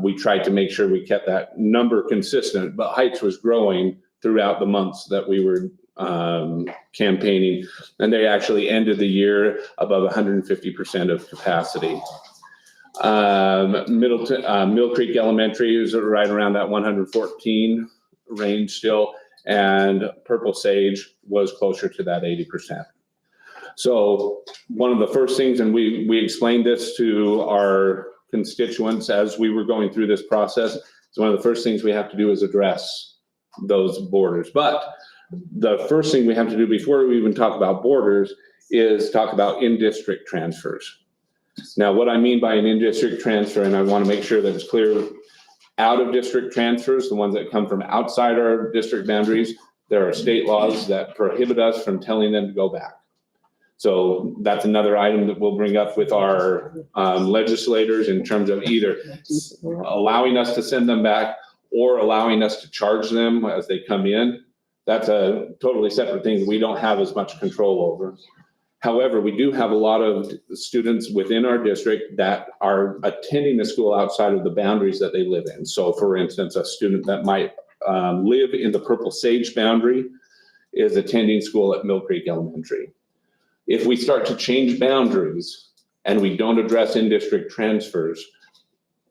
We tried to make sure we kept that number consistent, but Heights was growing throughout the months that we were campaigning, and they actually ended the year above 150% of capacity. Mill Creek Elementary is right around that 114 range still, and Purple Sage was closer to that 80%. So one of the first things, and we explained this to our constituents as we were going through this process, so one of the first things we have to do is address those borders. But the first thing we have to do before we even talk about borders is talk about in-district transfers. Now, what I mean by an in-district transfer, and I want to make sure that it's clear, out-of-district transfers, the ones that come from outside our district boundaries, there are state laws that prohibit us from telling them to go back. So that's another item that we'll bring up with our legislators in terms of either allowing us to send them back or allowing us to charge them as they come in. That's a totally separate thing that we don't have as much control over. However, we do have a lot of students within our district that are attending the school outside of the boundaries that they live in. So for instance, a student that might live in the Purple Sage boundary is attending school at Mill Creek Elementary. If we start to change boundaries and we don't address in-district transfers,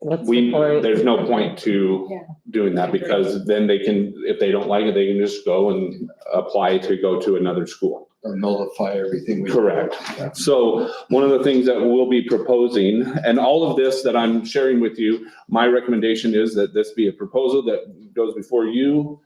there's no point to doing that, because then they can, if they don't like it, they can just go and apply to go to another school. Or nullify everything. Correct. So one of the things that we'll be proposing, and all of this that I'm sharing with you, my recommendation is that this be a proposal that goes before you.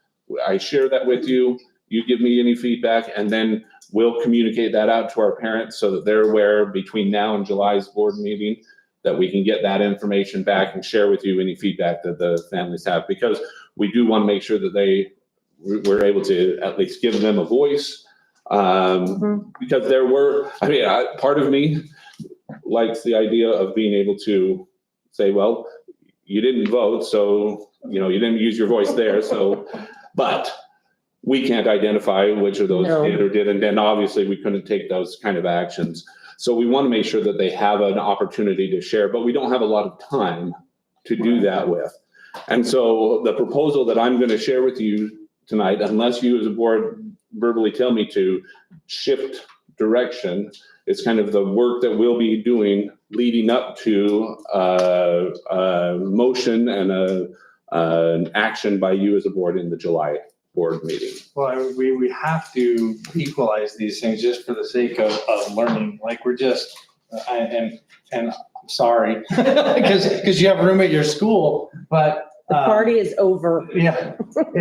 I share that with you. You give me any feedback, and then we'll communicate that out to our parents so that they're aware between now and July's board meeting, that we can get that information back and share with you any feedback that the families have, because we do want to make sure that we're able to at least give them a voice. Because there were, part of me likes the idea of being able to say, well, you didn't vote, so, you didn't use your voice there, so, but we can't identify which of those did or didn't, and obviously we couldn't take those kind of actions. So we want to make sure that they have an opportunity to share, but we don't have a lot of time to do that with. And so the proposal that I'm going to share with you tonight, unless you as a board verbally tell me to shift direction, it's kind of the work that we'll be doing leading up to a motion and an action by you as a board in the July board meeting. Well, we have to equalize these things just for the sake of learning. Like we're just, and I'm sorry, because you have room at your school, but the party is over. Yeah,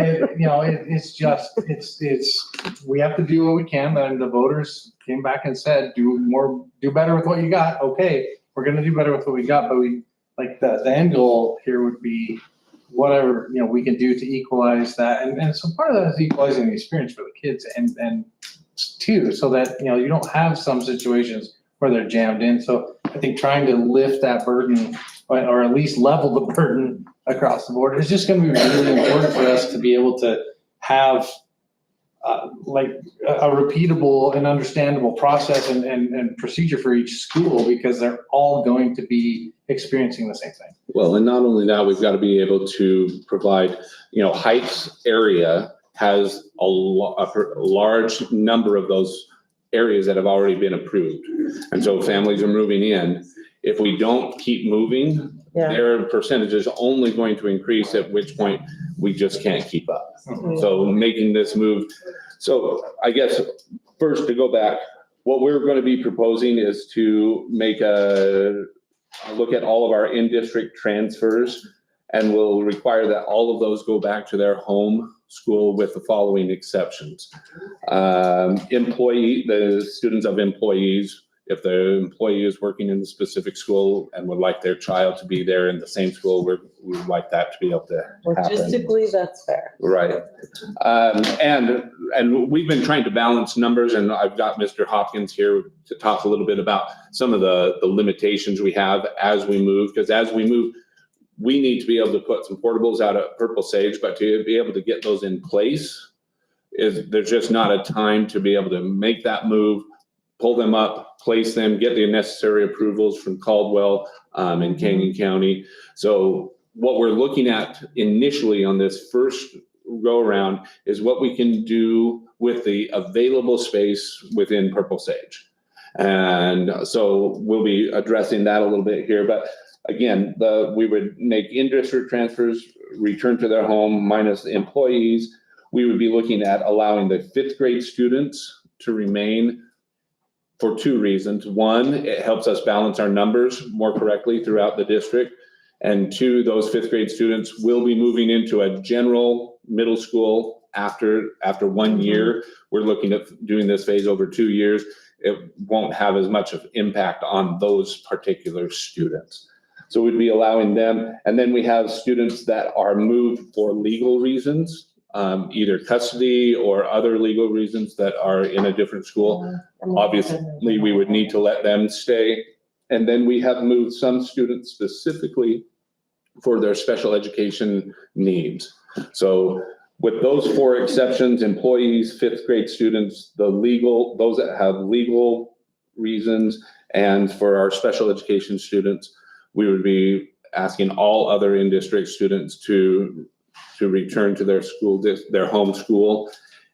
it's just, it's we have to do what we can, and the voters came back and said, do better with what you got. Okay, we're gonna do better with what we got, but the end goal here would be whatever, we can do to equalize that. And so part of that is equalizing the experience for the kids and too, so that, you don't have some situations where they're jammed in. So I think trying to lift that burden or at least level the burden across the board is just gonna be really important for us to be able to have a repeatable and understandable process and procedure for each school, because they're all going to be experiencing the same thing. Well, and not only that, we've got to be able to provide, Heights area has a large number of those areas that have already been approved. And so families are moving in. If we don't keep moving, their percentage is only going to increase, at which point we just can't keep up. So making this move. So I guess first, to go back, what we're going to be proposing is to make a look at all of our in-district transfers, and we'll require that all of those go back to their home school with the following exceptions. The students of employees, if the employee is working in the specific school and would like their child to be there in the same school, we would like that to be able to happen. Logistically, that's fair. Right. And we've been trying to balance numbers, and I've got Mr. Hopkins here to talk a little bit about some of the limitations we have as we move, because as we move, we need to be able to put some portables out at Purple Sage, but to be able to get those in place, there's just not a time to be able to make that move, pull them up, place them, get the necessary approvals from Caldwell and Canyon County. So what we're looking at initially on this first go around is what we can do with the available space within Purple Sage. And so we'll be addressing that a little bit here, but again, we would make in-district transfers, return to their home minus the employees. We would be looking at allowing the fifth grade students to remain for two reasons. One, it helps us balance our numbers more correctly throughout the district. And two, those fifth grade students will be moving into a general middle school after 1 year. We're looking at doing this phase over 2 years. It won't have as much of impact on those particular students. So we'd be allowing them. And then we have students that are moved for legal reasons, either custody or other legal reasons that are in a different school. Obviously, we would need to let them stay. And then we have moved some students specifically for their special education needs. So with those four exceptions, employees, fifth grade students, those that have legal reasons, and for our special education students, we would be asking all other in-district students to return to their school, their home school,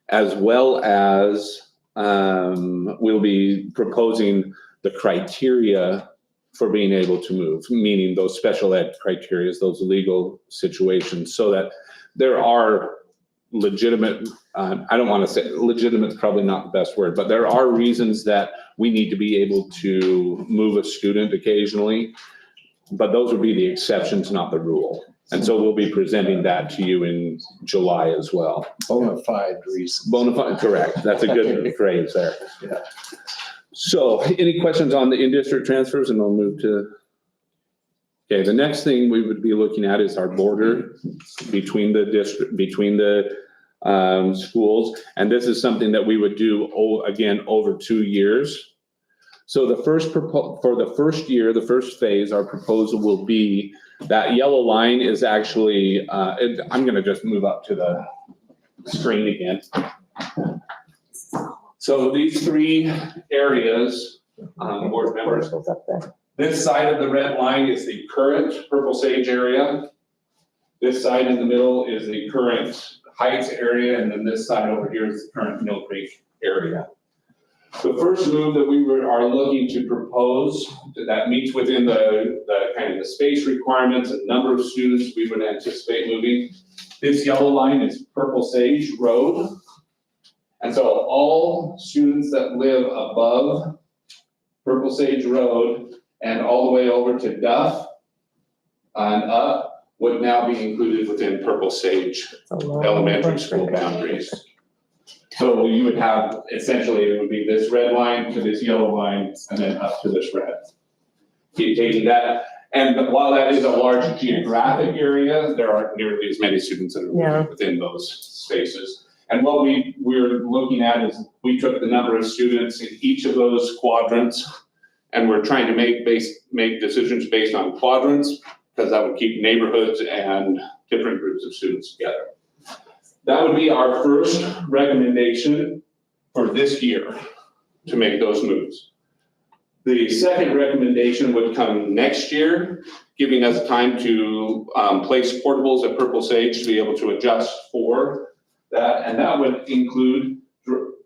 as well as we'll be proposing the criteria for being able to move, meaning those special ed criteria, those legal situations, so that there are legitimate, I don't want to say legitimate is probably not the best word, but there are reasons that we need to be able to move a student occasionally. But those would be the exceptions, not the rule. And so we'll be presenting that to you in July as well. Bona fide reasons. Bona fide, correct. That's a good phrase there. Yeah. So any questions on the in-district transfers, and I'll move to. Okay, the next thing we would be looking at is our border between the district, between the schools. And this is something that we would do, again, over 2 years. So for the first year, the first phase, our proposal will be that yellow line is actually, I'm going to just move up to the screen again. So these three areas, board members, this side of the red line is the current Purple Sage area. This side in the middle is the current Heights area, and then this side over here is the current Mill Creek area. The first move that we are looking to propose that meets within the kind of the space requirements and number of students we would anticipate moving. This yellow line is Purple Sage Road. And so all students that live above Purple Sage Road and all the way over to Duff and up would now be included within Purple Sage Elementary School boundaries. So you would have, essentially, it would be this red line to this yellow line, and then up to this red. Keep taking that, and while that is a large geographic area, there aren't nearly as many students that Yeah. are within those spaces. And what we're looking at is, we took the number of students in each of those quadrants, and we're trying to make decisions based on quadrants, because that would keep neighborhoods and different groups of students together. That would be our first recommendation for this year, to make those moves. The second recommendation would come next year, giving us time to place portables at Purple Sage to be able to adjust for that. And that would include,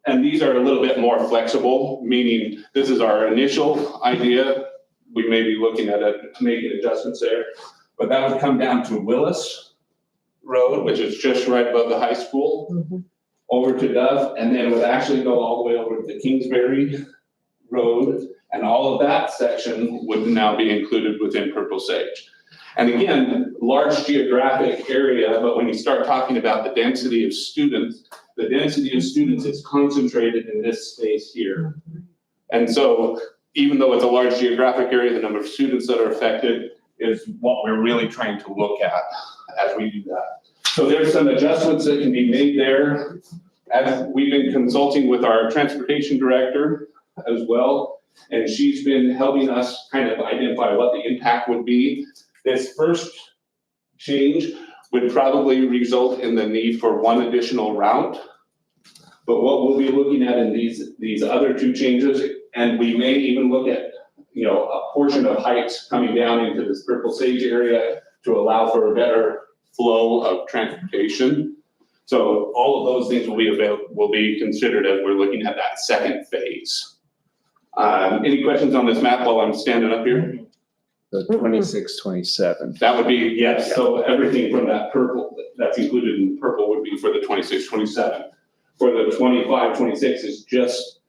and these are a little bit more flexible, meaning this is our initial idea. We may be looking at making adjustments there, but that would come down to Willis Road, which is just right above the high school, over to Dove, and then it would actually go all the way over to Kingsbury Road, and all of that section would now be included within Purple Sage. And again, large geographic area, but when you start talking about the density of students is concentrated in this space here. And so even though it's a large geographic area, the number of students that are affected is what we're really trying to look at as we do that. So there's some adjustments that can be made there. As we've been consulting with our transportation director as well, and she's been helping us kind of identify what the impact would be. This first change would probably result in the need for one additional route. But what we'll be looking at in these other two changes, and we may even look at, a portion of Heights coming down into this Purple Sage area to allow for a better flow of transportation. So all of those things will be considered as we're looking at that second phase. Any questions on this map while I'm standing up here? The 26, 27. That would be, yes, so everything from that purple, that's included in purple would be for the 26, 27. For the 25, 26 is just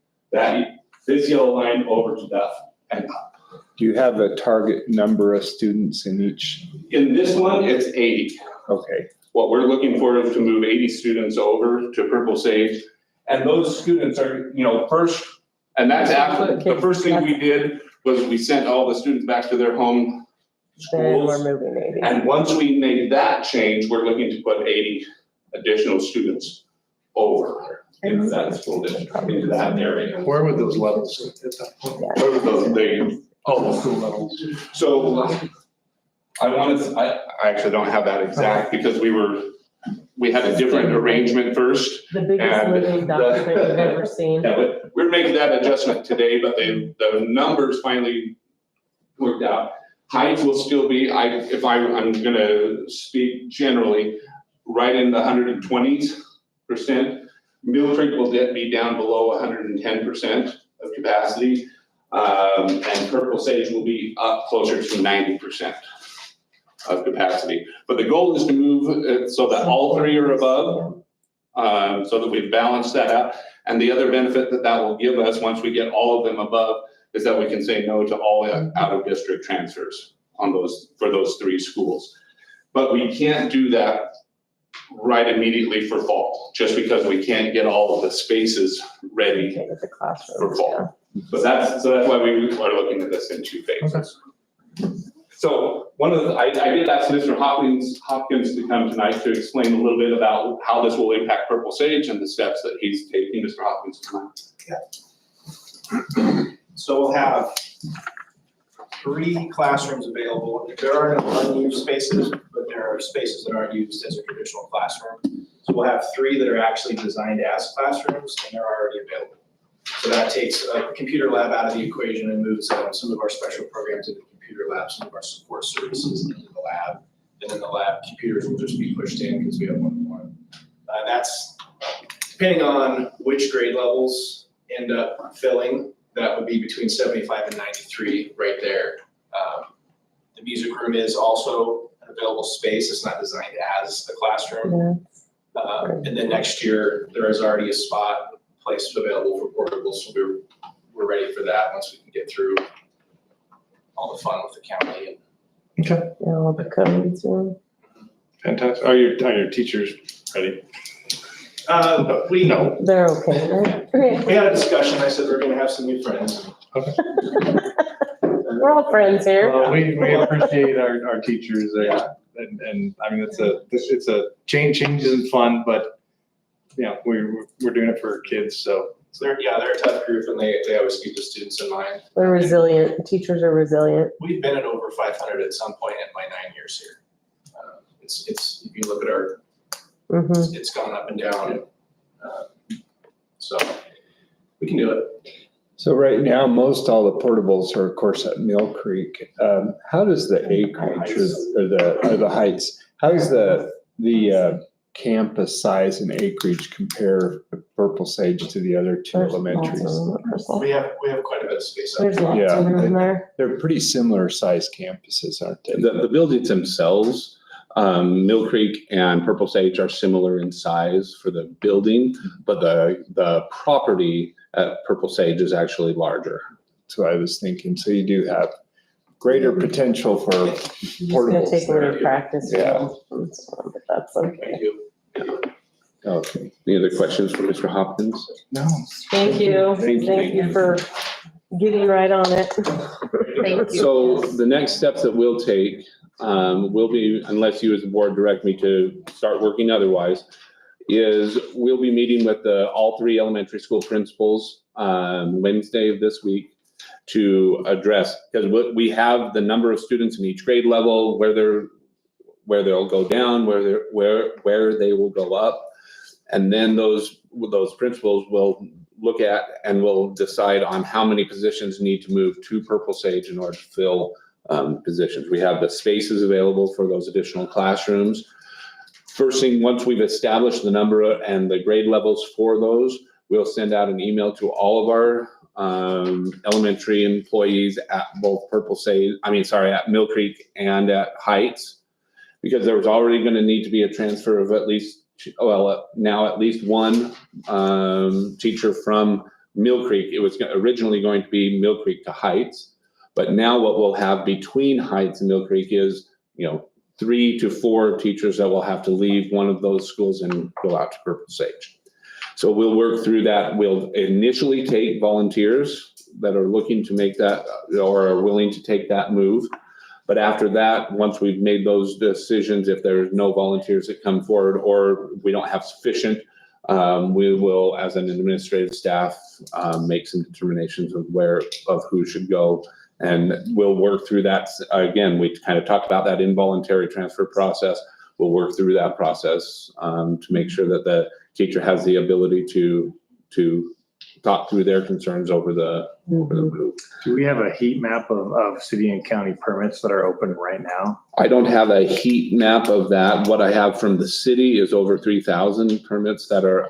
this yellow line over to Duff and up. Do you have a target number of students in each? In this one, it's 80. Okay. What we're looking for is to move 80 students over to Purple Sage. And those students are, first, and that's after, the first thing we did was we sent all the students back to their home Then we're schools. moving maybe. And once we made that change, we're looking to put 80 additional students over into that school district, into that area. Where would those levels sit at that point? Where were those, The school levels. so I actually don't have that exact because we had a different arrangement first. The biggest And moving document you've ever seen. Yeah, but we're making that adjustment today, but the numbers finally worked out. Heights will still be, I'm gonna speak generally, right in the 120%. Mill Creek will be down below 110% of capacity. And Purple Sage will be up closer to 90% of capacity. But the goal is to move it so that all three are above, so that we've balanced that out. And the other benefit that will give us, once we get all of them above, is that we can say no to all out-of-district transfers for those three schools. But we can't do that right immediately for fall, just because we can't get all of the spaces ready With the classrooms, for fall. But that's why we are looking at this in two phases. So I did ask Mr. Hopkins to come tonight to explain a little bit about how this will impact Purple Sage and the steps that he's taking. Mr. Hopkins, come on. So we'll have 3 classrooms available. There are no unused spaces, but there are spaces that aren't used as a traditional classroom. So we'll have 3 that are actually designed as classrooms, and they're already available. So that takes a computer lab out of the equation and moves some of our special programs into the computer lab, some of our support services into the lab. And then the lab computers will just be pushed in because we have one. That's depending on which grade levels end up filling. That would be between 75 and 93 right there. The music room is also an available space. It's not designed as a classroom. And then next year, there is already a place available for portables. So we're ready for that once we can get through all the fun with the county. Okay, Yeah, all the codes. fantastic. Are your teachers ready? We They're okay, right? we had a discussion. I said we're gonna have some new friends. We're all friends here. Well, we appreciate our teachers there. And I mean, it's a changes in fun, but we're doing it for our kids, so. So they're a tough group and they always keep the students in mind. They're resilient. Teachers are resilient. We've been at over 500 at some point in my 9 years here. It's if you look at our, Mhm. it's gone up and down. So we can do it. So right now, most all the portables are, of course, at Mill Creek. How does the acreage or the heights, how does the campus size and acreage compare Purple Sage to the other two There's lots of elementaries? them at Purple. We have quite a bit of space up There's there. lots of them there. They're pretty similar sized campuses, aren't they? The buildings themselves, Mill Creek and Purple Sage are similar in size for the building, but the property at Purple Sage is actually larger. That's what I was thinking. So you do have greater potential for It's gonna take portables a little there. practice. Yeah. But that's okay. Okay. Any other questions for Mr. Hopkins? No. Thank you. Thank you for getting right on it. Thank you. So the next steps that we'll take will be, unless you as a board direct me to start working otherwise, is we'll be meeting with all three elementary school principals Wednesday of this week to address, because we have the number of students in each grade level, where they'll go down, where they will go up. And then those principals will look at and will decide on how many positions need to move to Purple Sage in order to fill positions. We have the spaces available for those additional classrooms. First thing, once we've established the number and the grade levels for those, we'll send out an email to all of our elementary employees at both at Mill Creek and at Heights, because there was already going to need to be a transfer of at least one teacher from Mill Creek. It was originally going to be Mill Creek to Heights, but now what we'll have between Heights and Mill Creek is, 3 to 4 teachers that will have to leave one of those schools and go out to Purple Sage. So we'll work through that. We'll initially take volunteers that are looking to make that or are willing to take that move. But after that, once we've made those decisions, if there's no volunteers that come forward or we don't have sufficient, we will, as an administrative staff, make some determinations of who should go. And we'll work through that. Again, we kind of talked about that involuntary transfer process. We'll work through that process to make sure that the teacher has the ability to talk through their concerns over the move. Do we have a heat map of city and county permits that are open right now? I don't have a heat map of that. What I have from the city is over 3,000 permits that are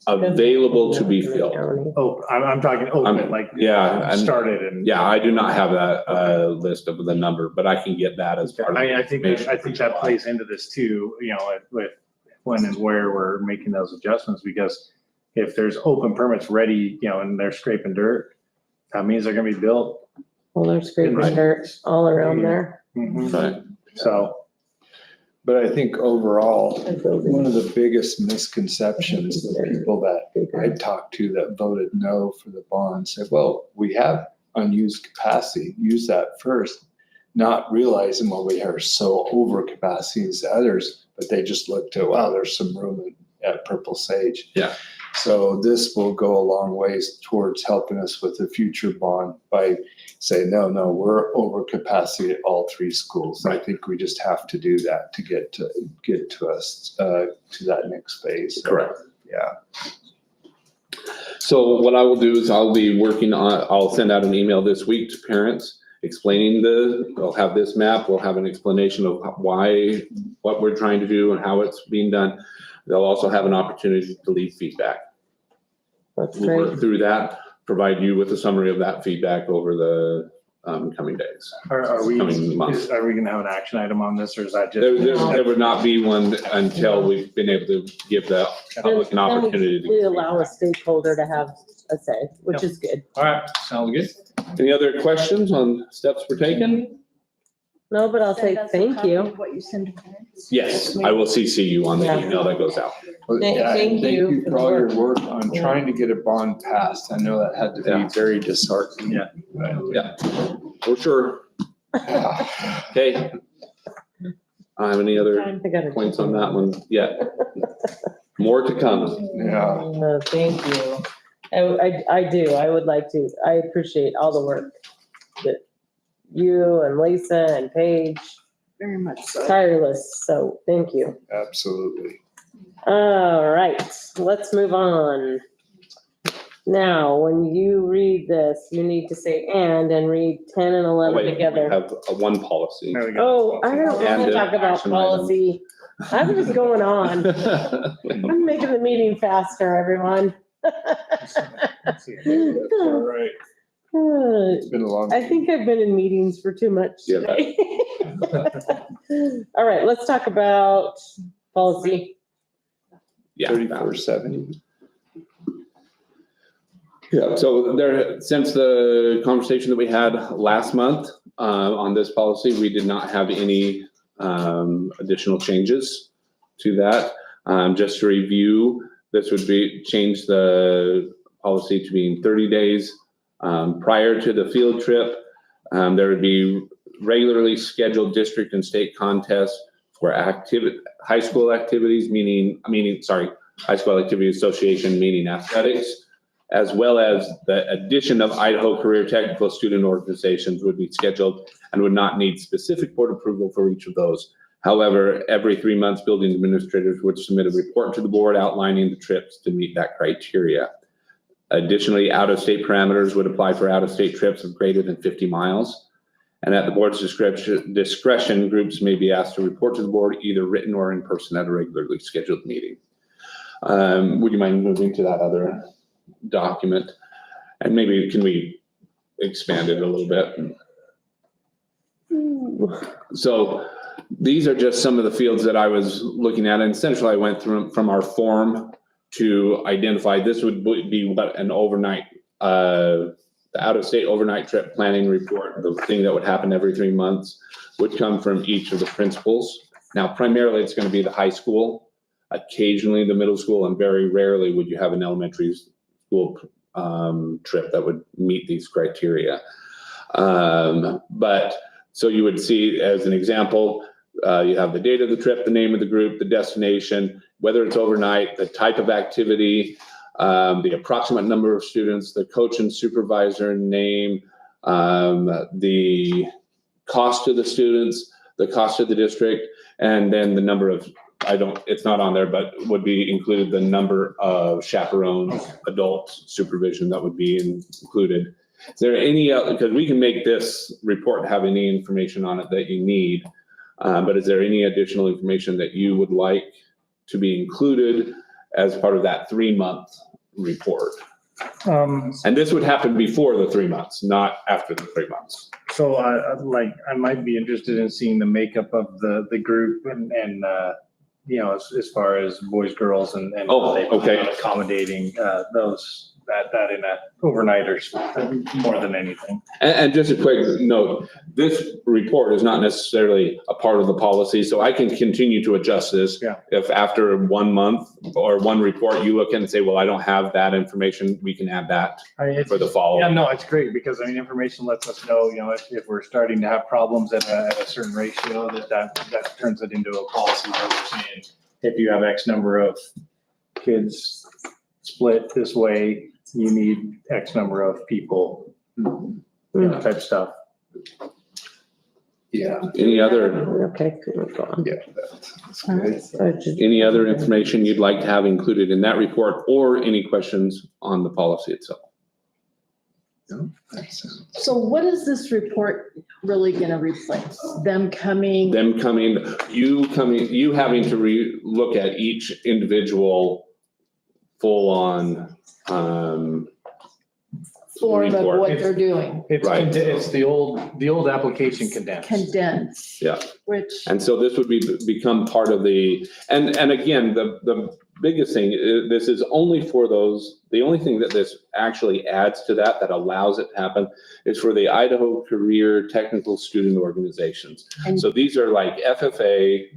available to be filled. Oh, I'm talking open, like started and. Yeah, I do not have that list of the number, but I can get that as part of. I think that plays into this too, with when and where we're making those adjustments, because if there's open permits ready, and they're scraping dirt, that means they're gonna be built. Well, they're scraping dirt all around there. Right. So, but I think overall, one of the biggest misconceptions of people that I talked to that voted no for the bond said, well, we have unused capacity, use that first, not realizing, well, we are so over capacity as others, but they just looked at, wow, there's some room at Purple Sage. Yeah. So this will go a long ways towards helping us with the future bond by saying, no, we're over capacity at all 3 schools. I think we just have to do that to get to us to that next phase. Correct. Yeah. So what I will do is I'll send out an email this week to parents explaining we'll have this map, we'll have an explanation of what we're trying to do and how it's being done. They'll also have an opportunity to leave feedback. That's We'll great. work through that, provide you with a summary of that feedback over the coming days. Are we Coming months. gonna have an action item on this, or is that just? There would not be one until we've been able to give the public an opportunity. We allow a stakeholder to have a say, which is good. All right, sounds good. Any other questions on steps we're taking? No, but I'll say Send us a thank copy you. of What you send to parents. Yes, I will CC you on the Yeah. email that goes out. Yeah, Thank you for for all the your work. work on Yeah. trying to get a bond passed. I know that had to Yeah. be very disheartening. Yeah. For sure. Okay. Any other I gotta- points on that one yet? More to come. Yeah. Thank you. I do. I would like to. I appreciate all the work that you and Lisa and Paige, Very much so. tireless. So thank you. Absolutely. All right, let's move on. Now, when you read this, you need to say and read 10 and Oh, 11 wait, we together. have one policy. There we go. Oh, I don't want And to an talk about action item. policy. I'm just going on. I'm making the meeting faster, everyone. All right. It's been a long. I think I've been in meetings for too much Yeah. today. All right, let's talk about policy. Yeah. 3470. Yeah, so there, since the conversation that we had last month, on this policy, we did not have any, additional changes to that. Just to review, this would be, change the policy to being 30 days, prior to the field trip. There would be regularly scheduled district and state contests for high school activities, high school activity association, meaning athletics, as well as the addition of Idaho Career Technical Student Organizations would be scheduled and would not need specific board approval for each of those. However, every 3 months, building administrators would submit a report to the board outlining the trips to meet that criteria. Additionally, out-of-state parameters would apply for out-of-state trips of greater than 50 miles. And at the board's discretion, groups may be asked to report to the board either written or in person at a regularly scheduled meeting. Would you mind moving to that other document? And maybe can we expand it a little bit? So these are just some of the fields that I was looking at, and essentially I went through from our form to identify this would be what an overnight, the out-of-state overnight trip planning report, the thing that would happen every 3 months, would come from each of the principals. Now, primarily, it's going to be the high school, occasionally the middle school, and very rarely would you have an elementary school trip that would meet these criteria. But so you would see, as an example, you have the date of the trip, the name of the group, the destination, whether it's overnight, the type of activity, the approximate number of students, the coach and supervisor name, the cost to the students, the cost to the district, and then the number of, it's not on there, but would be included the number of chaperones, adult supervision that would be included. Is there any, because we can make this report have any information on it that you need, but is there any additional information that you would like to be included as part of that 3-month report? And this would happen before the 3 months, not after the 3 months. So I might be interested in seeing the makeup of the group and as far as boys, girls and. Oh, how they plan okay. on accommodating that in a overnighters more than anything. And just a quick note, this report is not necessarily a part of the policy, so I can continue to adjust this. Yeah. If after 1 month or one report, you look and say, well, I don't have that information, we can add that for the Yeah, follow-up. no, it's great because information lets us know, if we're starting to have problems at a certain ratio, that turns it into a policy where we're saying, if you have X number of kids split this way, you need X number of people, type stuff. Yeah. Any other, Okay, go on. Yeah. That's good. any other information you'd like to have included in that report or any questions on the policy itself? No, that's- So what is this report really gonna replace? Them coming? Them you having to look at each individual full-on, Form of report. what they're doing, Right. It's the old application condensed. condensed. Yeah. Which, And so this would become part of the, and again, the biggest thing, this is only for those, the only thing that this actually adds to that, that allows it to happen, is for the Idaho Career Technical Student Organizations. And- So these are like FFA,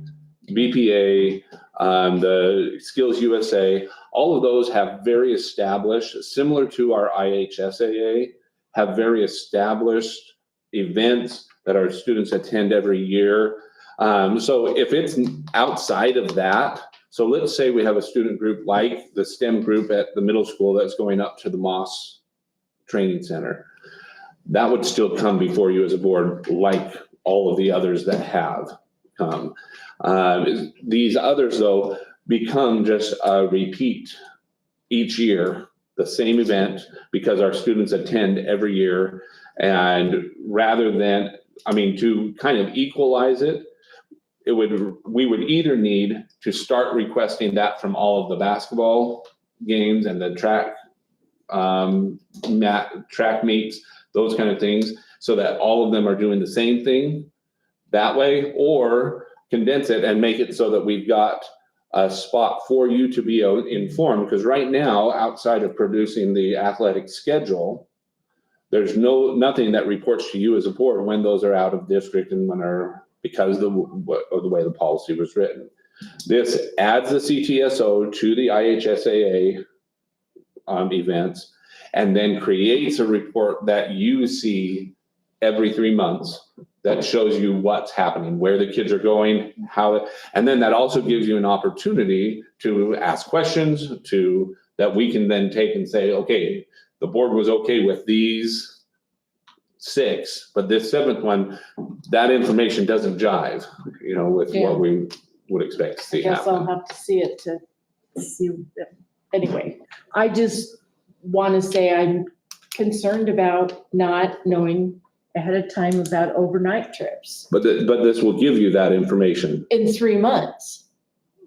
BPA, the Skills USA, all of those have very established, similar to our IHSAA, have very established events that our students attend every year. So if it's outside of that, so let's say we have a student group like the STEM group at the middle school that's going up to the Moss Training Center. That would still come before you as a board, like all of the others that have come. These others, though, become just a repeat each year, the same event, because our students attend every year. And rather than, to kind of equalize it, we would either need to start requesting that from all of the basketball games and the track meets, those kind of things, so that all of them are doing the same thing that way, or condense it and make it so that we've got a spot for you to be informed. Because right now, outside of producing the athletic schedule, there's nothing that reports to you as a board when those are out of district and when are, because of the way the policy was written. This adds the CTSO to the IHSAA events, and then creates a report that you see every 3 months that shows you what's happening, where the kids are going, how, and then that also gives you an opportunity to ask questions that we can then take and say, okay, the board was okay with these 6, but this 7th one, that information doesn't jive, with Yeah. what we would expect to I see guess I'll happen. have to see it to see. Anyway, I just want to say I'm concerned about not knowing ahead of time about overnight trips But this will give you that information. in 3 months,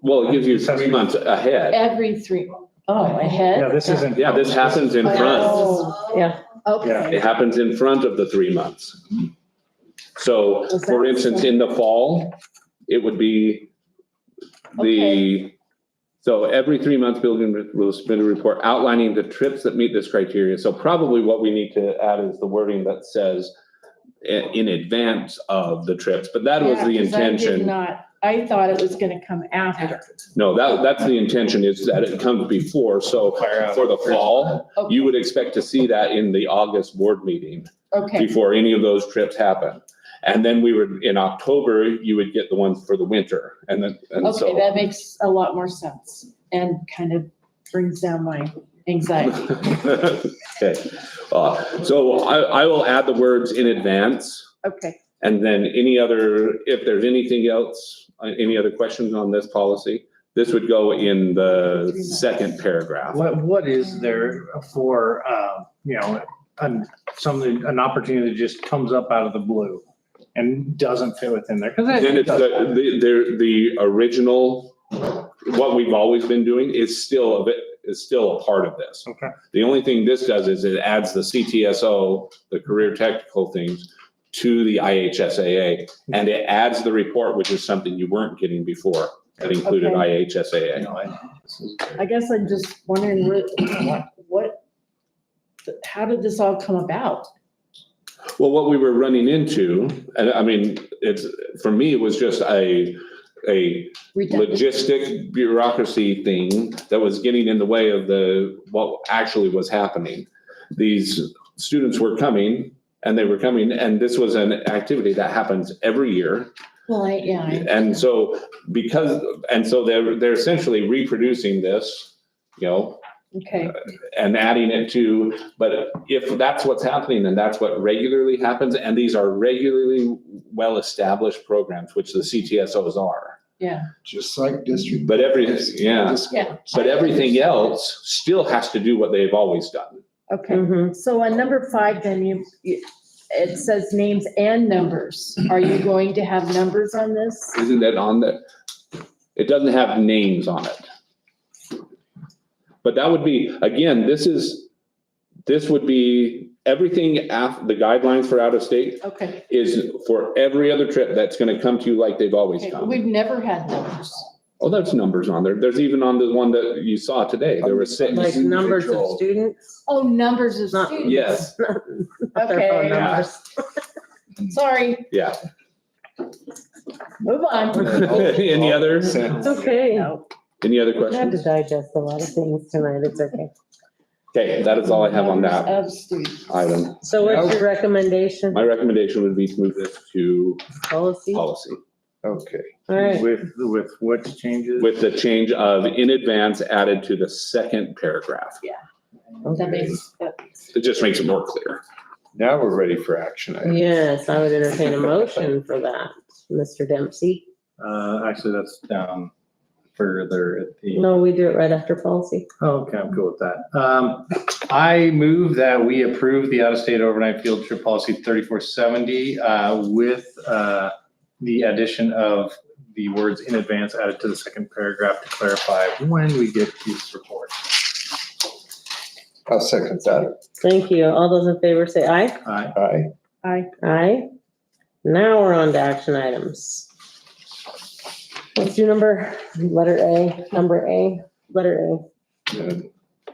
Well, it gives you 3 months ahead. every 3, ahead? Yeah, this isn't. Yeah, this happens in front. Oh, Yeah. okay. It happens in front of the 3 months. So, Was for that instance, so? in the fall, it would be so every 3 months, building will submit a report outlining the trips that meet this criteria. So probably what we need to add is the wording that says in advance of the trips, but that was the Yeah, 'cause I did intention. not, I thought it was gonna come after. No, that's the intention, is that it comes before. So for the fall, you would expect to see that in the August board meeting Okay, before any of those trips happen. And then in October, you would get the ones for the winter, and so. okay, that makes a lot more sense and kind of brings down my anxiety. Okay, so I will add the words in advance, Okay, and then if there's anything else, any other questions on this policy, this would go in the second paragraph. What is there for, an opportunity that just comes up out of the blue and doesn't fit within there? Then it's the original, what we've always been doing is still a part of this. Okay. The only thing this does is it adds the CTSO, the career technical things, to the IHSAA, and it adds the report, which is something you weren't getting before, that included Okay. IHSAA. I guess I'm just wondering how did this all come about? Well, what we were running into, and for me, it was just a Redundant. logistic bureaucracy thing that was getting in the way of what actually was happening. These students were coming, and this was an activity that happens every year. Well, And so they're essentially reproducing this, okay, and adding it to, but if that's what's happening and that's what regularly happens, and these are regularly well-established programs, which the CTSOs are. yeah, Just like district. But yeah. but everything else still has to do what they've always done. Okay, Mhm. so on number 5, then it says names and numbers. Are you going to have numbers on this? Isn't that on there? It doesn't have names on it. But that would be, again, this would be everything the guidelines for out of state Okay, is for every other trip that's gonna come to you like they've always okay, come. we've never had numbers. Oh, there's numbers on there. There's even on the one that you saw today, there were six. Like numbers of Individual. students? Oh, numbers of Not- students. Yes, Not their phone Okay. numbers. Sorry, yeah. move on. Any other, It's okay. any other We had to questions? digest a lot of things tonight. It's okay. Okay, that is all I have on that Numbers of students. item. So what's your recommendation? My recommendation would be to move this to Policy? policy Okay. All right. With what changes? with the change of in advance added to the second paragraph. That makes, It just makes it more clear. Now we're ready for action items. Yes, I would entertain a motion for that, Mr. Dempsey. Actually, that's down further at the. No, we do it right after policy. Oh, okay, I'm cool with that. I move that we approve the out-of-state overnight field trip policy 3470 with the addition of the words in advance added to the second paragraph to clarify when we get these reports. I'll second that. Thank you. All those in favor say aye. Aye. Aye. Aye. Now we're on to action items. Let's do letter A.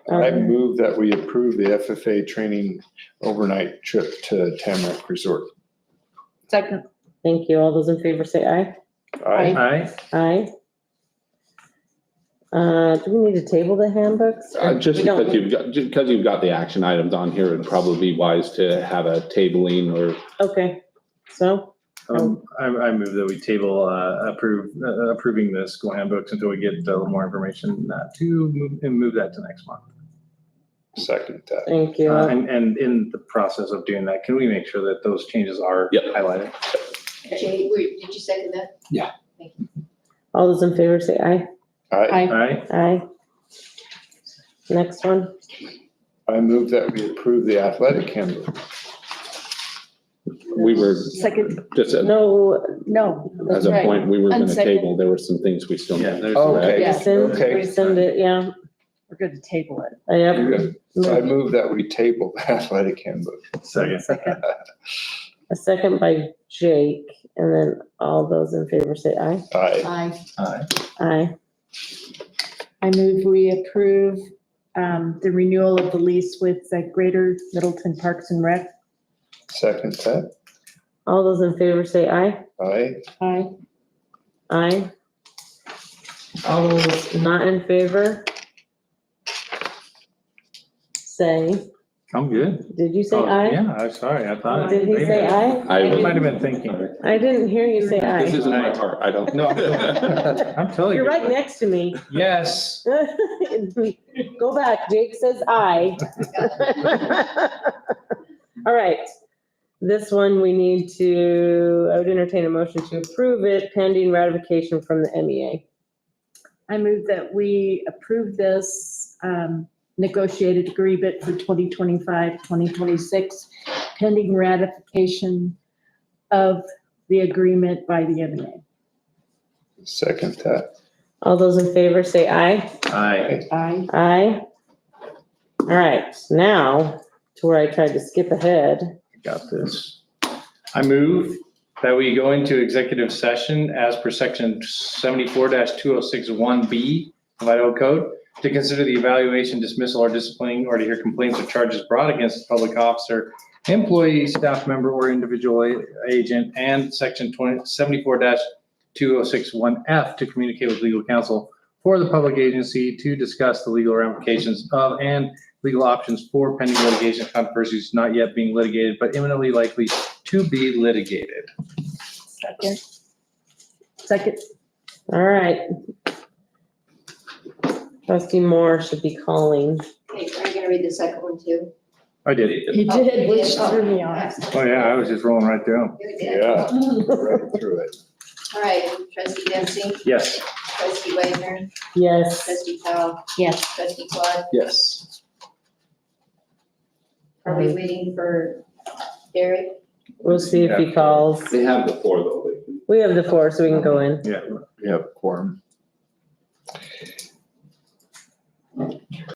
And I move that we approve the FFA training overnight trip to Tamarack Resort. second, Thank you. All those in favor say aye. Aye. Aye. Aye. Do we need to table the handbooks? or Just we don't? because you've got the action items on here, it'd probably be wise to have a tabling or Okay, so, I move that we table approving the school handbooks until we get a little more information to move that to next month. Second that. thank you. And in the process of doing that, can we make sure that those changes are Yep. highlighted? Jay, did you second that? All those in favor say aye. Aye. Aye. Aye. Next one. I move that we approve the athletic handbook. we were second, just No, no, as that's a right. point, we were gonna Unsecond. table, there were some things we still Yeah, need. there's. Okay. Yeah. Okay. rescind it, yeah. We're going to table it. Yep. I move that we table the athletic handbook. Second. Second, A second by Jake, and then all those in favor say aye. Aye. aye. Aye. I move we approve the renewal of the lease with Greater Middleton Parks and Rec. Second that. All those in favor say aye. Aye. Aye. Aye. All those not in favor? Say, I'm good. did you say Oh, aye? Yeah, I'm sorry, I thought. Did he say aye? I I was- might have been thinking. I didn't hear you say This aye. isn't my part, I don't. No. I'm telling you. You're right next to me. Yes. Go back, Jake says aye. All right, this one we need to, I would entertain a motion to approve it pending ratification from the E MEA. I move that we approve this negotiated agreement for 2025, 2026, pending ratification of the agreement by the MEA. Second that. All those in favor say aye. Aye. Aye. Aye. All right, now to where I tried to skip ahead. Got this. I move that we go into executive session as per section 74-2061B of Idaho Code to consider the evaluation, dismissal, or disciplining, or to hear complaints or charges brought against a public officer, employee, staff member, or individual agent, and section 74-2061F to communicate with legal counsel for the public agency to discuss the legal ramifications of and legal options for pending litigation controversies not yet being litigated, but imminently likely to be litigated. Second. Second. All right. Trustee Moore should be calling. Okay, are you gonna read the second one too? I did. He Oh, did, you which did? threw me off. Oh, yeah, I was just rolling right through them. You did. Yeah. Right through it. All right, trustee Dempsey, Yes. trustee Wagner, Yes. trustee Powell, Yes. trustee Todd. Yes. Are we waiting for Derek? We'll see if he calls. They have the four though. We have the four, so we can go in. Yeah. We have quorum.